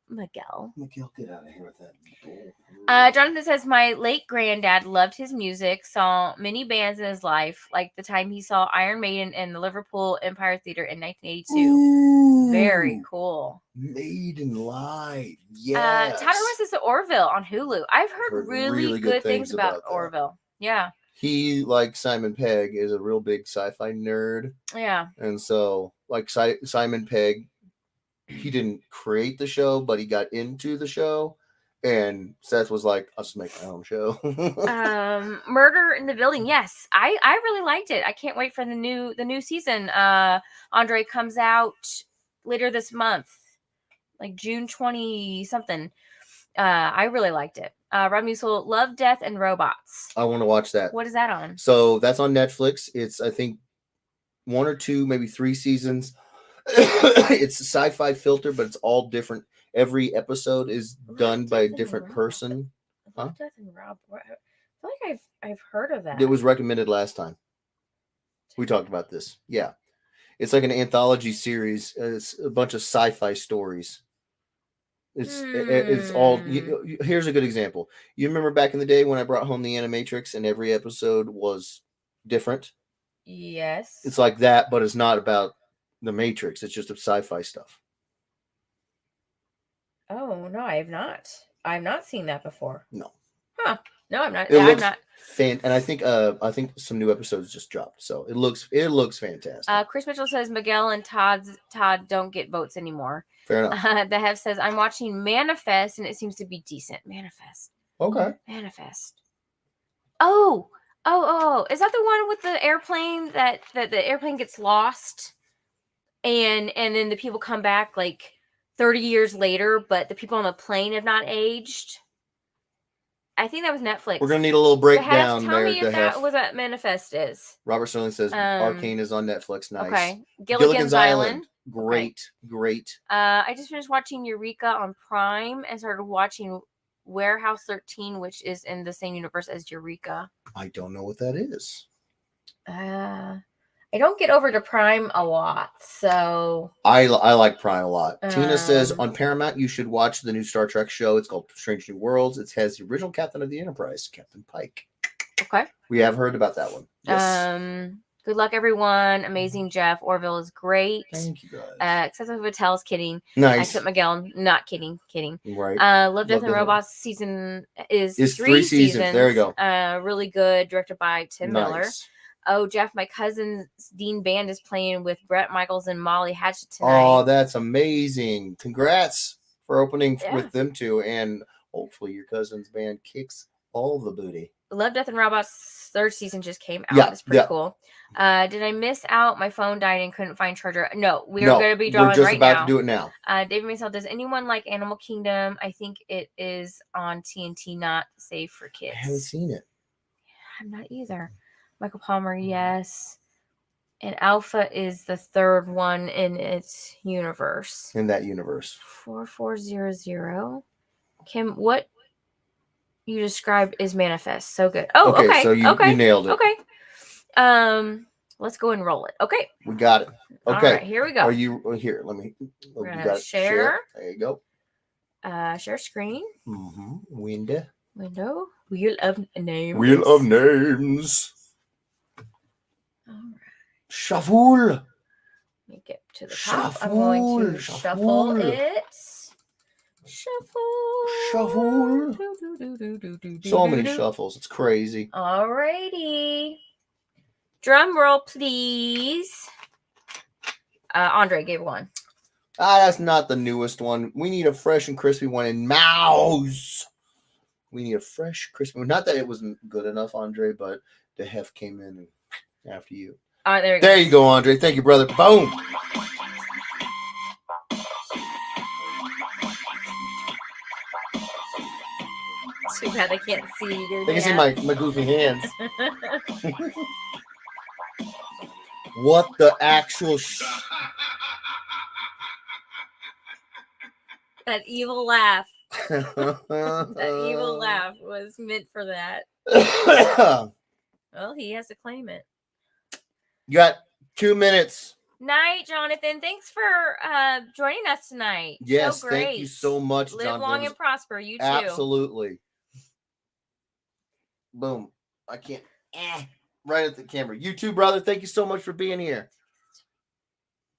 Miguel, get out of here with that. Jonathan says, my late granddad loved his music, saw many bands in his life, like the time he saw Iron Maiden in the Liverpool Empire Theater in 1982. Ooh, very cool. Maiden live. Yeah. Tyler says the Orville on Hulu. I've heard really good things about Orville. Yeah. He, like Simon Pegg, is a real big sci-fi nerd. Yeah. And so, like Simon Pegg, he didn't create the show, but he got into the show. And Seth was like, I'll just make my own show. Murder in the Building. Yes. I really liked it. I can't wait for the new season. Andre comes out later this month, like June 20 something. I really liked it. Rob Musil, Love, Death, and Robots. I want to watch that. What is that on? So that's on Netflix. It's, I think, 1 or 2, maybe 3 seasons. It's a sci-fi filter, but it's all different. Every episode is done by a different person. Love, Death, and Rob. I feel like I've heard of that. It was recommended last time. We talked about this. Yeah. It's like an anthology series. It's a bunch of sci-fi stories. It's all. Here's a good example. You remember back in the day when I brought home the Animatrix and every episode was different? Yes. It's like that, but it's not about the Matrix. It's just sci-fi stuff. Oh no, I have not. I've not seen that before. No. Huh. No, I'm not. I'm not. And I think some new episodes just dropped, so it looks fantastic. Chris Mitchell says Miguel and Todd don't get votes anymore. Fair enough. The Hev says I'm watching Manifest and it seems to be decent. Manifest. Okay. Manifest. Oh! Is that the one with the airplane that the airplane gets lost, and then the people come back like 30 years later, but the people on the plane have not aged? I think that was Netflix. We're gonna need a little breakdown. Tell me if that was what Manifest is. Robert Sterling says Arcane is on Netflix. Nice. Okay. Gilligan's Island. Great. I just finished watching Eureka on Prime and started watching Warehouse 13, which is in the same universe as Eureka. I don't know what that is. I don't get over to Prime a lot, so I like Prime a lot. Tina says on Paramount you should watch the new Star Trek show. It's called Strange New Worlds. It has the original captain of the Enterprise, Captain Pike. Okay. We have heard about that one. Yes. Good luck, everyone. Amazing, Jeff. Orville is great. Thank you, guys. Except for Vitel's kidding. Nice. Except Miguel, not kidding. Right. Love, Death, and Robots season is 3 seasons. There you go. Really good. Directed by Tim Miller. Oh, Jeff, my cousin's Dean Band is playing with Brett Michaels and Molly Hatchet tonight. Oh, that's amazing. Congrats for opening with them two. And hopefully your cousin's band kicks all the booty. Love, Death, and Robots 3rd season just came out. Yeah, it's pretty cool. Did I miss out? My phone died and couldn't find charger. No, we are going to be drawing right now. We're just about to do it now. David Mansell, does anyone like Animal Kingdom? I think it is on TNT, not safe for kids. I haven't seen it. I'm not either. Michael Palmer, yes. And Alpha is the 3rd one in its universe. In that universe. 4400. Kim, what you described is Manifest. So good. Oh, okay. So you nailed it. Okay. Let's go and roll it. Okay. We got it. Okay. All right, here we go. Are you here? Let me. We're gonna share. There you go. Share screen. Window. Wheel of Names. Wheel of Names. All right. Shuffle. Let me get to the top. I'm going to shuffle it. Shuffle. So many shuffles. It's crazy. Alrighty. Drum roll, please. Andre gave one. That's not the newest one. We need a fresh and crispy one in Mouse. We need a fresh, crispy one. Not that it wasn't good enough, Andre, but the hef came in after you. There you go, Andre. Thank you, brother. Boom. Too bad they can't see your They can see my goofy hands. What the actual that evil laugh. That evil laugh was meant for that. Well, he has to claim it. You got 2 minutes. Night, Jonathan. Thanks for joining us tonight. Yes, so great. Thank you so much, Live Jonathan. long and prosper. You too. Absolutely. Boom. I can't. Right at the camera. You too, brother. Thank you so much for being here.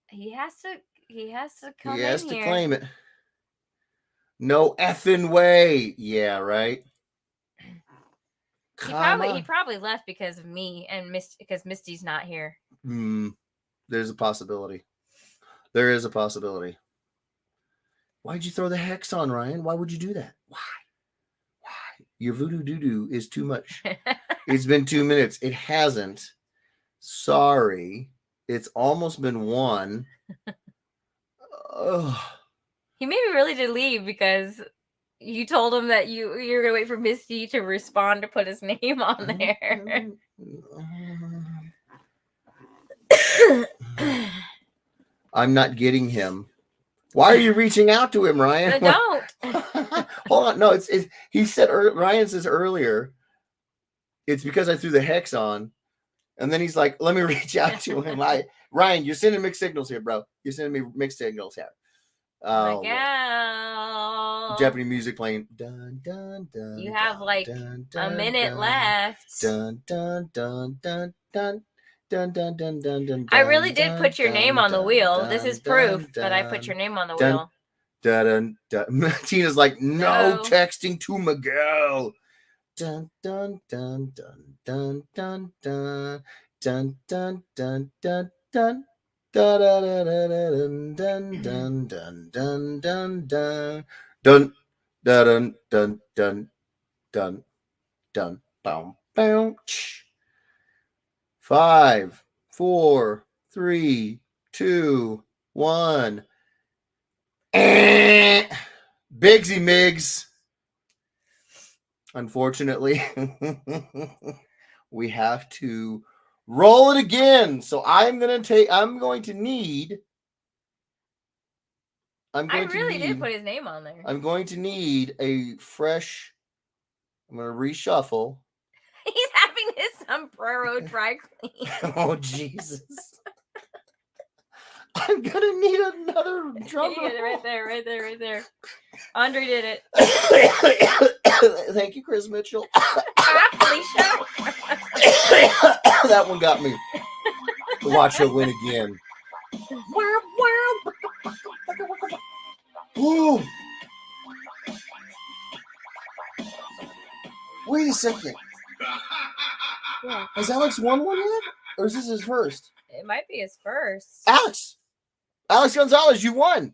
He has to come in here. He has to claim it. No effing way. Yeah, right. He probably left because of me and because Misty's not here. There's a possibility. There is a possibility. Why'd you throw the hex on, Ryan? Why would you do that? Why? Your voodoo doo-doo is too much. It's been 2 minutes. It hasn't. Sorry. It's almost been 1. He maybe really did leave because you told him that you're going to wait for Misty to respond to put his name on there. I'm not getting him. Why are you reaching out to him, Ryan? Don't. Hold on. No, he said, Ryan says earlier, it's because I threw the hex on. And then he's like, let me reach out to him. Ryan, you're sending mixed signals here, bro. You're sending me mixed signals here. Oh, my Japanese music playing. Dun, dun, dun, you have like dun, a minute left. Dun, dun, dun, dun, dun. Dun, dun, dun, dun, dun, I really did put your name on the wheel. This is proof that I put your name on the wheel. Dun, dun. Tina's like, no texting to Miguel. Dun, dun, dun, dun, dun, dun, dun, dun, dun, dun, dun, dun. Da da da da dun dun dun dun dun dun dun dun dun dun dun dun dun bow bow. 5, 4, 3, 2, 1. Bigsy Migs. Unfortunately, we have to roll it again. So I really did put his name on there. I'm going to need a fresh. I'm going to reshuffle. He's having his sombrero dry clean. Oh, Jesus. I'm going to need another drum roll. Right there. Andre did it. Thank you, Chris Mitchell. Felicia. That one got me. Watch her win again. Ooh. Wait a second. Yeah. Has Alex won one yet? Or is this his first? It might be his first. Alex Gonzalez, you won.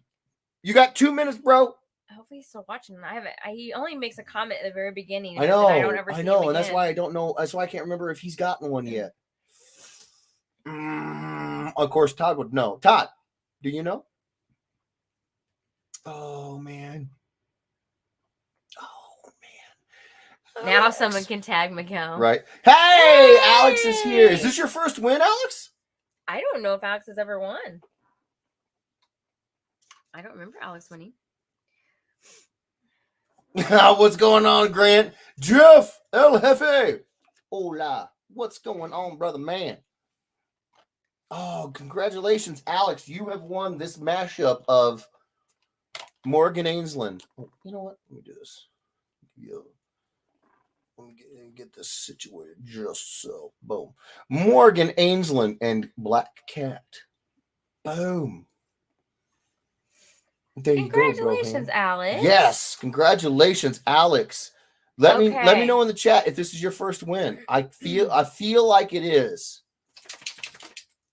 You got 2 minutes, bro. Hopefully he's still watching. He only makes a comment at the very beginning. I know. I don't ever see him and that's why I don't know. That's why I can't remember if he's gotten one yet. Of course, Todd would know. Todd, do you know? Oh, man. Now someone can tag Miguel. Right. Hey, Alex is here. Is this your first win, Alex? I don't know if Alex has ever won. I don't remember Alex winning. What's going on, Grant? Jeff El Jefe. Hola. What's going on, brother man? Oh, congratulations, Alex. You have won this mashup of Morgan Ainsland. Oh, you know what? Let me do this. Let me get this situated just so. Boom. Morgan Ainsland and Black Cat. Boom. There you go, congratulations, Alex. Yes, congratulations, Alex. Let me know in the chat if this is your first win. I feel like it is.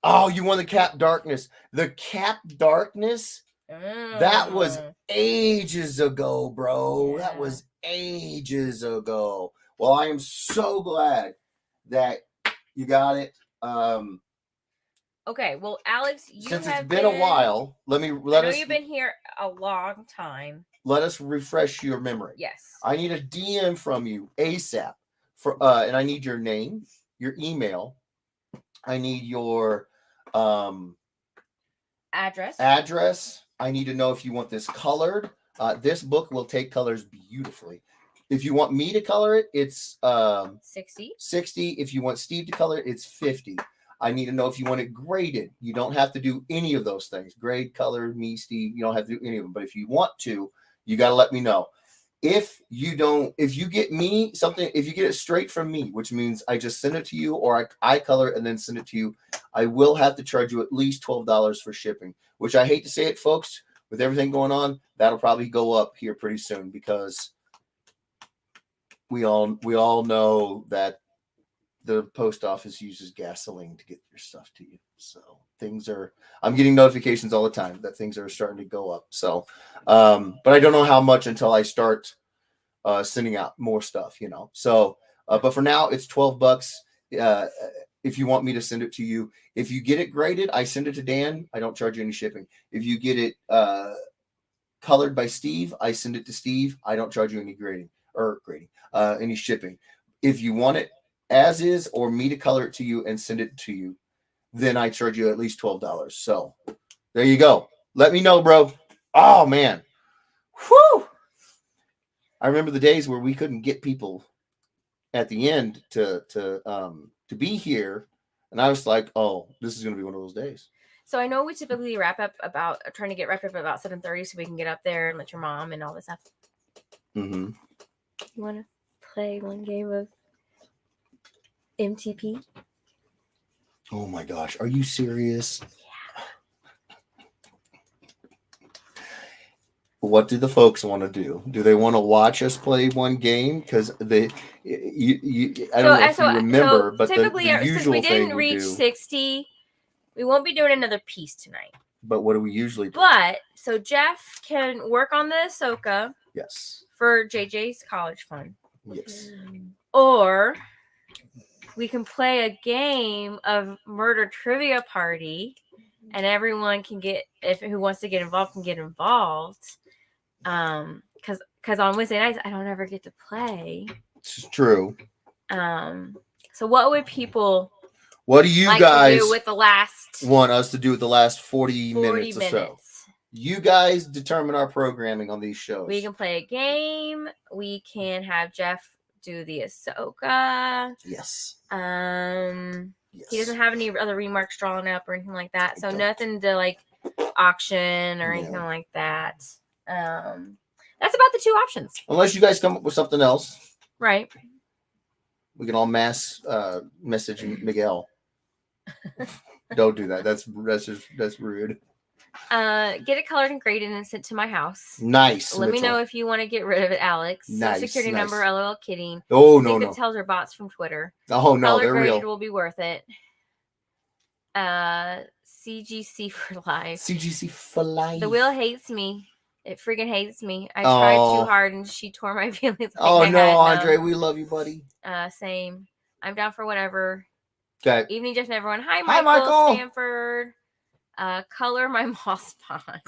Oh, you won the Cap Darkness. The Cap Darkness. That was ages ago, bro. Yeah. That was ages ago. Well, I am so glad that you got it. Okay, well, Alex, since it's been a while, I know you've been here a long time. Let us refresh your memory. Yes. I need a DM from you ASAP and I need your name, your email. I need your address. I need to know if you want this colored This book will take colors beautifully. If you want me to color it, it's 60. 60. If you want Steve to color it, it's 50. I need to know if you want it graded. You don't have to do any of those things. Grade, color, me, Steve. You don't have to do any of them. But if you want to, you got to let me know. If you get me something, if you get it straight from me, which means I just send it to you or I color it and then send it to you, I will have to charge you at least $12 for shipping, which I hate to say it, folks, with everything going on, that'll probably go up here pretty soon because we all know that the post office uses gasoline to get your stuff to you. So I'm getting notifications all the time that things are starting to go up. So, but I don't know how much until I start sending out more stuff, So, but for now it's $12. If you want me to send it to you, if you get it graded, I send it to Dan. I don't charge you any shipping. If you get it colored by Steve, I send it to Steve. I don't charge you any any shipping. If you want it as is or me to color it to you and send it to you, then I charge you at least $12. So there you go. Let me know, bro. Oh man. Whew. I remember the days where we couldn't get people at the end to be here. And I was like, oh, this is going to be one of those days. So I know we typically wrap up about 7:30 so we can get up there and let your mom and all this stuff. Mm-hmm. You want to play one game of MTP? Oh my gosh. Are you serious? Yeah. What do the folks want to do? Do they want to watch us play one game? Because I don't know if you remember, but typically, the usual since we didn't reach 60, we won't be doing another piece tonight. But what do we usually do? But so Jeff can work on the Ahsoka. Yes. For JJ's college fund. Yes. Or we can play a game of Murder Trivia Party, and everyone can who wants to get involved can get involved. Because on Wednesday nights I don't ever get to play. It's true. So what would people? What do you guys do with the last? Want us to do with the last 40 minutes or so? You guys determine our programming on these shows. We can play a game. We can have Jeff do the Ahsoka. Yes. Yes. He doesn't have any other remarks drawn up or anything like that. So nothing to auction or anything like that. That's about the two options. Unless you guys come up with something else. Right. We can all mass message Miguel. Don't do that. That's rude. Get it colored and graded and sent to my house. Nice. Let me know if you want to get rid of it, Alex. Nice. Security number, LOL kidding. Oh, no. The tells are bots from Twitter. Oh, no, they're real. Will be worth it. CGC for life. CGC for life. The wheel hates me. It freaking hates me. I tried too hard and she tore my feelings. Andre, we love you, buddy. Same. I'm down for whatever. Okay. Evening, Jeff and everyone. Hi, Michael. Stanford. Color my moss pond.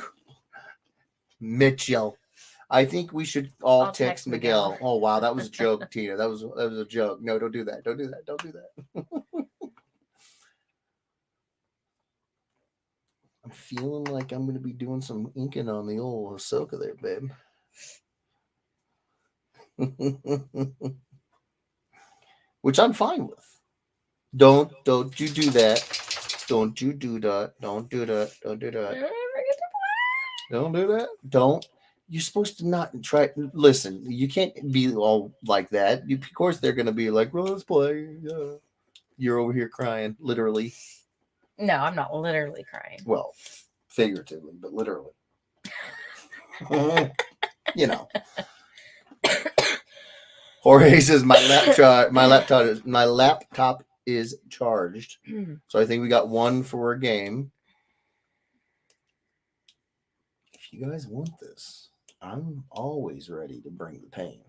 Mitchell. I think we should all text Miguel. Oh wow, that was a joke, Tina. That was a joke. No, don't do that. Don't do that. Don't do that. I'm feeling like I'm gonna be doing some inking on the old Ahsoka there, babe. Which I'm fine with. Don't you do that. Don't you do that. Don't do that. Don't do that. Don't do that. Don't. You're supposed to not try. Listen, you can't be all like that. Of course, they're going to be like, well, let's play. You're over here crying, literally. No, I'm not literally crying. Well, figuratively, but literally. Jorge says my laptop is charged. So I think we got one for a game. If you guys want this, I'm always ready to bring the pain.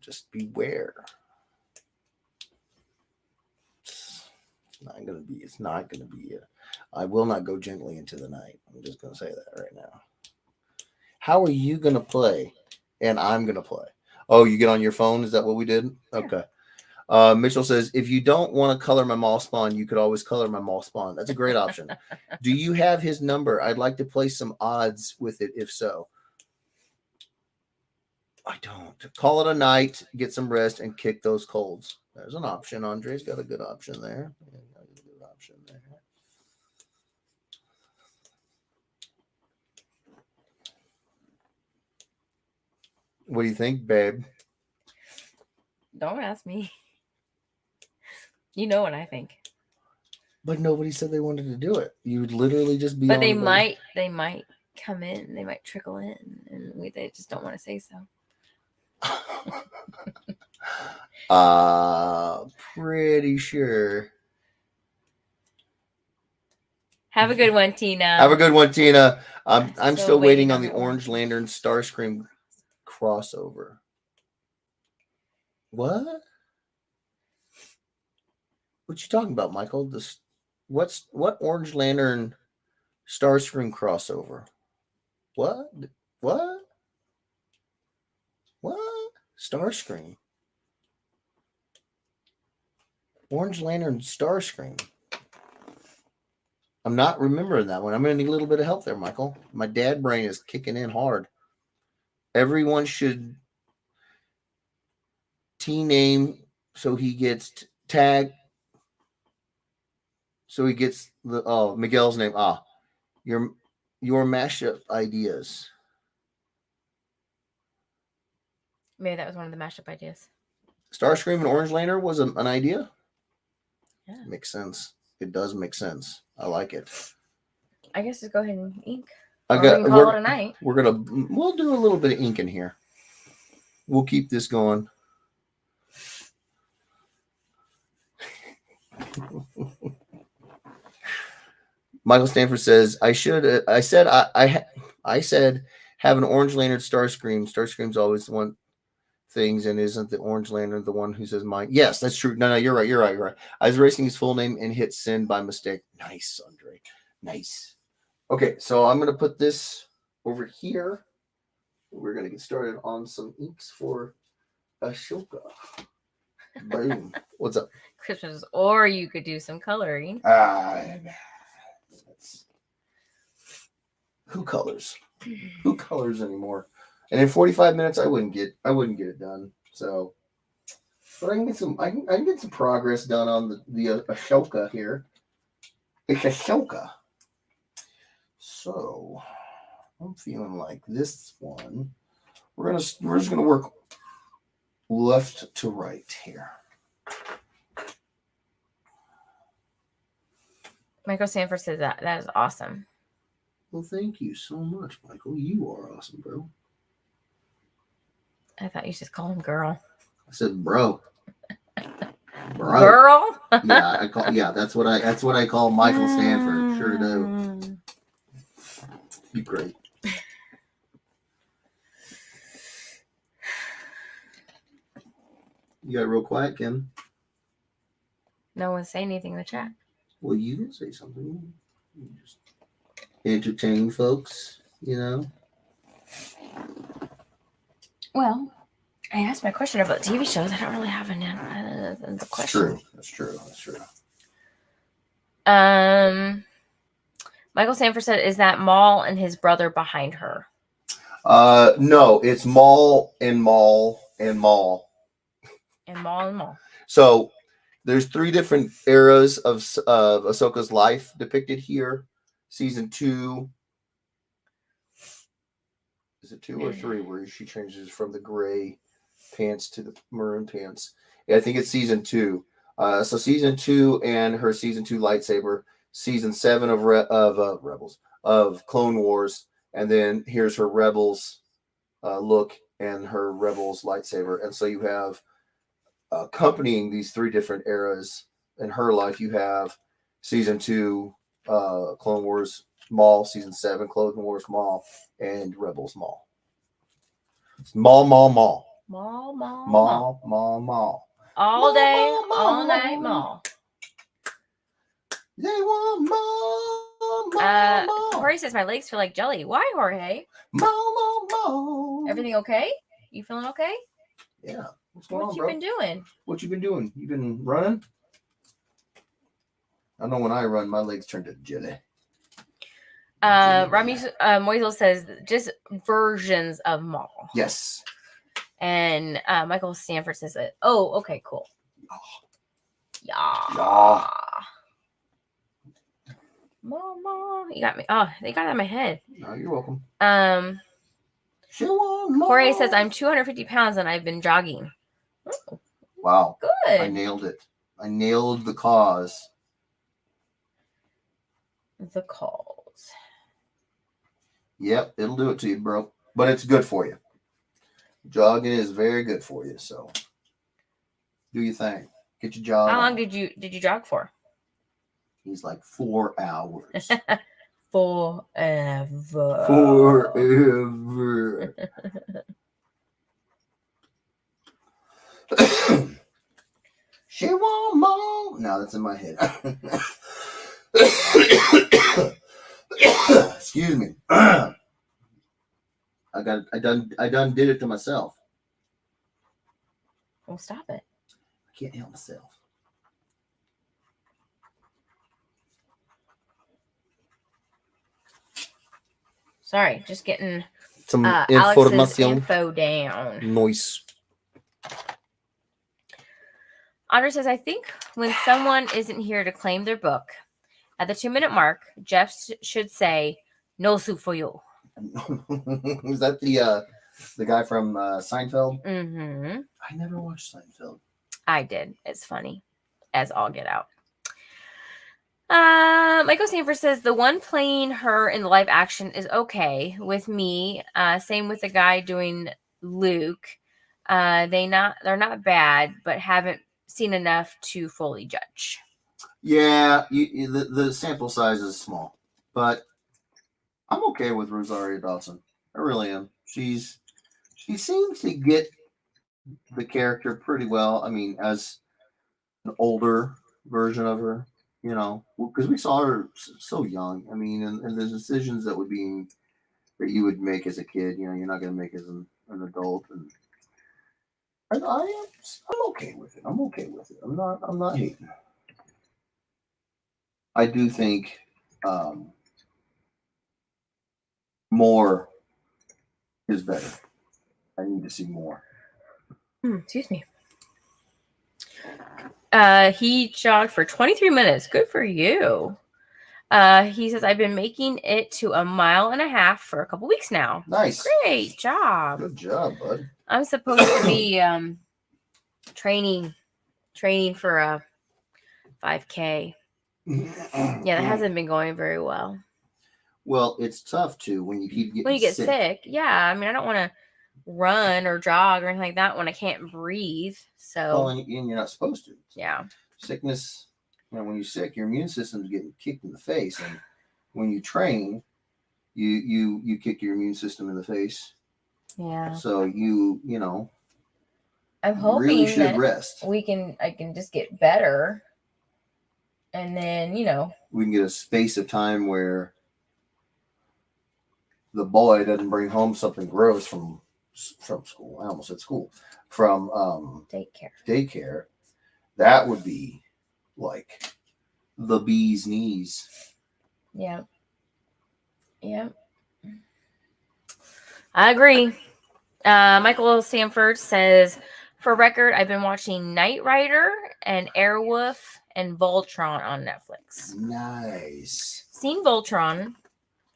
Just beware. It's not gonna be I will not go gently into the night. I'm just gonna say that right now. How are you gonna play? And I'm gonna play. Oh, you get on your phone? Is that what we did? Okay. Mitchell says, if you don't want to color my mall spawn, you could always color my mall spawn. That's a great option. Do you have his number? I'd like to play some odds with it, if so. I don't. Call it a night, get some rest, and kick those colds. There's an option. Andre's got a good option there. What do you think, babe? Don't ask me. You know what I think. But nobody said they wanted to do it. You would literally just be. But they might come in. They might trickle in, and they just don't want to say so. Pretty sure. Have a good one, Tina. Have a good one, Tina. I'm still waiting on the Orange Lantern Starscream crossover. What? What you talking about, Michael? What Orange Lantern Starscream crossover? What? Starscream. Orange Lantern Starscream. I'm not remembering that one. I'm going to need a little bit of help there, Michael. My dad brain is kicking in hard. Everyone should T-name so he gets tagged. So he gets Miguel's name. Your mashup ideas. Maybe that was one of the mashup ideas. Starscream and Orange Lantern was an idea? Yeah. Makes sense. It does make sense. I like it. I guess just go ahead and ink. We can call it a night. We'll do a little bit of ink in here. We'll keep this going. Michael Stanford says, I said have an Orange Lantern Starscream. Starscream's always the one things, and isn't the Orange Lantern the one who says mine? Yes, that's true. No, you're right. I was erasing his full name and hit send by mistake. Nice, Andre. Nice. Okay, so I'm going to put this over here. We're going to get started on some inks for Ashoka. Boom. What's up? Christmas, or you could do some coloring. Who colors? Who colors anymore? And in 45 minutes, I wouldn't get it done. So, but I can get some progress done on the Ashoka here. It's Ashoka. So I'm feeling like this one. We're just gonna work left to right here. Michael Sanford says that is awesome. Well, thank you so much, Michael. You are awesome, bro. I thought you should call him girl. I said bro. Bro. Girl? That's what I call Michael Stanford. Sure do. You're great. You got real quiet, Kim. No one's saying anything in the chat. Well, you can say something. You just entertain folks, you know. Well, I asked my question about TV shows. I don't really have a question. That's true. Michael Sanford said, "Is that Maul and his brother behind her?" No, it's Maul and Maul and Maul. And Maul and Maul. So there's 3 different eras of Ahsoka's life depicted here. Season 2. Is it 2 or 3 where she changes from the gray pants to the maroon pants? Yeah, I think it's season 2. So season 2 and her season 2 lightsaber. Season 7 of Rebels, of Clone Wars, and then here's her Rebels look and her Rebels lightsaber. And so you have accompanying these 3 different eras in her life. You have season 2 Clone Wars Maul, season 7 Clone Wars Maul, and Rebels Maul. It's Maul. Maul. All day, all night Maul. They want more. Jorge says my legs feel like jelly. Why, Jorge? More. Everything okay? You feeling okay? Yeah. What's going on, bro? What you been doing? What you been doing? You been running? I know when I run, my legs turn to jelly. Rami Moisel says just versions of Maul. Yes. And Michael Sanford says that. Oh, okay, cool. Yeah. Mama, you got me. Oh, they got it in my head. No, you're welcome. Jorge says I'm 250 pounds and I've been jogging. Oh, wow. Good. I nailed it. I nailed the cause. The calls. Yep, it'll do it to you, bro. But it's good for you. Jogging is very good for you. So do your thing. Get your jog. How long on. did you jog for? He's like 4 hours. Forever. She want more. No, that's in my head. Excuse me. I done did it to myself. Well, stop it. I can't help myself. Sorry, just getting some Alex's info down. Noise. Andre says, I think when someone isn't here to claim their book, at the 2-minute mark, Jeff should say, "No soup for you." Is that the guy from Seinfeld? Mm-hmm. I never watched Seinfeld. I did. It's funny, as all get out. Michael Sanford says the one playing her in the live action is okay with me. Same with the guy doing Luke. They're not bad, but haven't seen enough to fully judge. Yeah, the sample size is small, but I'm okay with Rosario Dawson. I really am. She seems to get the character pretty well. I mean, as an older version of her, you know, because we saw her so young. I mean, and the decisions that you would make as a kid, you know, you're not going to make as an adult. And I'm okay with it. I'm okay with it. I'm not hating. I do think more is better. I need to see more. Excuse me. He jogged for 23 minutes. Good for you. He says, I've been making it to 1.5 miles for a couple weeks now. Nice. Great job. Good job, bud. I'm supposed to be training for a 5K. Yeah, that hasn't been going very well. Well, it's tough too when you keep getting sick. Yeah, I mean, I don't want to run or jog or anything like that when I can't breathe. So, and you're not supposed to. Yeah. Sickness, you know, when you're sick, your immune system's getting kicked in the face, and when you train, you kick your immune system in the face. Yeah. So you know, I'm hoping really should that rest. I can just get better, and then we can get a space of time where the boy doesn't bring home something gross from school. I almost said school. From daycare. That would be like the bee's knees. Yeah. I agree. Michael Sanford says, for record, I've been watching Knight Rider and Airwolf and Voltron on Netflix. Nice. Seen Voltron,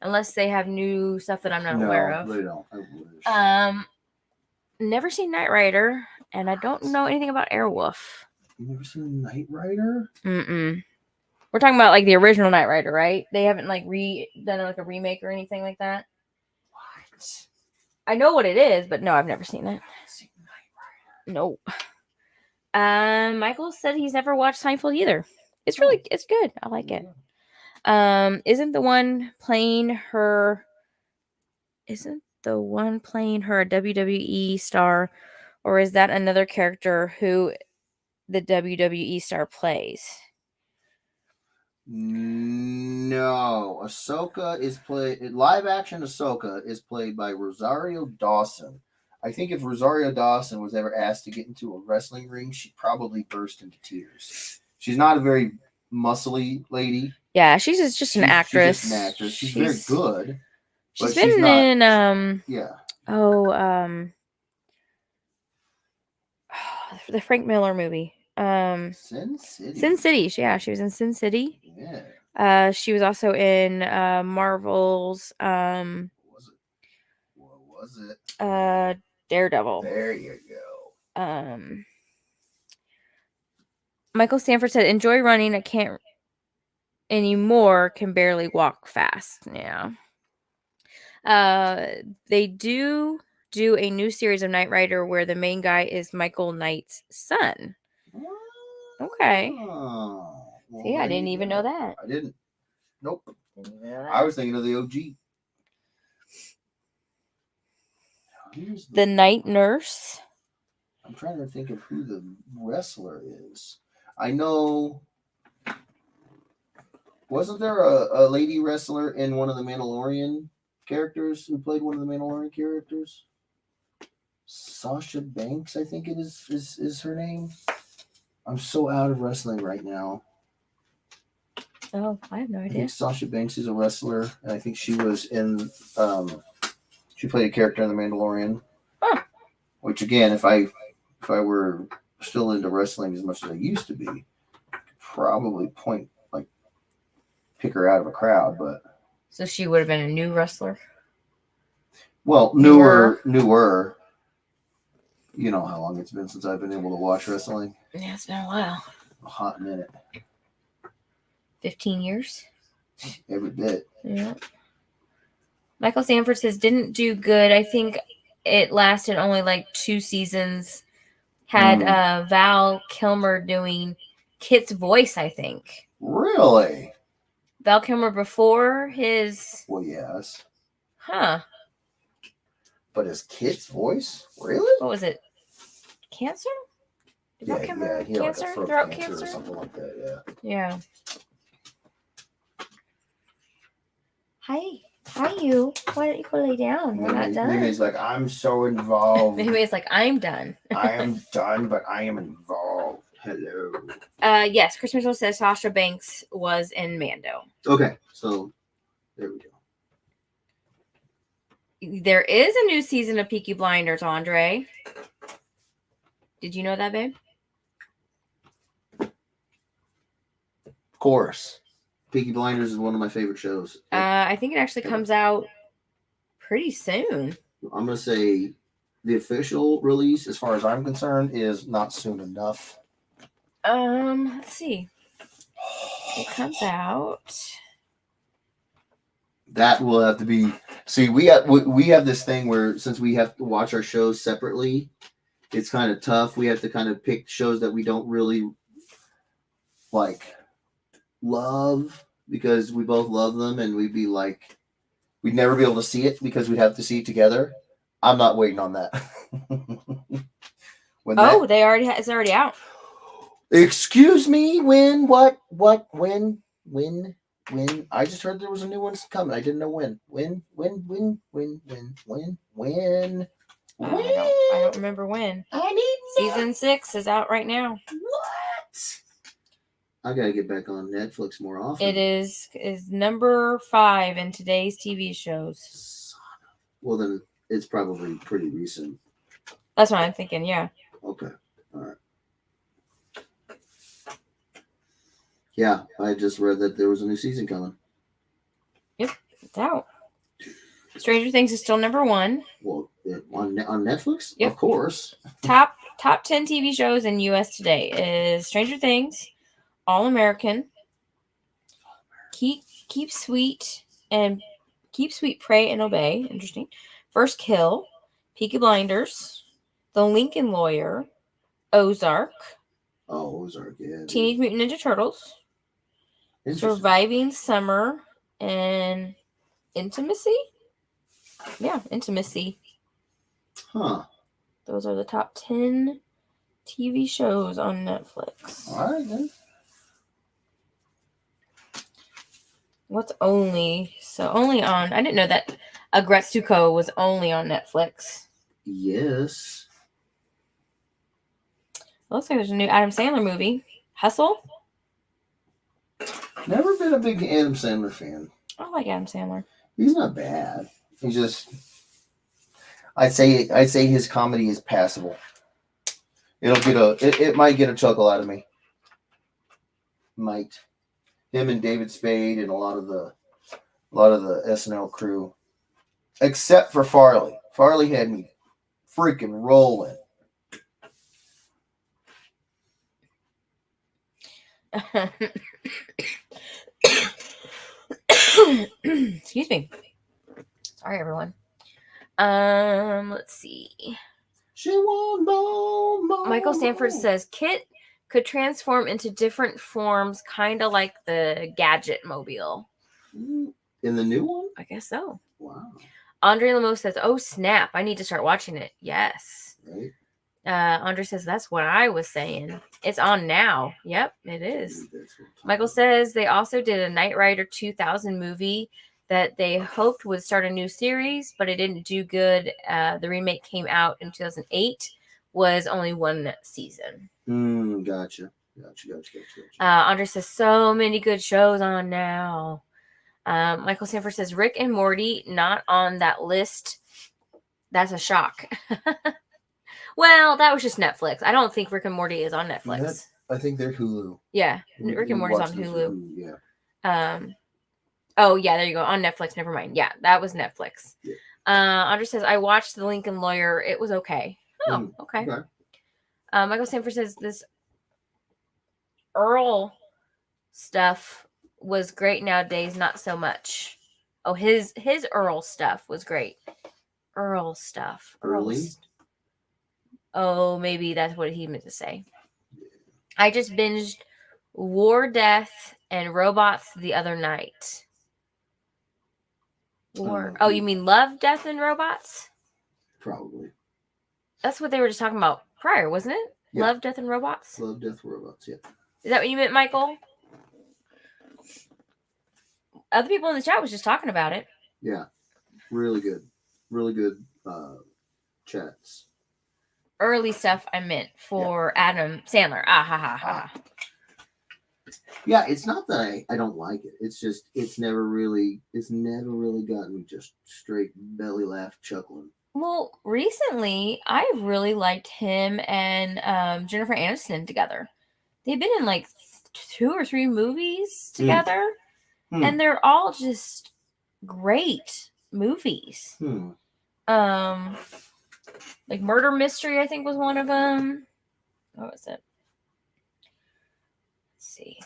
unless they have new stuff that I'm not aware of. No, they don't. Never seen Knight Rider, and I don't know anything about Airwolf. You never seen Knight Rider? Mm-mm. We're talking about like the original Knight Rider, right? They haven't like done like a remake or anything like that. What? I know what it is, but no, I've never seen it. No. Michael said he's never watched Seinfeld either. It's good. I like it. Isn't the one playing her a WWE star, or is that another character who the WWE star plays? No, live action Ahsoka is played by Rosario Dawson. I think if Rosario Dawson was ever asked to get into a wrestling ring, she'd probably burst into tears. She's not a very muscly lady. Yeah, she's just an actress. She's just an actress. She's very good. She's been in yeah. the Frank Miller movie. Sin City. Sin City. Yeah, she was in Sin City. Yeah. She was also in Marvel's. What was it? Daredevil. There you go. Michael Stanford said, "Enjoy running. I can't anymore. Can barely walk fast." Yeah. They do a new series of Knight Rider where the main guy is Michael Knight's son. Okay. Well, see, I didn't even know that. I didn't. Nope. Didn't even know that. I was thinking of the OG. The Night Nurse. I'm trying to think of who the wrestler is. I know. Wasn't there a lady wrestler in one of the Mandalorian characters who played one of the Mandalorian characters? Sasha Banks, I think it is her name. I'm so out of wrestling right now. Oh, I have no idea. I think Sasha Banks is a wrestler, and I think she was in. She played a character in The Mandalorian. Huh. Which again, if I were still into wrestling as much as I used to be, probably pick her out of a crowd, but. So she would have been a new wrestler. Well, newer. You know how long it's been since I've been able to watch wrestling. Yeah, it's been a while. A hot minute. 15 years. Every bit. Yeah. Michael Sanford says, didn't do good. I think it lasted only like 2 seasons. Had Val Kilmer doing Kit's voice, I think. Really? Val Kilmer before his... Well, yes. Huh. But his Kit's voice? Really? What was it? Cancer? Did Val Kilmer have cancer? Like throat cancer or something like that, yeah. Hi, you. Why don't you go lay down? We're not done. Maybe he's like, I'm so involved. Maybe it's like, I'm done. I am done, but I am involved. Hello. Yes, Chris Mitchell says Sasha Banks was in Mando. Okay, so there we go. There is a new season of Peaky Blinders, Andre. Did you know that, babe? Of course. Peaky Blinders is one of my favorite shows. I think it actually comes out pretty soon. I'm going to say the official release, as far as I'm concerned, is not soon enough. Let's see. It comes out. That will have to be. See, we have this thing where since we have to watch our shows separately, it's kind of tough. We have to kind of pick shows that we don't really love because we both love them, and we'd never be able to see it because we'd have to see it together. I'm not waiting on that. It's already out. Excuse me, when? I just heard there was a new one coming. I didn't know when. When? I don't remember when. I need Season 6 is out right now. What? I gotta get back on Netflix more often. It is number 5 in today's TV shows. Well, then it's probably pretty recent. That's what I'm thinking, yeah. Okay. All right. Yeah, I just read that there was a new season coming. Yep, it's out. Stranger Things is still number 1. Well, on Netflix? Yep. Of course. Top 10 TV shows in U.S. today is Stranger Things, All American, Keep Sweet, Pray and Obey. Interesting. First Kill, Peaky Blinders, The Lincoln Lawyer, Ozark. Oh, Ozark, yeah. Teenage Mutant Ninja Turtles. Surviving Summer and Intimacy? Yeah, Intimacy. Huh. Those are the top 10 TV shows on Netflix. All right, then. What's only on? I didn't know that Agretsuko was only on Netflix. Yes. Looks like there's a new Adam Sandler movie. Hustle? Never been a big Adam Sandler fan. I like Adam Sandler. He's not bad. He's just, I'd say his comedy is passable. It might get a chuckle out of me. Might. Him and David Spade and a lot of the SNL crew, except for Farley. Farley had me freaking rolling. Excuse me. Sorry, everyone. Let's see. She won Michael Sanford says Kit could transform into different forms, kind of like the Gadget Mobile. In the new one? I guess so. Wow. Andre Lemos says, "Oh snap! I need to start watching it." Yes. Right. Andre says, "That's what I was saying. It's on now." Yep, it is. Michael says they also did a Knight Rider 2000 movie that they hoped would start a new series, but it didn't do good. The remake came out in 2008, was only one season. Gotcha. Andre says, so many good shows on now. Michael Sanford says, Rick and Morty not on that list. That's a shock. Well, that was just Netflix. I don't think Rick and Morty is on Netflix. I think they're Hulu. Yeah, Rick and Morty's on Hulu. Yeah. Oh, yeah, there you go. On Netflix. Never mind. Yeah, that was Netflix. Yeah. Andre says, I watched The Lincoln Lawyer. It was okay. Oh, okay. Michael Sanford says this Earl stuff was great nowadays. Not so much. Oh, his Earl stuff was great. Earl stuff. Oh, maybe that's what he meant to say. I just binged War, Death, and Robots the other night. Oh, you mean Love, Death, and Robots? Probably. That's what they were just talking about prior, wasn't it? Yeah. Love, Death, and Robots? Love, Death, Robots, yeah. Is that what you meant, Michael? Other people in the chat was just talking about it. Yeah. Really good. Really good chats. Early stuff I meant for Adam Sandler. Ah, ha, ha, ha. Yeah, it's not that I don't like it. It's just it's never really gotten me just straight belly laugh chuckling. Well, recently I've really liked him and Jennifer Aniston together. They've been in like 2 or 3 movies together, and they're all just great movies. Like Murder Mystery, I think, was one of them. What was it? Let's see.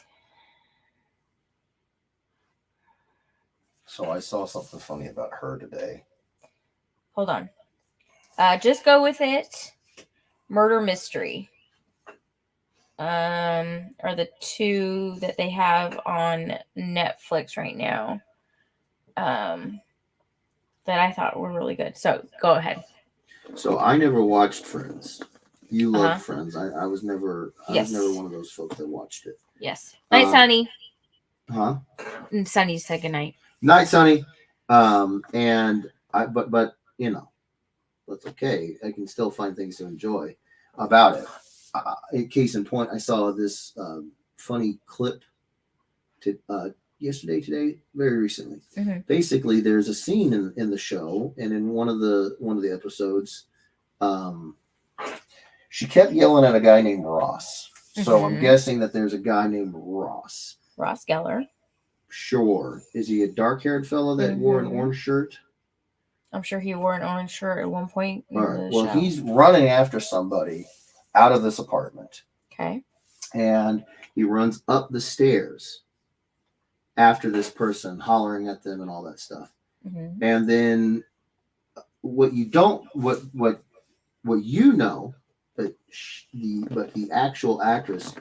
So I saw something funny about her today. Hold on. Just go with it. Murder Mystery. Are the 2 that they have on Netflix right now. That I thought were really good. So go ahead. So I never watched Friends. You loved Friends. I was never one of those folks that watched it. Yes. Night, Sonny. Huh? And Sonny said goodnight. Night, Sonny. And but you know, that's okay. I can still find things to enjoy about it. Case in point, I saw this funny clip today, very recently. Basically, there's a scene in the show, and in one of the episodes, she kept yelling at a guy named Ross. So I'm guessing that there's a guy named Ross. Ross Geller. Sure. Is he a dark-haired fellow that wore an orange shirt? I'm sure he wore an orange shirt at one point. All right. Well, he's running after somebody out of this apartment. Okay. And he runs up the stairs after this person, hollering at them and all that stuff. And then what you know, but the actual actress,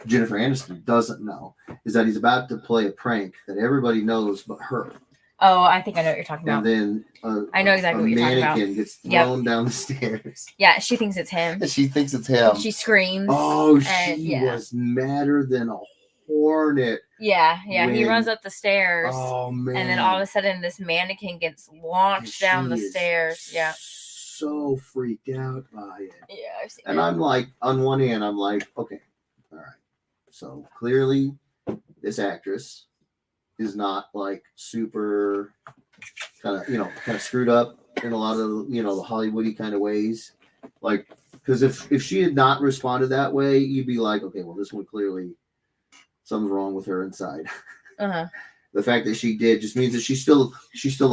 Jennifer Aniston, doesn't know, is that he's about to play a prank that everybody knows but her. Oh, I think I know what you're talking about. And then I know exactly what you're talking about. A mannequin gets thrown down the stairs. Yeah, she thinks it's him. She thinks it's him. She screams. Oh, she was madder than a hornet. Yeah. He runs up the stairs. Oh, man. And then all of a sudden, this mannequin gets launched down the stairs. Yeah. So freaked out by it. Yeah, I've seen it. And I'm like, on one hand, I'm like, okay, all right. So clearly, this actress is not like super kind of screwed up in a lot of, the Hollywoody kind of ways. Like, Because if she had not responded that way, you'd be like, okay, well, this one clearly something's wrong with her inside. The fact that she did just means that she's still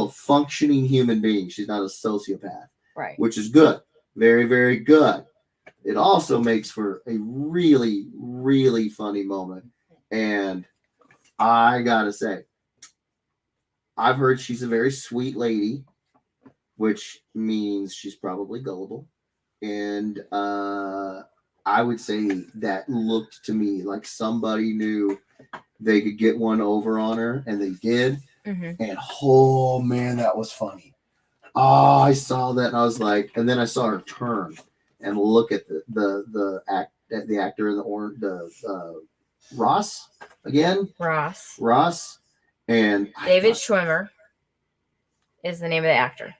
a functioning human being. She's not a sociopath, right? Which is good, very, very good. It also makes for a really, really funny moment, and I gotta say, I've heard she's a very sweet lady, which means she's probably gullible. And I would say that looked to me like somebody knew they could get one over on her, and they did. And oh man, that was funny. Oh, I saw that, and I was like, and then I saw her turn and look at the actor in the Ross again. Ross, and David Schwimmer is the name of the actor.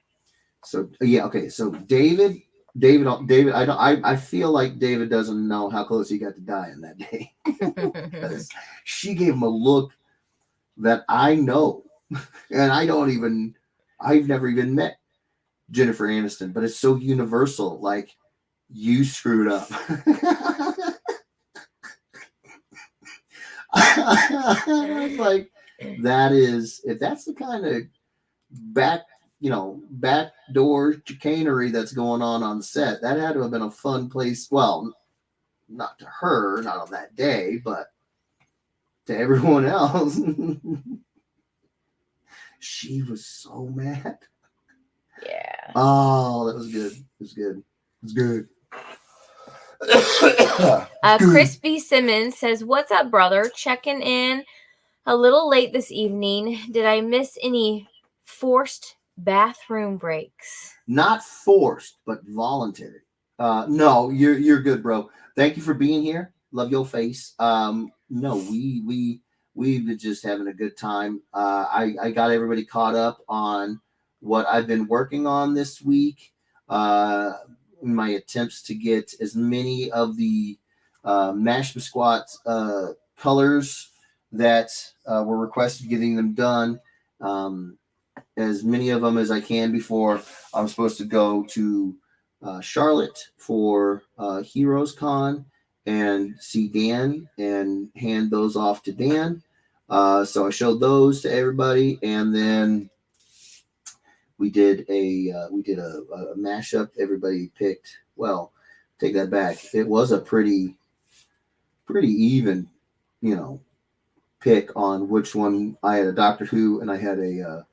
So yeah, okay. So David. I feel like David doesn't know how close he got to dying that day. Because she gave him a look that I know, and I've never even met Jennifer Aniston, but it's so universal. Like, you screwed up. Like, if that's the kind of backdoor chicanery that's going on set, that had to have been a fun place. Well, not to her, not on that day, but to everyone else. She was so mad. Yeah. Oh, that was good. It was good. It was good. Crispy Simmons says, "What's up, brother? Checking in a little late this evening. Did I miss any forced bathroom breaks?" Not forced, but voluntary. No, you're good, bro. Thank you for being here. Love your face. No, we've been just having a good time. I got everybody caught up on what I've been working on this week. My attempts to get as many of the Mash-terpiece colors that were requested, getting them done. As many of them as I can before I'm supposed to go to Charlotte for Heroes Con and see Dan and hand those off to Dan. So I showed those to everybody, and then we did a mashup. Everybody picked. Well, take that back. It was a pretty even, pick on which one. I had a Doctor Who and I had a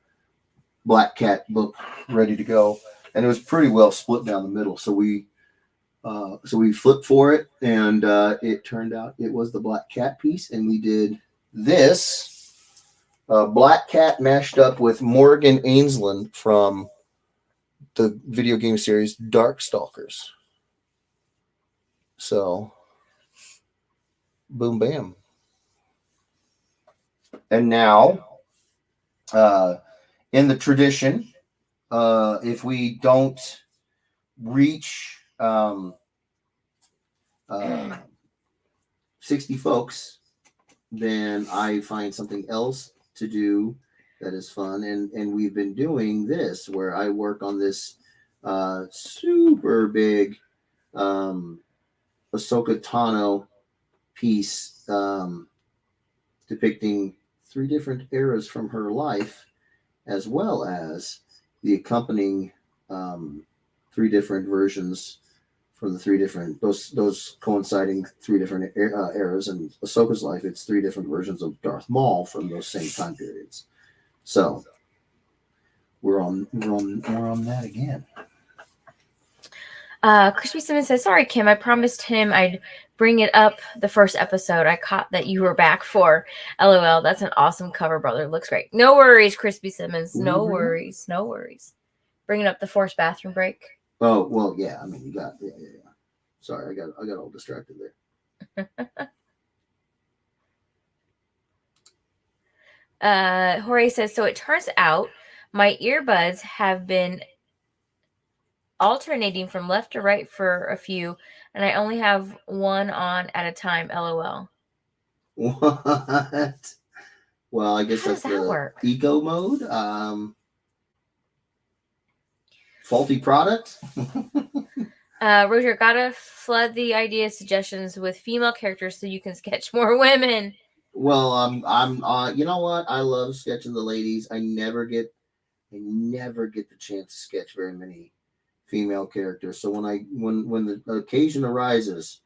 Black Cat book ready to go, and it was pretty well split down the middle. So we flipped for it, and it turned out it was the Black Cat piece, and we did this Black Cat mashed up with Morgan Ainsland from the video game series Darkstalkers. So, boom, bam. And now, in the tradition, if we don't reach 60 folks, then I find something else to do that is fun. And we've been doing this where I work on this super big Ahsoka Tano piece depicting 3 different eras from her life, as well as the accompanying 3 different versions from the 3 different those coinciding 3 different eras in Ahsoka's life. It's 3 different versions of Darth Maul from those same time periods. So we're on that again. Crispy Simmons says, "Sorry, Kim. I promised him I'd bring it up the first episode. I caught that you were back for. LOL. That's an awesome cover, brother. Looks great. No worries, Crispy Simmons. No worries. No worries. Bringing up the forced bathroom break." Oh, well, yeah. I mean, you got yeah. Sorry, I got all distracted there. Jorge says, "So it turns out my earbuds have been alternating from left to right for a few, and I only have one on at a time. LOL." What? Well, I guess that's the eco mode. Faulty product. Roger, gotta flood the idea suggestions with female characters so you can sketch more women. Well, you know what? I love sketching the ladies. I never get the chance to sketch very many female characters. So when the occasion arises,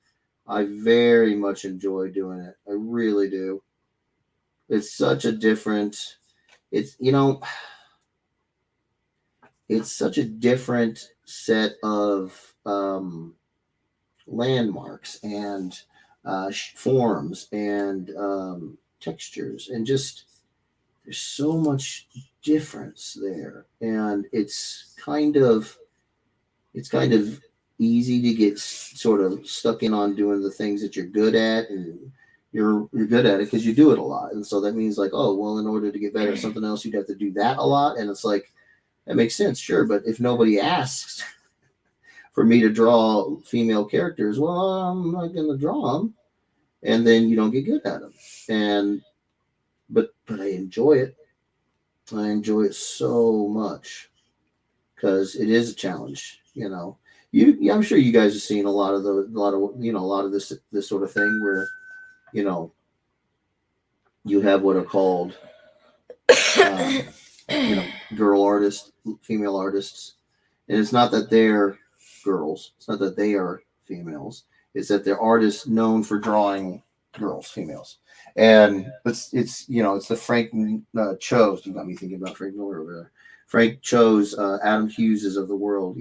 I very much enjoy doing it. I really do. It's such a different. It's it's such a different set of landmarks and forms and textures, and just there's so much difference there, and it's kind of easy to get sort of stuck in on doing the things that you're good at, and you're good at it because you do it a lot, and so that means like, oh well, in order to get better at something else, you'd have to do that a lot, and it's like that makes sense, sure, but if nobody asks for me to draw female characters, well, I'm not going to draw them, and then you don't get good at them, and but I enjoy it. I enjoy it so much because it is a challenge. I'm sure you guys have seen a lot of this sort of thing where, you have what are called, girl artists, female artists, and it's not that they're girls. It's not that they are females. It's that they're artists known for drawing girls, females. And it's the Frank Cho's. You got me thinking about Frank Miller over there. Frank Cho's, Adam Hugheses of the world,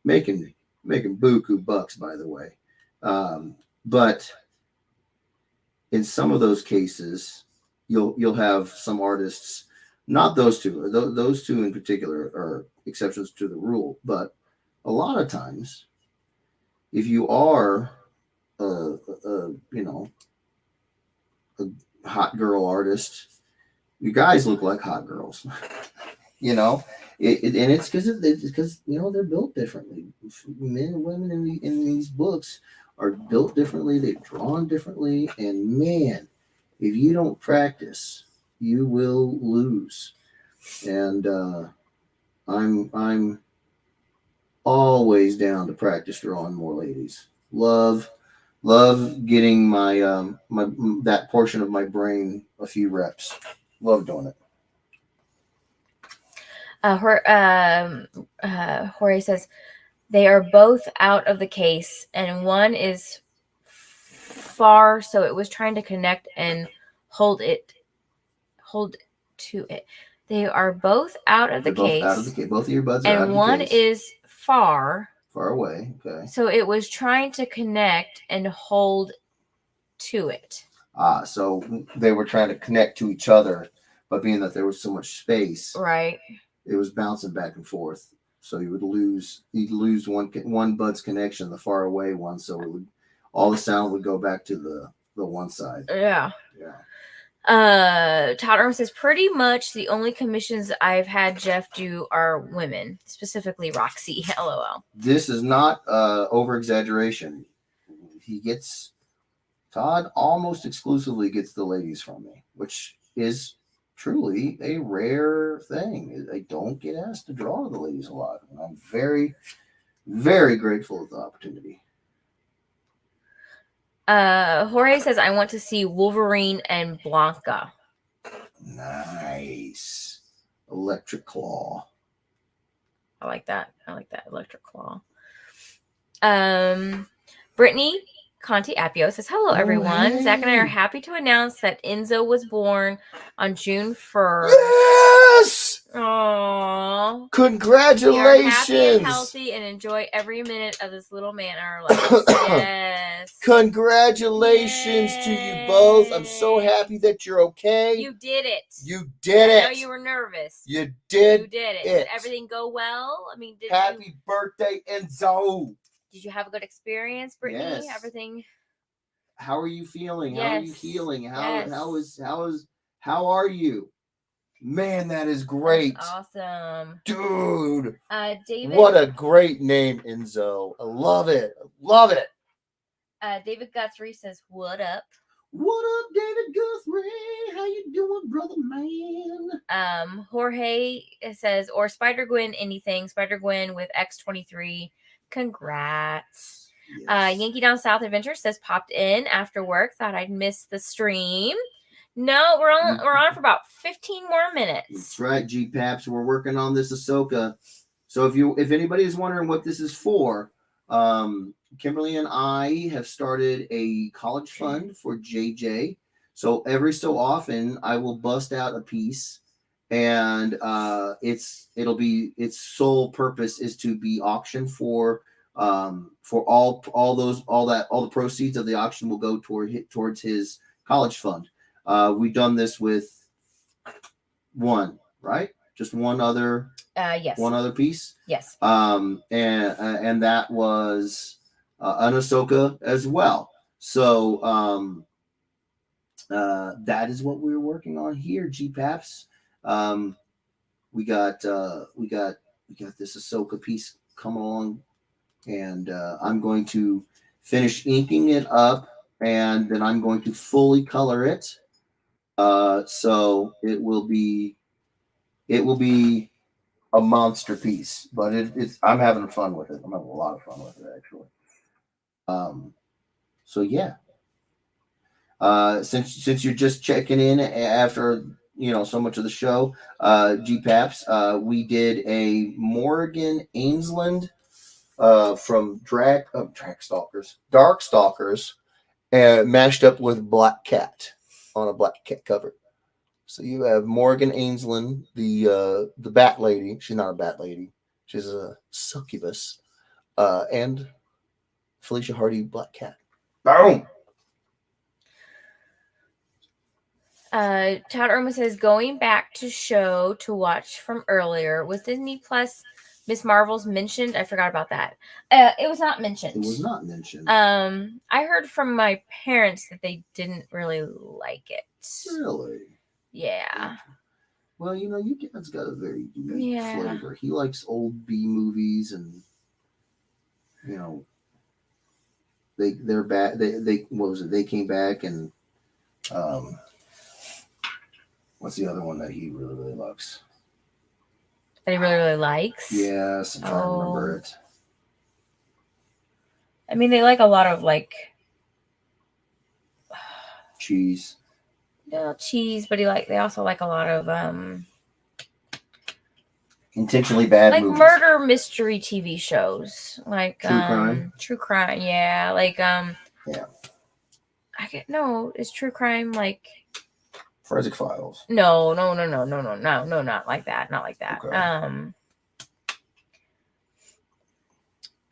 making buku bucks, by the way. But in some of those cases, you'll have some artists, not those two. Those two in particular are exceptions to the rule. But a lot of times, if you are a hot girl artist, you guys look like hot girls. And it's because they're built differently. Men and women in these books are built differently. They're drawn differently, and man, if you don't practice, you will lose. And I'm always down to practice drawing more ladies. Love getting my that portion of my brain a few reps. Love doing it. Jorge says they are both out of the case, and one is far, so it was trying to connect and hold to it. They are both out of the case. Out of the case. Both of your buds are out of the case. And one is far away. Okay. So it was trying to connect and hold to it. So they were trying to connect to each other, but being that there was so much space, right, it was bouncing back and forth. So you'd lose one bud's connection, the far away one. So all the sound would go back to the one side. Yeah. Todd Irma says pretty much the only commissions I've had Jeff do are women, specifically Roxy. LOL. This is not over exaggeration. Todd almost exclusively gets the ladies from me, which is truly a rare thing. I don't get asked to draw the ladies a lot, and I'm very, very grateful of the opportunity. Jorge says, I want to see Wolverine and Blanca. Nice. Electric Claw. I like that. Electric Claw. Brittany Conti Appio says, hello, everyone. Hey. Zach and I are happy to announce that Enzo was born on June 1st. Yes! Aww. Congratulations! We are happy and healthy and enjoy every minute of this little man in our lives. Yes. Congratulations to you both. I'm so happy that you're okay. You did it. You did it. I know you were nervous. You did it. Did everything go well? I mean, happy birthday, Enzo. Did you have a good experience, Brittany? Yes. Everything. How are you feeling? Yes. How are you healing? How are you? Man, that is great. That's awesome. Dude. David. What a great name, Enzo. I love it. David Guthrie says, what up? What up, David Guthrie? How you doing, brother man? Jorge says, or Spider-Gwen anything. Spider-Gwen with X23. Congrats. Yes. Yankee Down South Adventure says popped in after work. Thought I'd miss the stream. No, we're on for about 15 more minutes. That's right, G-Paps. We're working on this Ahsoka. So if anybody is wondering what this is for, Kimberly and I have started a college fund for JJ. So every so often I will bust out a piece, and its sole purpose is to be auctioned for all the proceeds of the auction will go towards his college fund. We've done this with one, right? Just one other. Yes. One other piece. Yes. And that was an Ahsoka as well. So that is what we're working on here, G-Paps. We got this Ahsoka piece coming along, and I'm going to finish inking it up, and then I'm going to fully color it. So it will be a monster piece, but it's I'm having fun with it. I'm having a lot of fun with it, actually. So yeah. Since you're just checking in after so much of the show, G-Paps, we did a Morgan Ainsland from Darkstalkers, mashed up with Black Cat on a Black Cat cover. So you have Morgan Ainsland, the Bat Lady. She's not a Bat Lady. She's a succubus. And Felicia Hardy, Black Cat. Boom! Todd Irma says, going back to show to watch from earlier. Was Disney Plus Miss Marvel's mentioned? I forgot about that. It was not mentioned. It was not mentioned. I heard from my parents that they didn't really like it. Really? Yeah. Well, your dad's got a very unique flavor. He likes old B movies, and they're back. They what was it? They came back, and what's the other one that he really, really likes? That he really, really likes? Yes, I'm trying to remember it. I mean, they like a lot of cheese. No, cheese, but they also like a lot of intentionally bad like movies. Murder mystery TV shows, like true crime, yeah, yeah. Is true crime like Forensic Files? No, not like that, okay.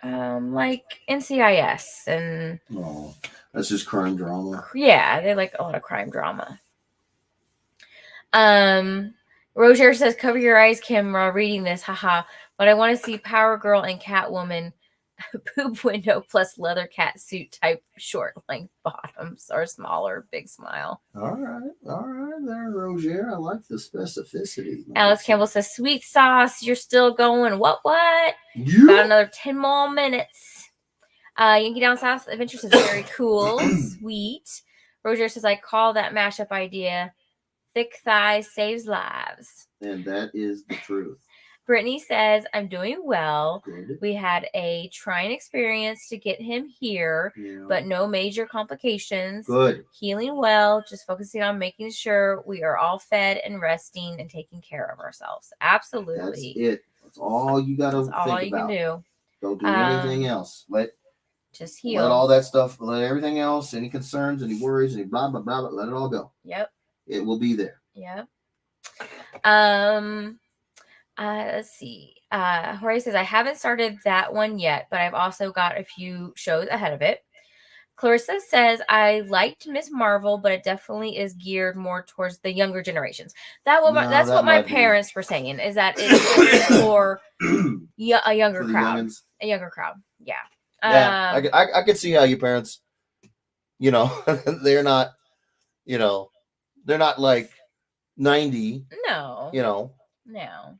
Like NCIS and no, that's just crime drama. Yeah, they like a lot of crime drama. Roger says, cover your eyes, Kim, while reading this, haha. But I want to see Power Girl and Catwoman boob window plus leather cat suit type short length bottoms or smaller, big smile. All right there, Roger. I like the specificity. Alice Campbell says, sweet sauce, you're still going. What? Yeah. About another 10 more minutes. Yankee Down South Adventure says, very cool, sweet. Roger says, I call that mashup idea. Thick thighs saves lives. And that is the truth. Brittany says, I'm doing well. Good. We had a trying experience to get him here, but no major complications. Good. Healing well, just focusing on making sure we are all fed and resting and taking care of ourselves. Absolutely. That's it. That's all you got to think about. That's all you can do. Don't do anything else. Just heal. Let all that stuff, let everything else, any concerns, any worries, any blah, blah, blah, let it all go. Yep. It will be there. Yep. Let's see. Jorge says, I haven't started that one yet, but I've also got a few shows ahead of it. Clarissa says, I liked Miss Marvel, but it definitely is geared more towards the younger generations. That's what my parents were saying, is that it's for a younger crowd. A younger crowd. Yeah. Yeah. I could see how your parents, they're not, they're not like 90. No. No.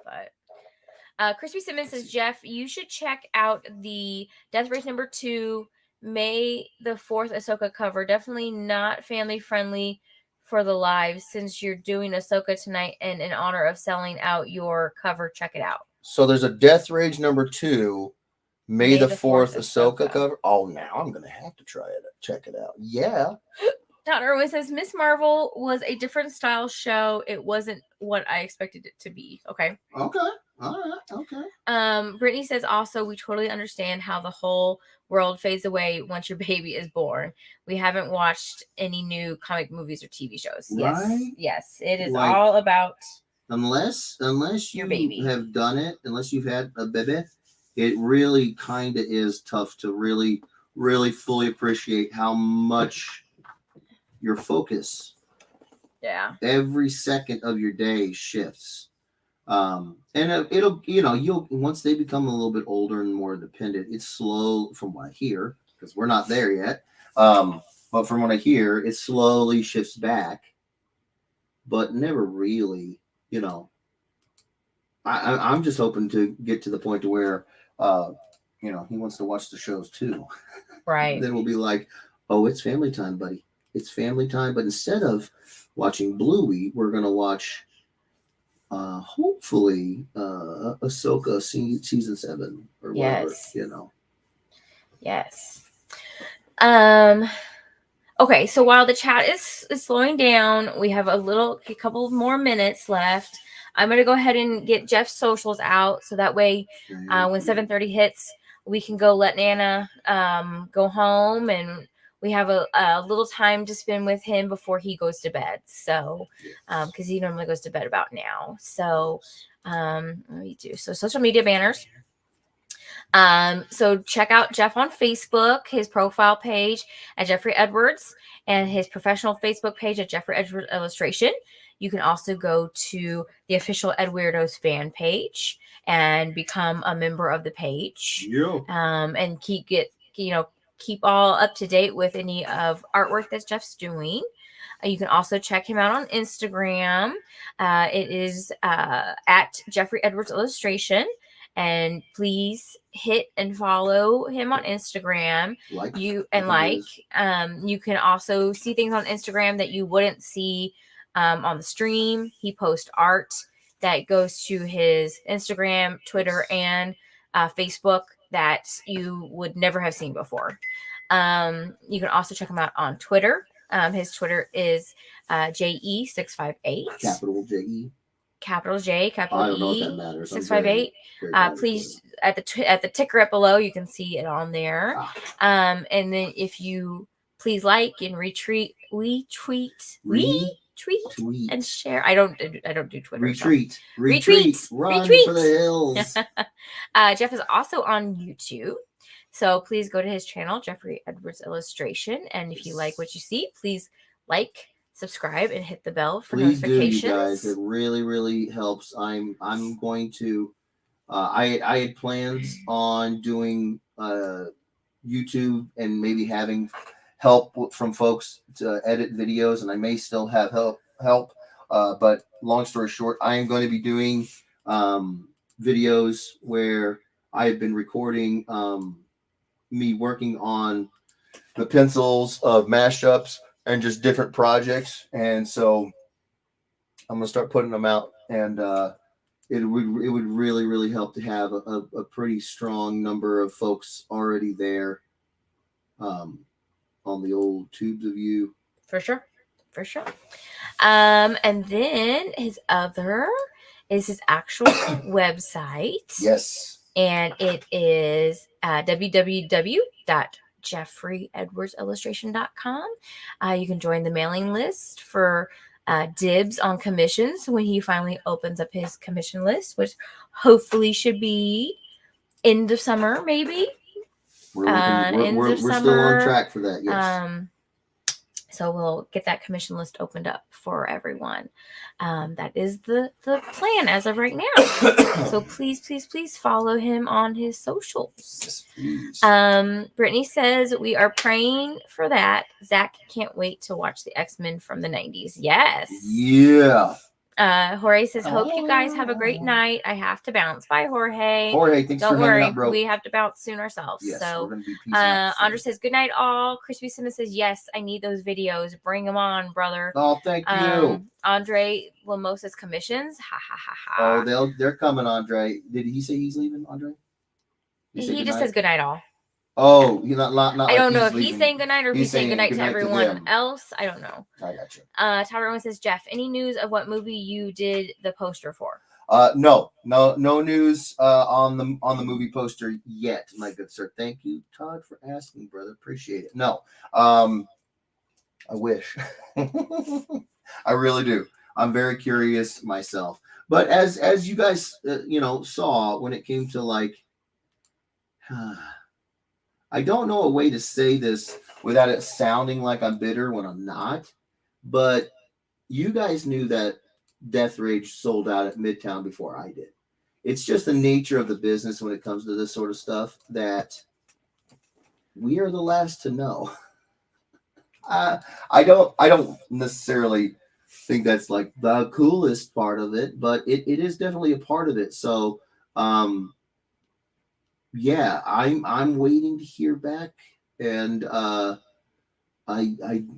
But Crispy Simmons says, Jeff, you should check out the Death Race number 2, May the 4th Ahsoka cover. Definitely not family friendly for the live, since you're doing Ahsoka tonight, and in honor of selling out your cover, check it out. So there's a Death Rage number 2 May the 4th Ahsoka cover. Oh, now I'm gonna have to try it. Check it out. Yeah. Don Irwin says Miss Marvel was a different style show. It wasn't what I expected it to be. Okay. Okay. All right. Okay. Brittany says also we totally understand how the whole world fades away once your baby is born. We haven't watched any new comic movies or TV shows. Right? Yes. It is all about unless your you baby. have done it, unless you've had a baby, it really kind of is tough to really fully appreciate how much your focus. Yeah. Every second of your day shifts. And it'll, you'll, once they become a little bit older and more independent, it's slow from what I hear, because we're not there yet. But from what I hear, it slowly shifts back, but never really, I'm just hoping to get to the point to where, he wants to watch the shows too. Right. Then we'll be like, oh, it's family time, buddy. It's family time. But instead of watching Bluey, we're going to watch, hopefully, Ahsoka season 7 or whatever, Yes. Okay, so while the chat is slowing down, we have a couple more minutes left. I'm going to go ahead and get Jeff's socials out, so that way when 7:30 hits, we can go let Nana go home, and we have a little time to spend with him before he goes to bed. So, because he normally goes to bed about now. So, let me do social media banners. So check out Jeff on Facebook, his profile page at Jeffrey Edwards, and his professional Facebook page at Jeffrey Edwards Illustration. You can also go to the official Ed Weirdos fan page and become a member of the page. Yeah. And keep all up to date with any of artwork that Jeff's doing. You can also check him out on Instagram. It is at Jeffrey Edwards Illustration. And please hit and follow him on Instagram. You can also see things on Instagram that you wouldn't see on the stream. He posts art that goes to his Instagram, Twitter, and Facebook that you would never have seen before. You can also check him out on Twitter. His Twitter is JE658. Capital JE. Capital J, capital I don't know E, what that matters. 658. Please, at the ticker up below, you can see it on there. And then if you please like and retweet and share. I don't do Twitter. Retweet. Run for the hills. Jeff is also on YouTube. So please go to his channel, Jeffrey Edwards Illustration. And if you like what you see, please like, subscribe, and hit the bell for notifications. Do, you guys. It really, really helps. I'm going to. I had plans on doing YouTube and maybe having help from folks to edit videos, and I may still have help. But long story short, I am going to be doing videos where I have been recording me working on the pencils of mashups and just different projects. And so I'm going to start putting them out, and it would really, really help to have a pretty strong number of folks already there on the old tubes of you. For sure. And then his other is his actual website. Yes. And it is www.jeffreyedwardsillustration.com. You can join the mailing list for dibs on commissions when he finally opens up his commission list, which hopefully should be end of summer, maybe. We're still on track for that, yes. So we'll get that commission list opened up for everyone. That is the plan as of right now. So please follow him on his socials. Yes, please. Brittany says we are praying for that. Zach can't wait to watch the X-Men from the 90s. Yes. Yeah. Jorge says, hope you guys have a great night. I have to bounce. Bye, Jorge. Thanks for hanging out, bro. We have to bounce soon ourselves. Yes, so, we're gonna be peacing out soon. Andra says, good night, all. Crispy Simmons says, yes, I need those videos. Bring them on, brother. Oh, thank you. Andre Lamosa's commissions. Ha, ha, ha, ha. Oh, they're coming, Andre. Did he say he's leaving, Andre? He just says goodnight all. Oh, you're not I don't know if he's saying goodnight or if he's saying goodnight to everyone else. I don't know. I got you. Todd Rowan says, Jeff, any news of what movie you did the poster for? No news on the movie poster yet, my good sir. Thank you, Todd, for asking, brother. Appreciate it. No, I wish. I really do. I'm very curious myself. But as you guys saw when it came to like, I don't know a way to say this without it sounding like I'm bitter when I'm not, but you guys knew that Death Rage sold out at Midtown before I did. It's just the nature of the business when it comes to this sort of stuff that we are the last to know. I don't necessarily think that's like the coolest part of it, but it is definitely a part of it. So, yeah, I'm waiting to hear back, and I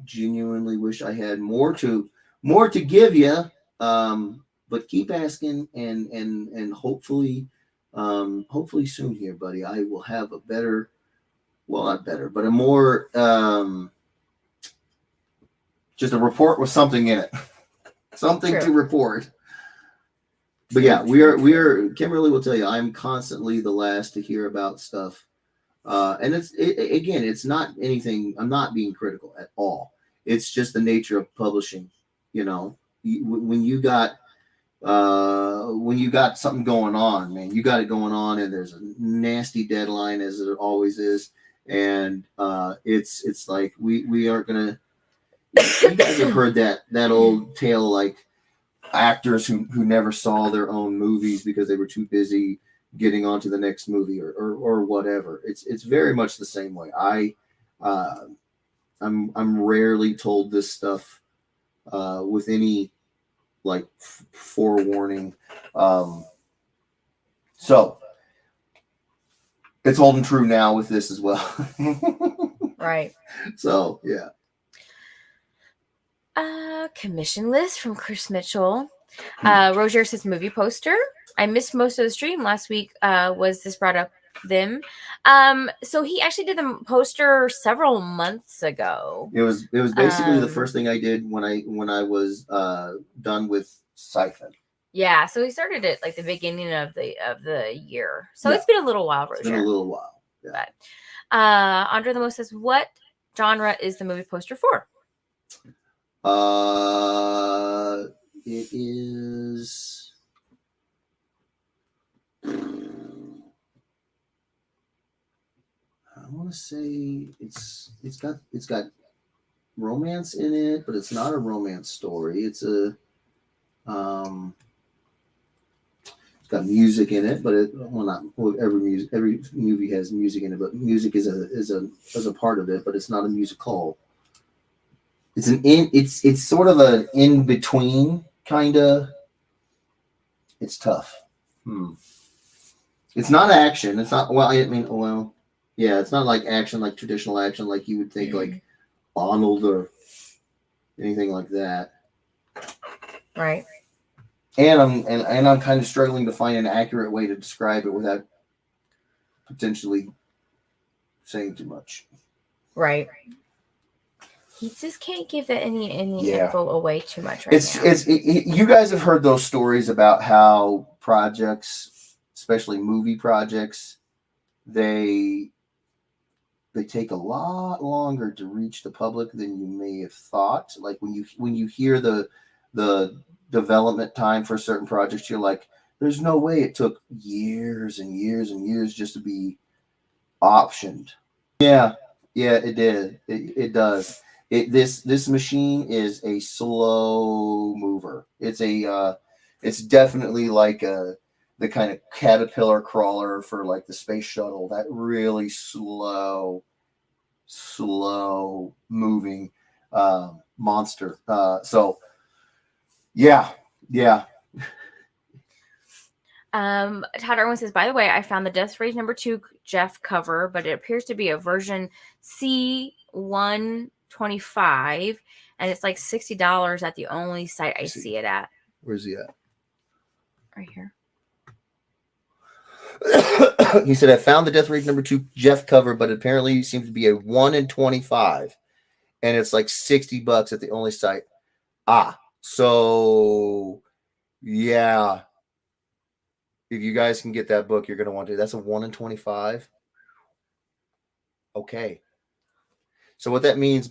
genuinely wish I had more to give you. But keep asking, and hopefully soon here, buddy, I will have a better, well, not better, but a more just a report with something in it, something to report. But yeah, we are. Kimberly will tell you, I'm constantly the last to hear about stuff, and it's not anything. I'm not being critical at all. It's just the nature of publishing. When you got something going on, man, you got it going on, and there's a nasty deadline, as it always is, and it's like we aren't gonna. You guys have heard that old tale, like actors who never saw their own movies because they were too busy getting on to the next movie or whatever. It's very much the same way. I'm rarely told this stuff with any like forewarning. So it's holding true now with this as well. Right. So yeah. Commission list from Chris Mitchell. Roger says movie poster. I missed most of the stream last week. Was this brought up them? So he actually did the poster several months ago. It was basically the first thing I did when I was done with Siphon. Yeah, so he started it like the beginning of the year. So it's been a little while, Roger. It's been a little while. Yeah. But Andre the Most says, what genre is the movie poster for? It is. I want to say it's got romance in it, but it's not a romance story. It's got music in it, but every movie has music in it, but music is a part of it, but it's not a musical. It's sort of an in between kind of. It's tough. It's not action. It's not yeah. It's not like action, like traditional action, like you would think, like Arnold or anything like that. Right. And I'm kind of struggling to find an accurate way to describe it without potentially saying too much. Right. He just can't give any info away too much now. You guys have heard those stories about how projects, especially movie projects, they take a lot longer to reach the public than you may have thought. Like when you hear the development time for certain projects, you're like, there's no way it took years and years and years just to be optioned. Yeah, it did. It does. This machine is a slow mover. It's definitely like the kind of caterpillar crawler for like the space shuttle. That really slow moving monster. So yeah. Todd Irwin says, by the way, I found the Death Rage #2 Jeff cover, but it appears to be a version C125, and it's like $60 at the only site I see it at. Where's he at? Right here. He said, I found the Death Rage #2 Jeff cover, but apparently it seems to be a 1 in 25. And it's like $60 at the only site. So yeah. If you guys can get that book, you're going to want to. That's a 1 in 25. Okay. So what that means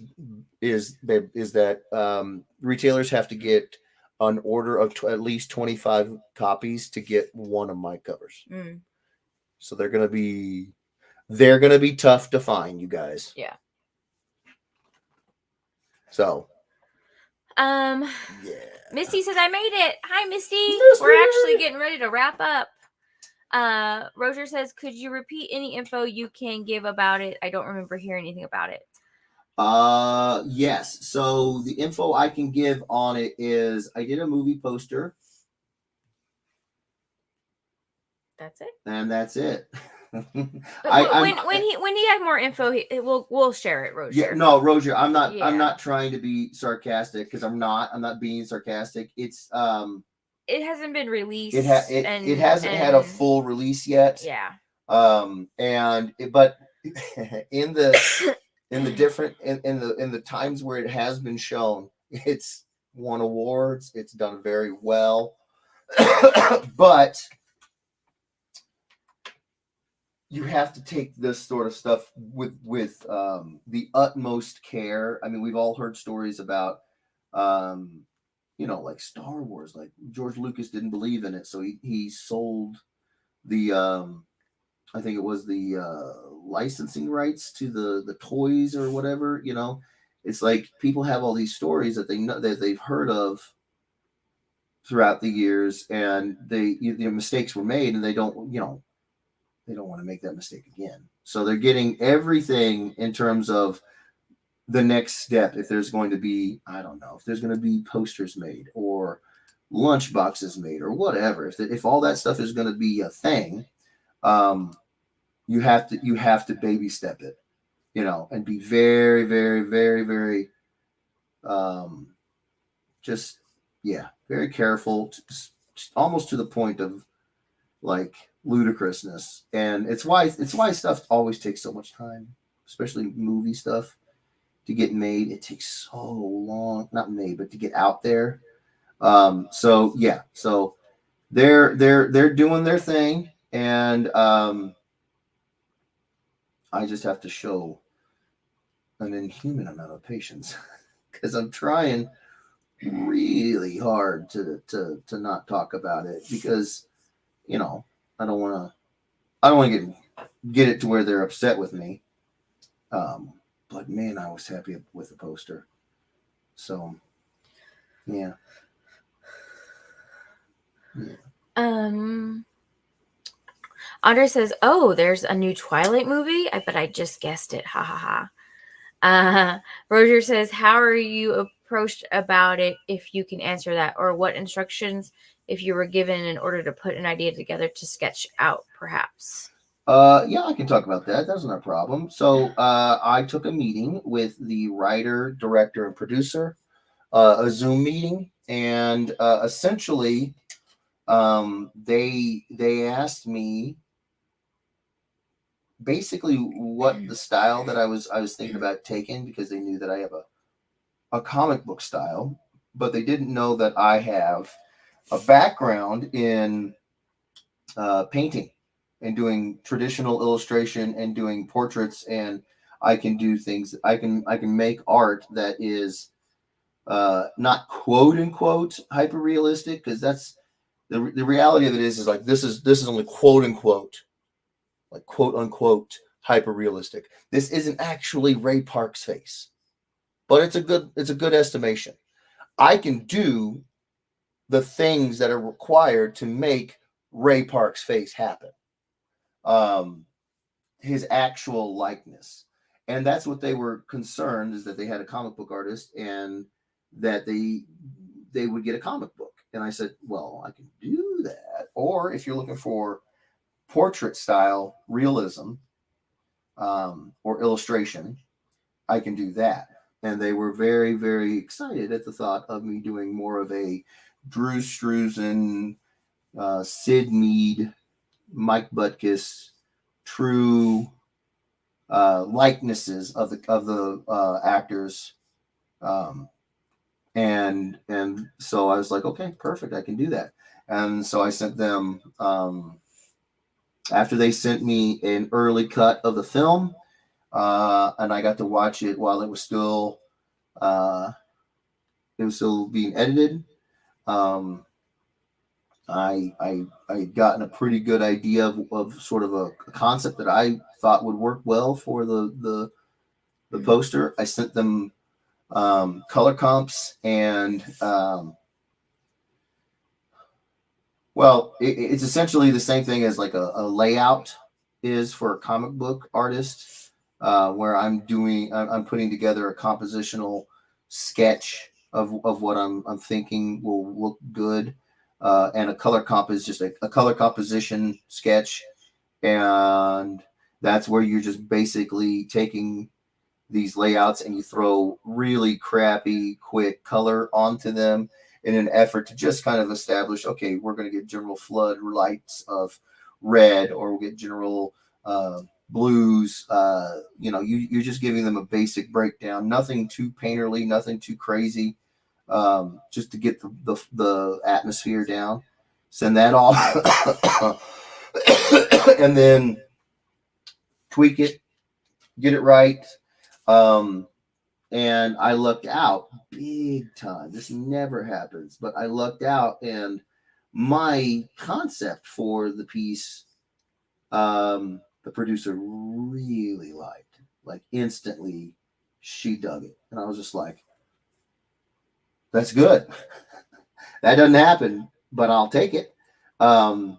is that retailers have to get an order of at least 25 copies to get one of my covers. So they're going to be tough to find, you guys. Yeah. So yeah. Misty says, I made it. Hi, Misty. We're actually getting ready to wrap up. Roger says, could you repeat any info you can give about it? I don't remember hearing anything about it. Yes. So the info I can give on it is I did a movie poster. That's it. And that's it. When he has more info, we'll share it, Roger. Yeah, no, Roger, I'm not trying to be sarcastic because I'm not being sarcastic. It's it hasn't been released. It hasn't had a full release yet. Yeah. But in the times where it has been shown, it's won awards. It's done very well. But you have to take this sort of stuff with the utmost care. I mean, we've all heard stories about, like Star Wars. Like George Lucas didn't believe in it, so he sold the, I think it was the licensing rights to the toys or whatever. It's like people have all these stories that they know that they've heard of throughout the years, and the mistakes were made, and they don't want to make that mistake again. So they're getting everything in terms of the next step. If there's going to be, I don't know, if there's going to be posters made or lunch boxes made or whatever, if all that stuff is going to be a thing, you have to baby step it, and be very, very, very, very, very careful, almost to the point of like ludicrousness. And it's why stuff always takes so much time, especially movie stuff, to get made. It takes so long, not made, but to get out there. So they're doing their thing, and I just have to show an inhuman amount of patience because I'm trying really hard to not talk about it, because I don't want to get it to where they're upset with me. But man, I was happy with the poster. So yeah. Andre says, oh, there's a new Twilight movie? I bet I just guessed it. Ha ha ha. Roger says, how are you approached about it, if you can answer that? Or what instructions if you were given in order to put an idea together to sketch out, perhaps? Yeah, I can talk about that. That's not a problem. So I took a meeting with the writer, director, and producer, a Zoom meeting, and essentially they asked me basically what the style that I was thinking about taking, because they knew that I have a comic book style, but they didn't know that I have a background in painting and doing traditional illustration and doing portraits, and I can do things. I can make art that is not quote unquote hyper realistic, because that's the reality of it is like this is only quote unquote, like quote unquote hyper realistic. This isn't actually Ray Park's face, but it's a good estimation. I can do the things that are required to make Ray Park's face happen. His actual likeness. And that's what they were concerned, is that they had a comic book artist and that they would get a comic book. And I said, well, I can do that. Or if you're looking for portrait style realism, or illustration, I can do that. And they were very, very excited at the thought of me doing more of a Drew Struzan, Sid Mead Mike Butkus true likenesses of the actors. And so I was like, okay, perfect, I can do that. And so I sent them, after they sent me an early cut of the film, and I got to watch it while it was still being edited. I gotten a pretty good idea of sort of a concept that I thought would work well for the poster. I sent them color comps and well, it's essentially the same thing as like a layout is for a comic book artist, where I'm putting together a compositional sketch of what I'm thinking will look good. And a color comp is just a color composition sketch. And that's where you're just basically taking these layouts and you throw really crappy, quick color onto them in an effort to just kind of establish, okay, we're going to get general flood lights of red, or we'll get general blues. You're just giving them a basic breakdown, nothing too painterly, nothing too crazy. Just to get the atmosphere down. Send that off. And then tweak it, get it right. And I lucked out big time. This never happens, but I lucked out, and my concept for the piece, the producer really liked. Like instantly, she dug it. And I was just like, that's good. That doesn't happen, but I'll take it. And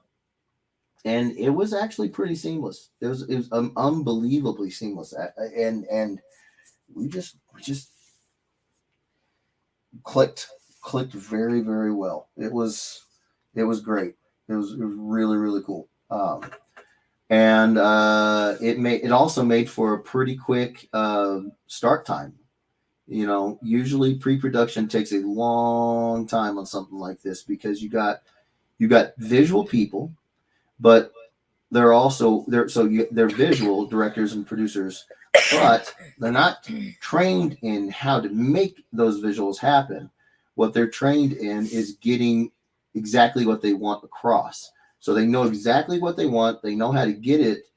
it was actually pretty seamless. It was unbelievably seamless. And we just clicked very, very well. It was great. It was really, really cool. And it also made for a pretty quick start time. Usually pre-production takes a long time on something like this because you got visual people, but they're visual directors and producers, but they're not trained in how to make those visuals happen. What they're trained in is getting exactly what they want across. So they know exactly what they want. They know how to get it.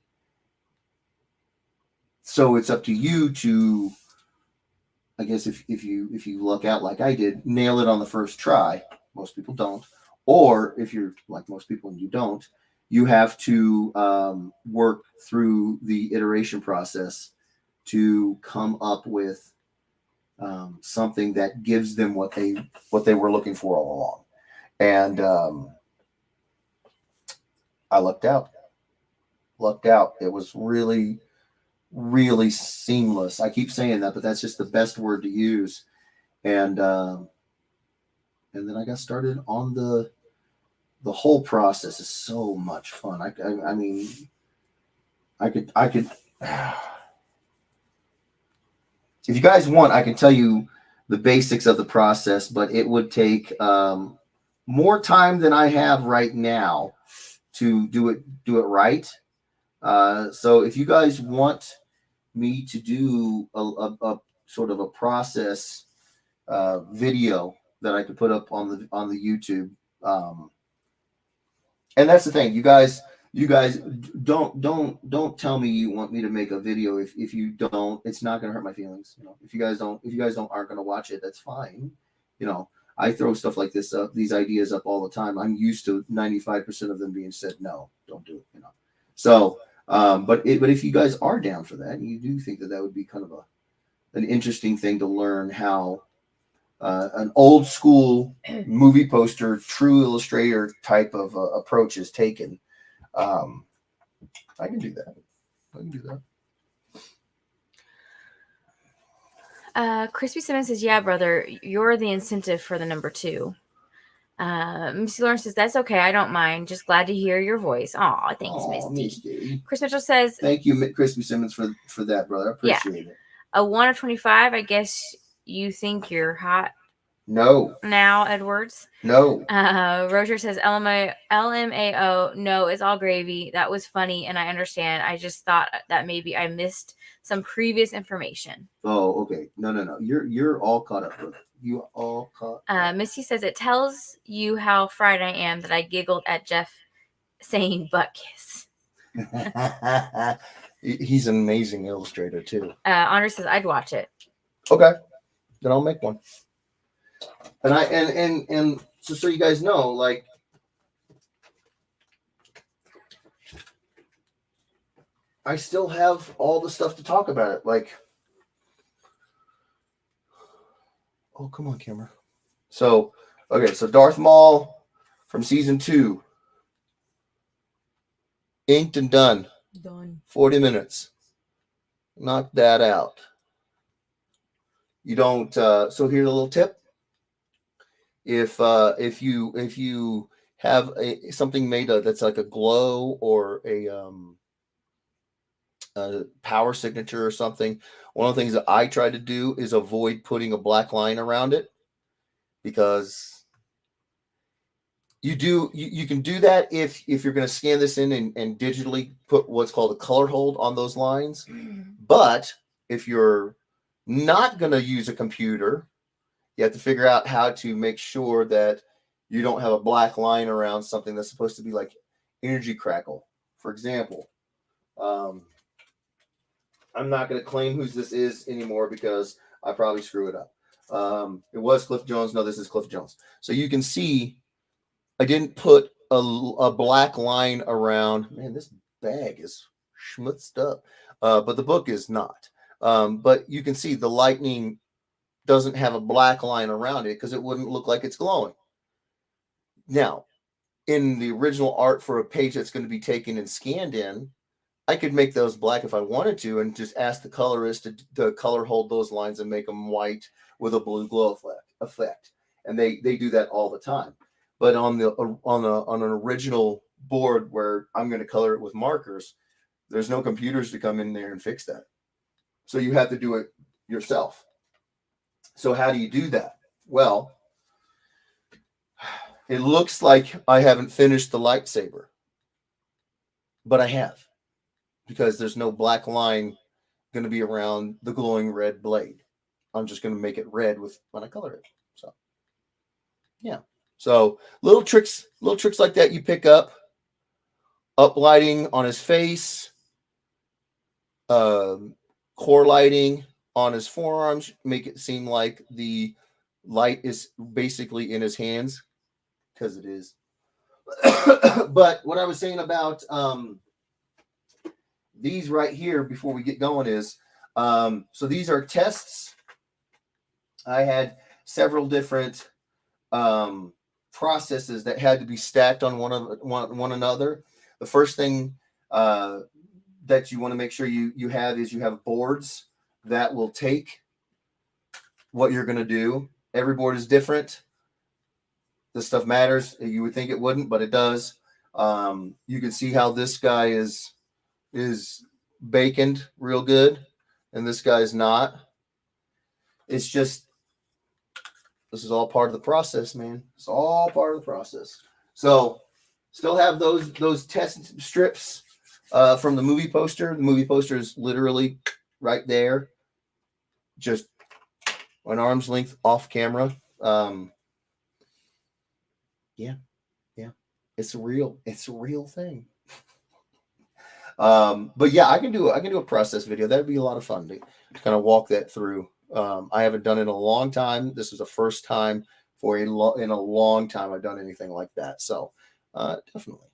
So it's up to you to, I guess if you luck out like I did, nail it on the first try. Most people don't. Or if you're like most people and you don't, you have to work through the iteration process to come up with something that gives them what they were looking for all along. And I lucked out. It was really, really seamless. I keep saying that, but that's just the best word to use. And then I got started on the whole process. Is so much fun. I mean, I could if you guys want, I can tell you the basics of the process, but it would take more time than I have right now to do it right. So if you guys want me to do a sort of a process video that I could put up on the YouTube, and that's the thing, you guys don't tell me you want me to make a video if you don't. It's not going to hurt my feelings. If you guys aren't going to watch it, that's fine. I throw stuff like this up, these ideas up all the time. I'm used to 95% of them being said, no, don't do it. So, but if you guys are down for that, and you do think that would be kind of an interesting thing to learn how an old school movie poster, true illustrator type of approach is taken, I can do that. Crispy Simmons says, yeah, brother, you're the incentive for the number 2. Missy Lawrence says, that's okay. I don't mind. Just glad to hear your voice. Aw, thanks, Misty. Chris Mitchell says, thank you, Crispy Simmons, for that, brother. I appreciate it. A 1 of 25. I guess you think you're hot. No. Now, Edwards. No. Roger says LMAO. No, it's all gravy. That was funny, and I understand. I just thought that maybe I missed some previous information. Oh, okay. No. You're all caught up, brother. You all caught up. Missy says it tells you how fried I am that I giggled at Jeff saying butt kiss. He's an amazing illustrator too. Andre says I'd watch it. Okay, then I'll make one. And so you guys know, like, I still have all the stuff to talk about it. Like, oh, come on, camera. So, okay, so Darth Maul from season 2, inked and done. 40 minutes. Knock that out. You don't. So here's a little tip. If you have something made that's like a glow or a power signature or something, one of the things that I try to do is avoid putting a black line around it, because you can do that if you're going to scan this in and digitally put what's called a color hold on those lines. But if you're not going to use a computer, you have to figure out how to make sure that you don't have a black line around something that's supposed to be like energy crackle. For example, I'm not going to claim whose this is anymore because I probably screw it up. It was Cliff Jones. No, this is Cliff Jones. So you can see I didn't put a black line around. Man, this bag is schmutzed up. But the book is not. But you can see the lightning doesn't have a black line around it because it wouldn't look like it's glowing. Now, in the original art for a page that's going to be taken and scanned in, I could make those black if I wanted to and just ask the colorist to color hold those lines and make them white with a blue glow effect. And they do that all the time. But on an original board where I'm going to color it with markers, there's no computers to come in there and fix that. So you have to do it yourself. So how do you do that? Well, it looks like I haven't finished the lightsaber, but I have, because there's no black line going to be around the glowing red blade. I'm just going to make it red when I color it. So, yeah. So little tricks like that you pick up. Uplighting on his face, core lighting on his forearms, make it seem like the light is basically in his hands, because it is. But what I was saying about these right here before we get going is, so these are tests. I had several different processes that had to be stacked on one another. The first thing that you want to make sure you have boards that will take what you're going to do. Every board is different. This stuff matters. You would think it wouldn't, but it does. You can see how this guy is baconed real good, and this guy's not. It's just, this is all part of the process, man. It's all part of the process. So still have those test strips from the movie poster. The movie poster is literally right there, just an arm's length off camera. Yeah. It's a real thing. But yeah, I can do a process video. That'd be a lot of fun to kind of walk that through. I haven't done it in a long time. This is the first time in a long time I've done anything like that. So definitely.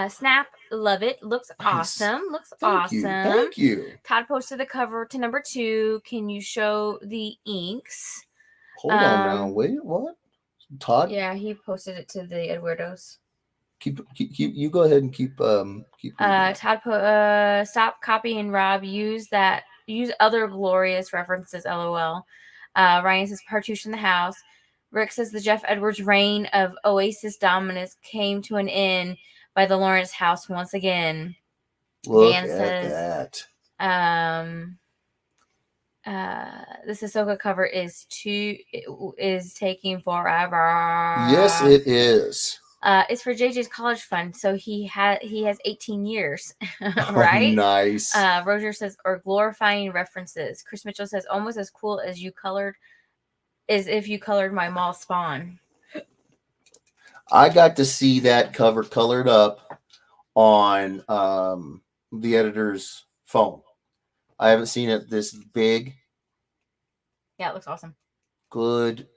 Snap, love it. Looks nice. Awesome. Looks awesome. Thank you. Todd posted the cover to number 2. Can you show the inks? Hold on now. Wait, what? Todd? Yeah, he posted it to the Eduardos. Keep you go ahead and keep Todd stop copying Rob. Use other glorious references, LOL. Ryan says Partouche in the house. Rick says the Jeff Edwards reign of Oasis dominance came to an end by the Lawrence house once again. Look Dan at says, that. This Ahsoka cover is taking forever. Yes, it is. It's for JJ's college fund, so he has 18 years, right? Oh, nice. Roger says, or glorifying references. Chris Mitchell says, almost as cool as if you colored my mall spawn. I got to see that cover colored up on the editor's phone. I haven't seen it this big. Yeah, it looks awesome. Good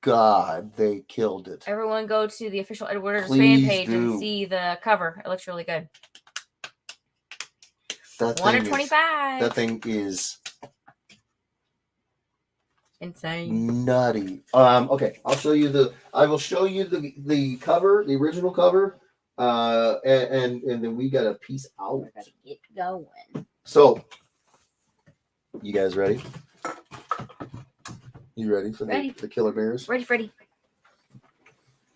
God, they killed it. Everyone go to the official Edward's fan page and see the cover. It looks really good. 1 in 25. That thing is insane. Nutty. Okay, I will show you the cover, the original cover. And then we got a piece out. I gotta get going. So, you guys ready? You ready for the killer bears? Ready, Freddy.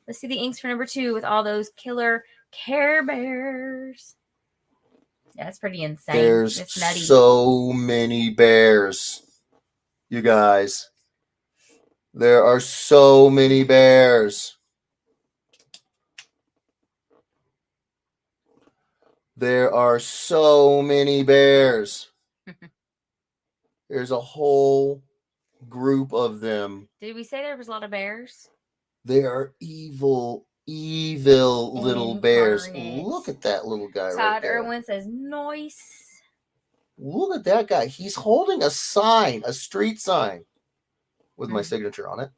Let's see the inks for number 2 with all those killer Care Bears. Yeah, it's pretty insane. There's it's nutty. So many bears, you guys. There are so many bears. There are so many bears. There's a whole group of them. Did we say there was a lot of bears? They are evil little bears. Look at that little guy right there. Todd Irwin says, nice. Look at that guy. He's holding a sign, a street sign with my signature on it.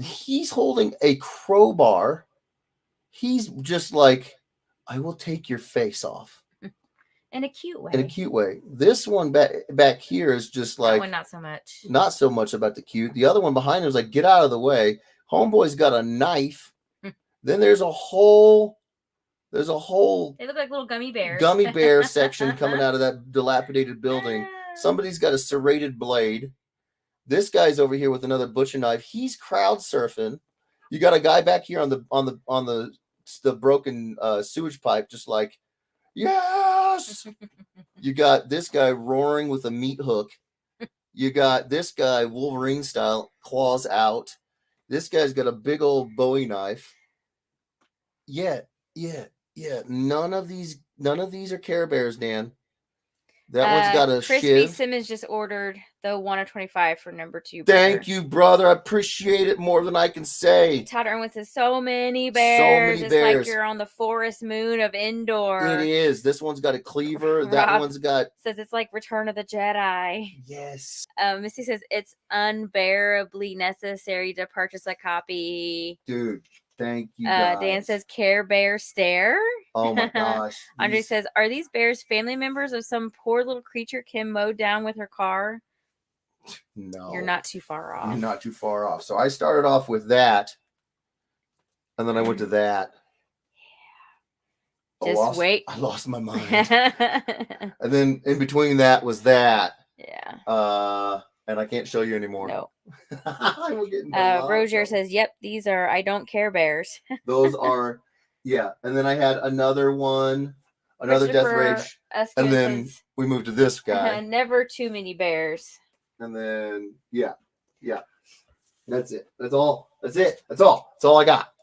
He's holding a crowbar. He's just like, I will take your face off. In a cute way. In a cute way. This one back here is just like... That one, not so much. Not so much about the cute. The other one behind him is like, get out of the way. Homeboy's got a knife. Then there's a whole... They look like little gummy bears. Gummy bear section coming out of that dilapidated building. Somebody's got a serrated blade. This guy's over here with another butcher knife. He's crowd surfing. You got a guy back here on the broken sewage pipe, just like, yes. You got this guy roaring with a meat hook. You got this guy Wolverine style, claws out. This guy's got a big old Bowie knife. Yeah. None of these are Care Bears, Dan. That one's got a Crispy shiv. Simmons just ordered the 1 of 25 for number 2. Thank you, brother. I appreciate it more than I can say. Todd Irwin says, so many bears. It's like you're on the forest moon of Endor. It is. This one's got a cleaver. That one's got... Says it's like Return of the Jedi. Yes. Missy says, it's unbearably necessary to purchase a copy. Dude. Thank you, guys. Dan says, Care Bear Stare. Oh, my gosh. Andre says, are these bears family members of some poor little creature Kim mowed down with her car? No. You're not too far off. You're not too far off. So I started off with that, and then I went to that. Yeah. Just wait. I lost my mind. And then in between that was that. Yeah. And I can't show you anymore. No. Roger says, yep, these are I Don't Care Bears. Those are, yeah. And then I had another one, another Death Rage. And then we moved to this guy. Never too many bears. And then, yeah. That's it. That's all. That's it. That's all. That's all I got.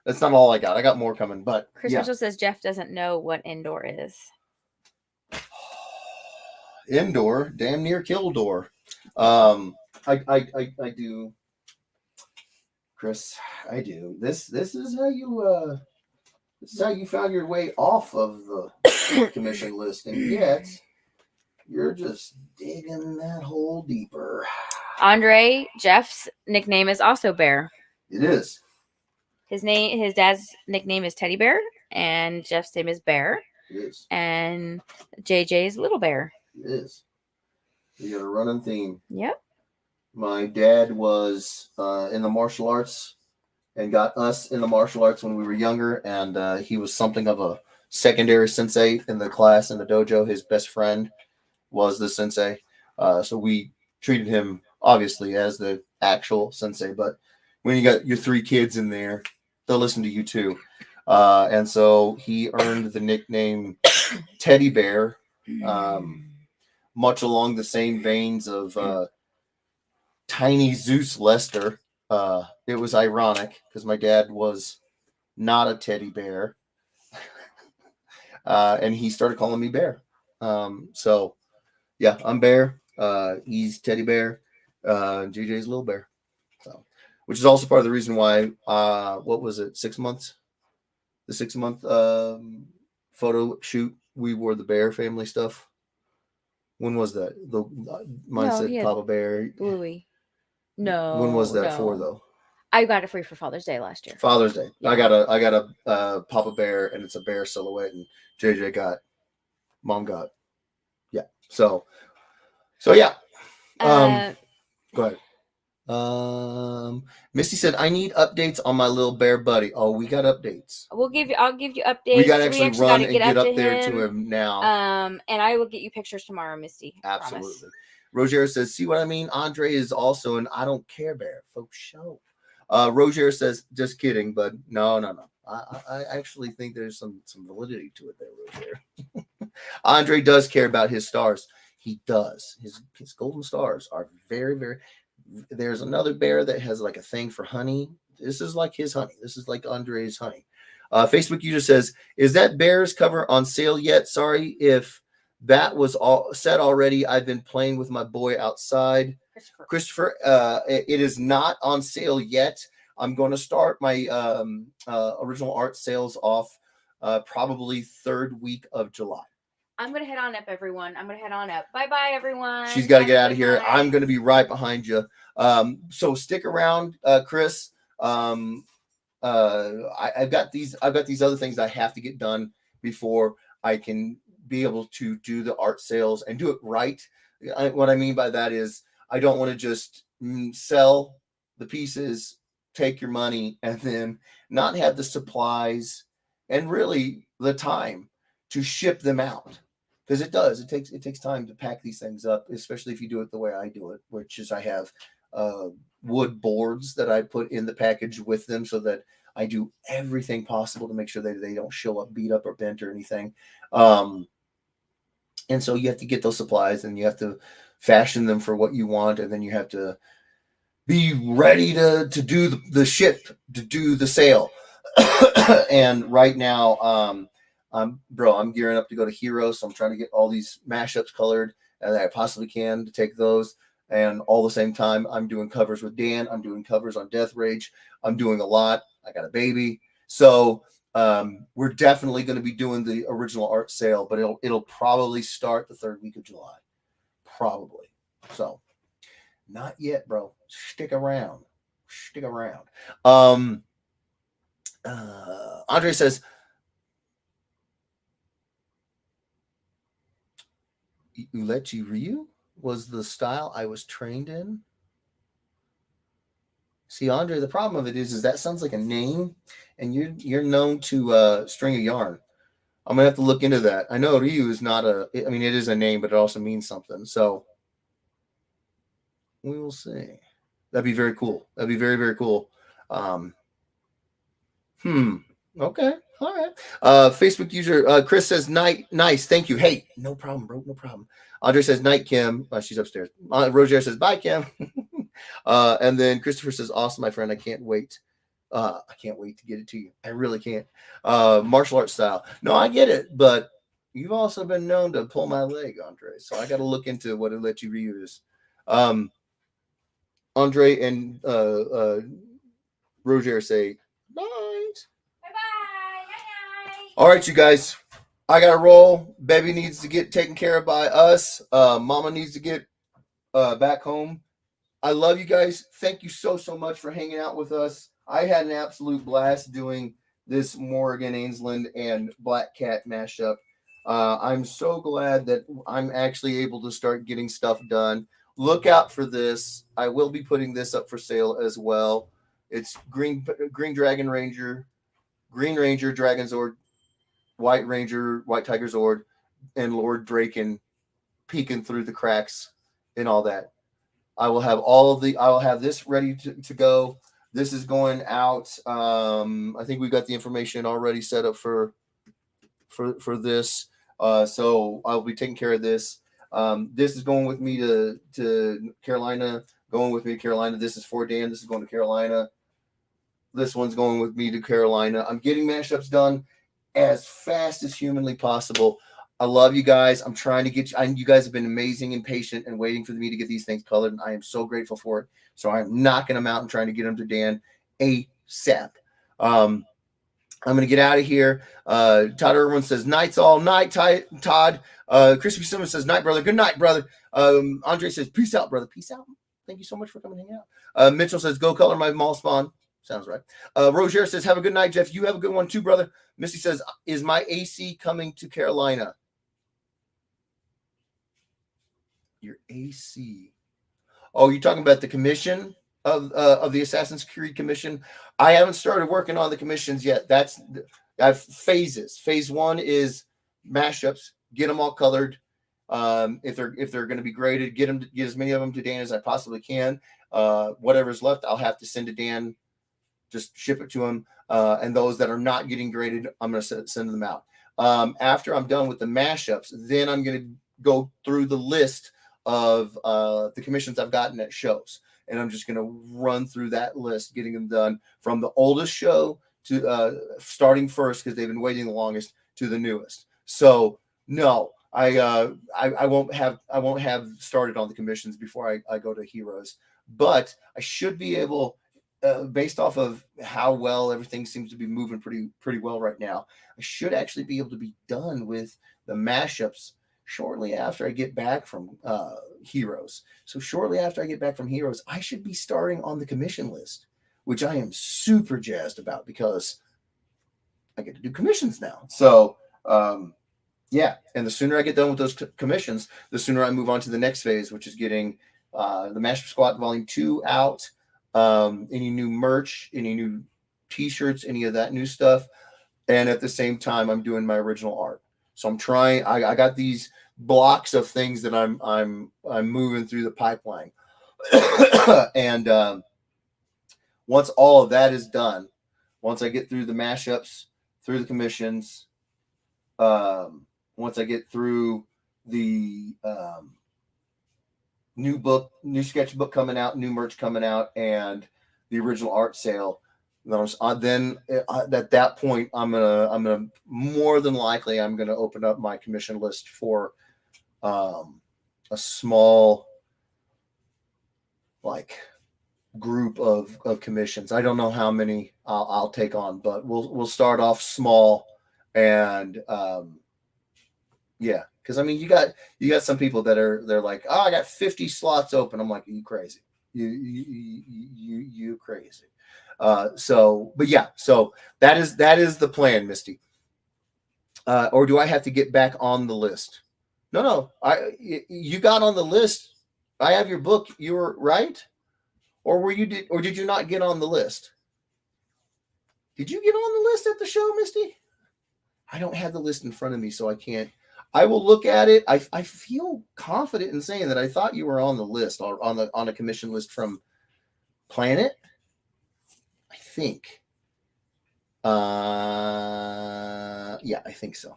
That's not all I got. I got more coming, but Chris Mitchell says Jeff doesn't know what Endor is. Endor, damn near Kildor. I do, Chris. I do. This is how you found your way off of the commission list, and yet you're just digging that hole deeper. Andre, Jeff's nickname is also Bear. It is. His dad's nickname is Teddy Bear, and Jeff's name is Bear. It is. And JJ's Little Bear. It is. You got a running theme. Yep. My dad was in the martial arts and got us in the martial arts when we were younger, and he was something of a secondary sensei in the class in the dojo. His best friend was the sensei, so we treated him obviously as the actual sensei. But when you got your 3 kids in there, they'll listen to you too, and so he earned the nickname Teddy Bear. much along the same veins of Tiny Zeus Lester. It was ironic because my dad was not a teddy bear. And he started calling me Bear. So yeah, I'm Bear. He's Teddy Bear. JJ's Little Bear. So, which is also part of the reason why, what was it, 6 months? The 6 month photo shoot, we wore the Bear family stuff. When was that? Mine said Papa Bear. Bluey. No. When was that for though? I got it for you for Father's Day last year. Father's Day. Yeah. I got a Papa Bear, and it's a bear silhouette, and Mom got. Yeah. So yeah. Go ahead. Misty said, I need updates on my little bear buddy. Oh, we got updates. I'll give you updates. We got to actually run and get up there to him now. And I will get you pictures tomorrow, Misty. Absolutely. Roger says, see what I mean? Andre is also an I don't care bear. Folks, show. Roger says, just kidding, but no. I actually think there's some validity to it there, Roger. Andre does care about his stars. He does. His golden stars are very, very. There's another bear that has like a thing for honey. This is like his honey. This is like Andre's honey. Facebook user says, is that bear's cover on sale yet? Sorry if that was all said already. I've been playing with my boy outside. Christopher, it is not on sale yet. I'm going to start my original art sales off probably third week of July. I'm going to head on up, everyone. I'm going to head on up. Bye-bye, everyone. She's got to get out of here. I'm going to be right behind you. So stick around, Chris. I've got these other things I have to get done before I can be able to do the art sales and do it right. What I mean by that is I don't want to just sell the pieces, take your money, and then not have the supplies and really the time to ship them out. Because it takes time to pack these things up, especially if you do it the way I do it, which is I have wood boards that I put in the package with them so that I do everything possible to make sure that they don't show up beat up or bent or anything. And so you have to get those supplies and you have to fashion them for what you want. And then you have to be ready to do the ship, to do the sale. And right now, I'm gearing up to go to Hero, so I'm trying to get all these mashups colored that I possibly can to take those. And all the same time, I'm doing covers with Dan. I'm doing covers on Death Rage. I'm doing a lot. I got a baby. So we're definitely going to be doing the original art sale, but it'll probably start the third week of July. Probably. So not yet, bro. Stick around. Andre says, Ulechi Ryu was the style I was trained in. See, Andre, the problem of it is that sounds like a name, and you're known to string a yarn. I'm gonna have to look into that. I know Ryu is not it is a name, but it also means something. So we will see. That'd be very cool. That'd be very, very cool. Okay. All right. Facebook user Chris says, nice. Thank you. Hey, no problem, bro. No problem. Andre says, night, Kim. She's upstairs. Roger says, bye, Kim. And then Christopher says, awesome, my friend. I can't wait. I can't wait to get it to you. I really can't. Martial arts style. No, I get it. But you've also been known to pull my leg, Andre. So I got to look into what Ulechi Ryu is. Andre and Roger say, night. All right, you guys, I got to roll. Baby needs to get taken care of by us. Mama needs to get back home. I love you guys. Thank you so much for hanging out with us. I had an absolute blast doing this Morgan Ainsland and Black Cat mashup. I'm so glad that I'm actually able to start getting stuff done. Look out for this. I will be putting this up for sale as well. It's Green Dragon Ranger, Green Ranger, Dragon Zord, White Ranger, White Tiger Zord, and Lord Draken peeking through the cracks and all that. I will have this ready to go. This is going out. I think we've got the information already set up for this. So I'll be taking care of this. This is going with me to Carolina. Going with me to Carolina. This is for Dan. This is going to Carolina. This one's going with me to Carolina. I'm getting mashups done as fast as humanly possible. I love you guys. I'm trying to get you. You guys have been amazing and patient and waiting for me to get these things colored, and I am so grateful for it. So I'm knocking them out and trying to get them to Dan ASAP. I'm going to get out of here. Todd Irwin says, nights all night, Todd. Crispy Simmons says, night, brother. Good night, brother. Andre says, peace out, brother. Peace out. Thank you so much for coming and hanging out. Mitchell says, go color my mall spawn. Sounds right. Roger says, have a good night, Jeff. You have a good one too, brother. Missy says, is my AC coming to Carolina? Your AC. Oh, you're talking about the commission of the Assassin's Creed commission? I haven't started working on the commissions yet. I have phases. Phase 1 is mashups. Get them all colored. If they're going to be graded, get as many of them to Dan as I possibly can. Whatever's left, I'll have to send to Dan. Just ship it to him. And those that are not getting graded, I'm going to send them out. After I'm done with the mashups, then I'm going to go through the list of the commissions I've gotten at shows. And I'm just going to run through that list, getting them done from the oldest show to starting first, because they've been waiting the longest, to the newest. So no, I won't have started on the commissions before I go to Heroes, but I should be able, based off of how well everything seems to be moving pretty well right now, I should actually be able to be done with the mashups shortly after I get back from Heroes. So shortly after I get back from Heroes, I should be starting on the commission list, which I am super jazzed about because I get to do commissions now. So yeah, and the sooner I get done with those commissions, the sooner I move on to the next phase, which is getting the Mashup Squad Volume 2 out, any new merch, any new t-shirts, any of that new stuff. And at the same time, I'm doing my original art. So I'm trying, I got these blocks of things that I'm moving through the pipeline. And once all of that is done, once I get through the mashups, through the commissions, once I get through the new sketchbook coming out, new merch coming out, and the original art sale, then at that point, I'm gonna more than likely I'm gonna open up my commission list for a small group of commissions. I don't know how many I'll take on, but we'll start off small, and yeah, because I mean you got some people they're like, oh, I got 50 slots open. I'm like, are you crazy? You crazy. But yeah, so that is the plan, Misty. Or do I have to get back on the list? No, you got on the list. I have your book. You were right, or did you not get on the list? Did you get on the list at the show, Misty? I don't have the list in front of me, so I can't. I will look at it. I feel confident in saying that I thought you were on the list, or on a commission list from Planet. I think. Yeah, I think so.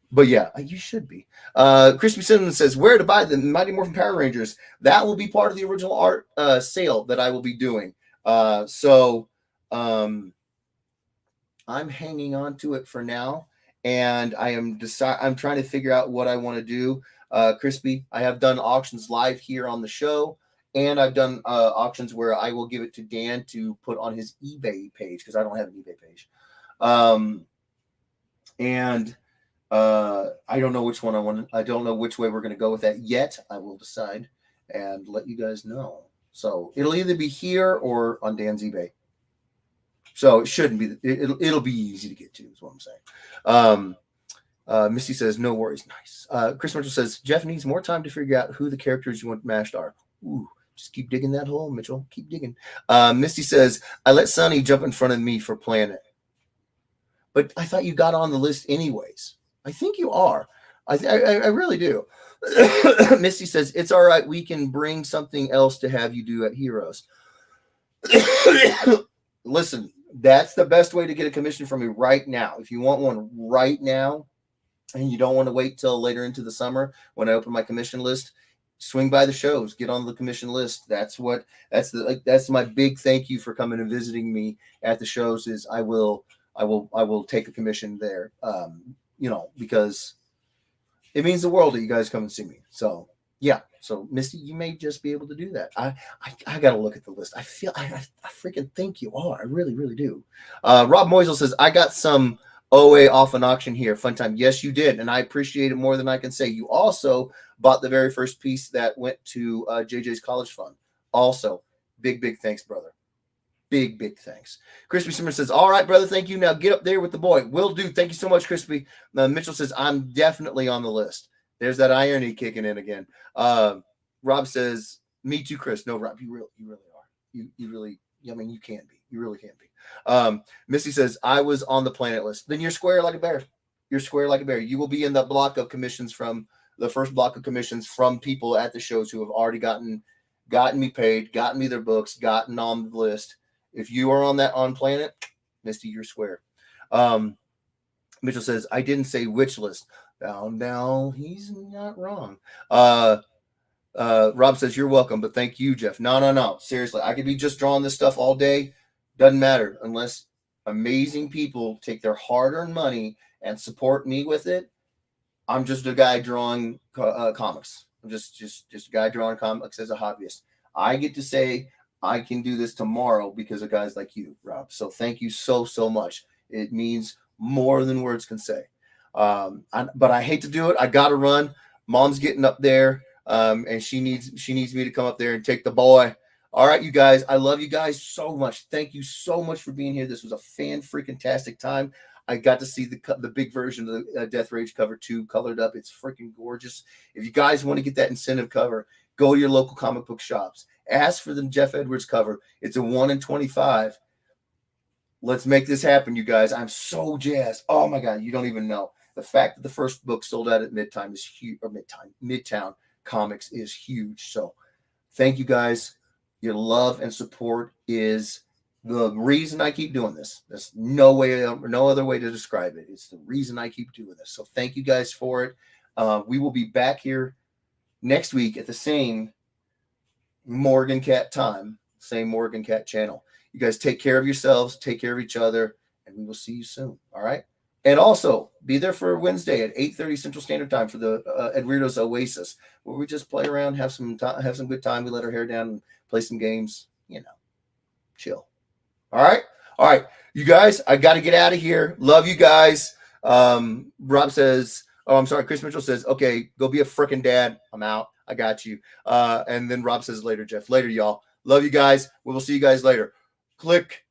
But yeah, you should be. Crispy Simmons says, where to buy the Mighty Morphin Power Rangers? That will be part of the original art sale that I will be doing. So I'm hanging on to it for now, and I'm trying to figure out what I want to do. Crispy, I have done auctions live here on the show, and I've done auctions where I will give it to Dan to put on his eBay page, because I don't have an eBay page. And I don't know which one I want. I don't know which way we're going to go with that yet. I will decide and let you guys know. So it'll either be here or on Dan's eBay. So it shouldn't be. It'll be easy to get to, is what I'm saying. Misty says, no worries. Nice. Chris Mitchell says, Jeff needs more time to figure out who the characters you want mashed are. Ooh, just keep digging that hole, Mitchell. Keep digging. Misty says, I let Sonny jump in front of me for Planet. But I thought you got on the list anyways. I think you are. I really do. Misty says, it's all right. We can bring something else to have you do at Heroes. Listen, that's the best way to get a commission from me right now. If you want one right now, and you don't want to wait till later into the summer when I open my commission list, swing by the shows, get on the commission list. That's my big thank you for coming and visiting me at the shows. Is I will take a commission there. Because it means the world that you guys come and see me. So yeah. So Misty, you may just be able to do that. I got to look at the list. I feel I freaking think you are. I really, really do. Rob Moisel says, I got some OA off an auction here. Fun time. Yes, you did. And I appreciate it more than I can say. You also bought the very first piece that went to JJ's college fund. Also, big thanks, brother. Big thanks. Crispy Simmer says, all right, brother, thank you. Now get up there with the boy. Will do. Thank you so much, Crispy. Mitchell says, I'm definitely on the list. There's that irony kicking in again. Rob says, me too, Chris. No, Rob, you really are. You really, I mean, you can be. You really can be. Missy says, I was on the planet list. Then you're square like a bear. You're square like a bear. You will be in the block of commissions from the first block of commissions from people at the shows who have already gotten me paid, gotten me their books, gotten on the list. If you are on planet, Misty, you're square. Mitchell says, I didn't say which list. No, he's not wrong. Rob says, you're welcome, but thank you, Jeff. No. Seriously, I could be just drawing this stuff all day. Doesn't matter unless amazing people take their hard-earned money and support me with it. I'm just a guy drawing comics. I'm just a guy drawing comics as a hobbyist. I get to say I can do this tomorrow because of guys like you, Rob. So thank you so much. It means more than words can say. But I hate to do it. I got to run. Mom's getting up there, and she needs me to come up there and take the boy. All right, you guys. I love you guys so much. Thank you so much for being here. This was a fan-freaking-tastic time. I got to see the big version of the Death Rage cover 2 colored up. It's freaking gorgeous. If you guys want to get that incentive cover, go to your local comic book shops. Ask for the Jeff Edwards cover. It's a 1 in 25. Let's make this happen, you guys. I'm so jazzed. Oh my God, you don't even know. The fact that the first book sold out at Midtown is huge, or Midtown Comics is huge. So thank you guys. Your love and support is the reason I keep doing this. There's no other way to describe it. It's the reason I keep doing this. So thank you guys for it. We will be back here next week at the same Morgan Cat time, same Morgan Cat channel. You guys take care of yourselves, take care of each other, and we will see you soon. All right. And also be there for Wednesday at 8:30 Central Standard Time for the Edwardo's Oasis, where we just play around, have some good time. We let our hair down and play some games, chill. All right. You guys, I got to get out of here. Love you guys. Rob says, oh, I'm sorry. Chris Mitchell says, okay, go be a freaking dad. I'm out. I got you. And then Rob says later, Jeff. Later, y'all. Love you guys. We will see you guys later. Click.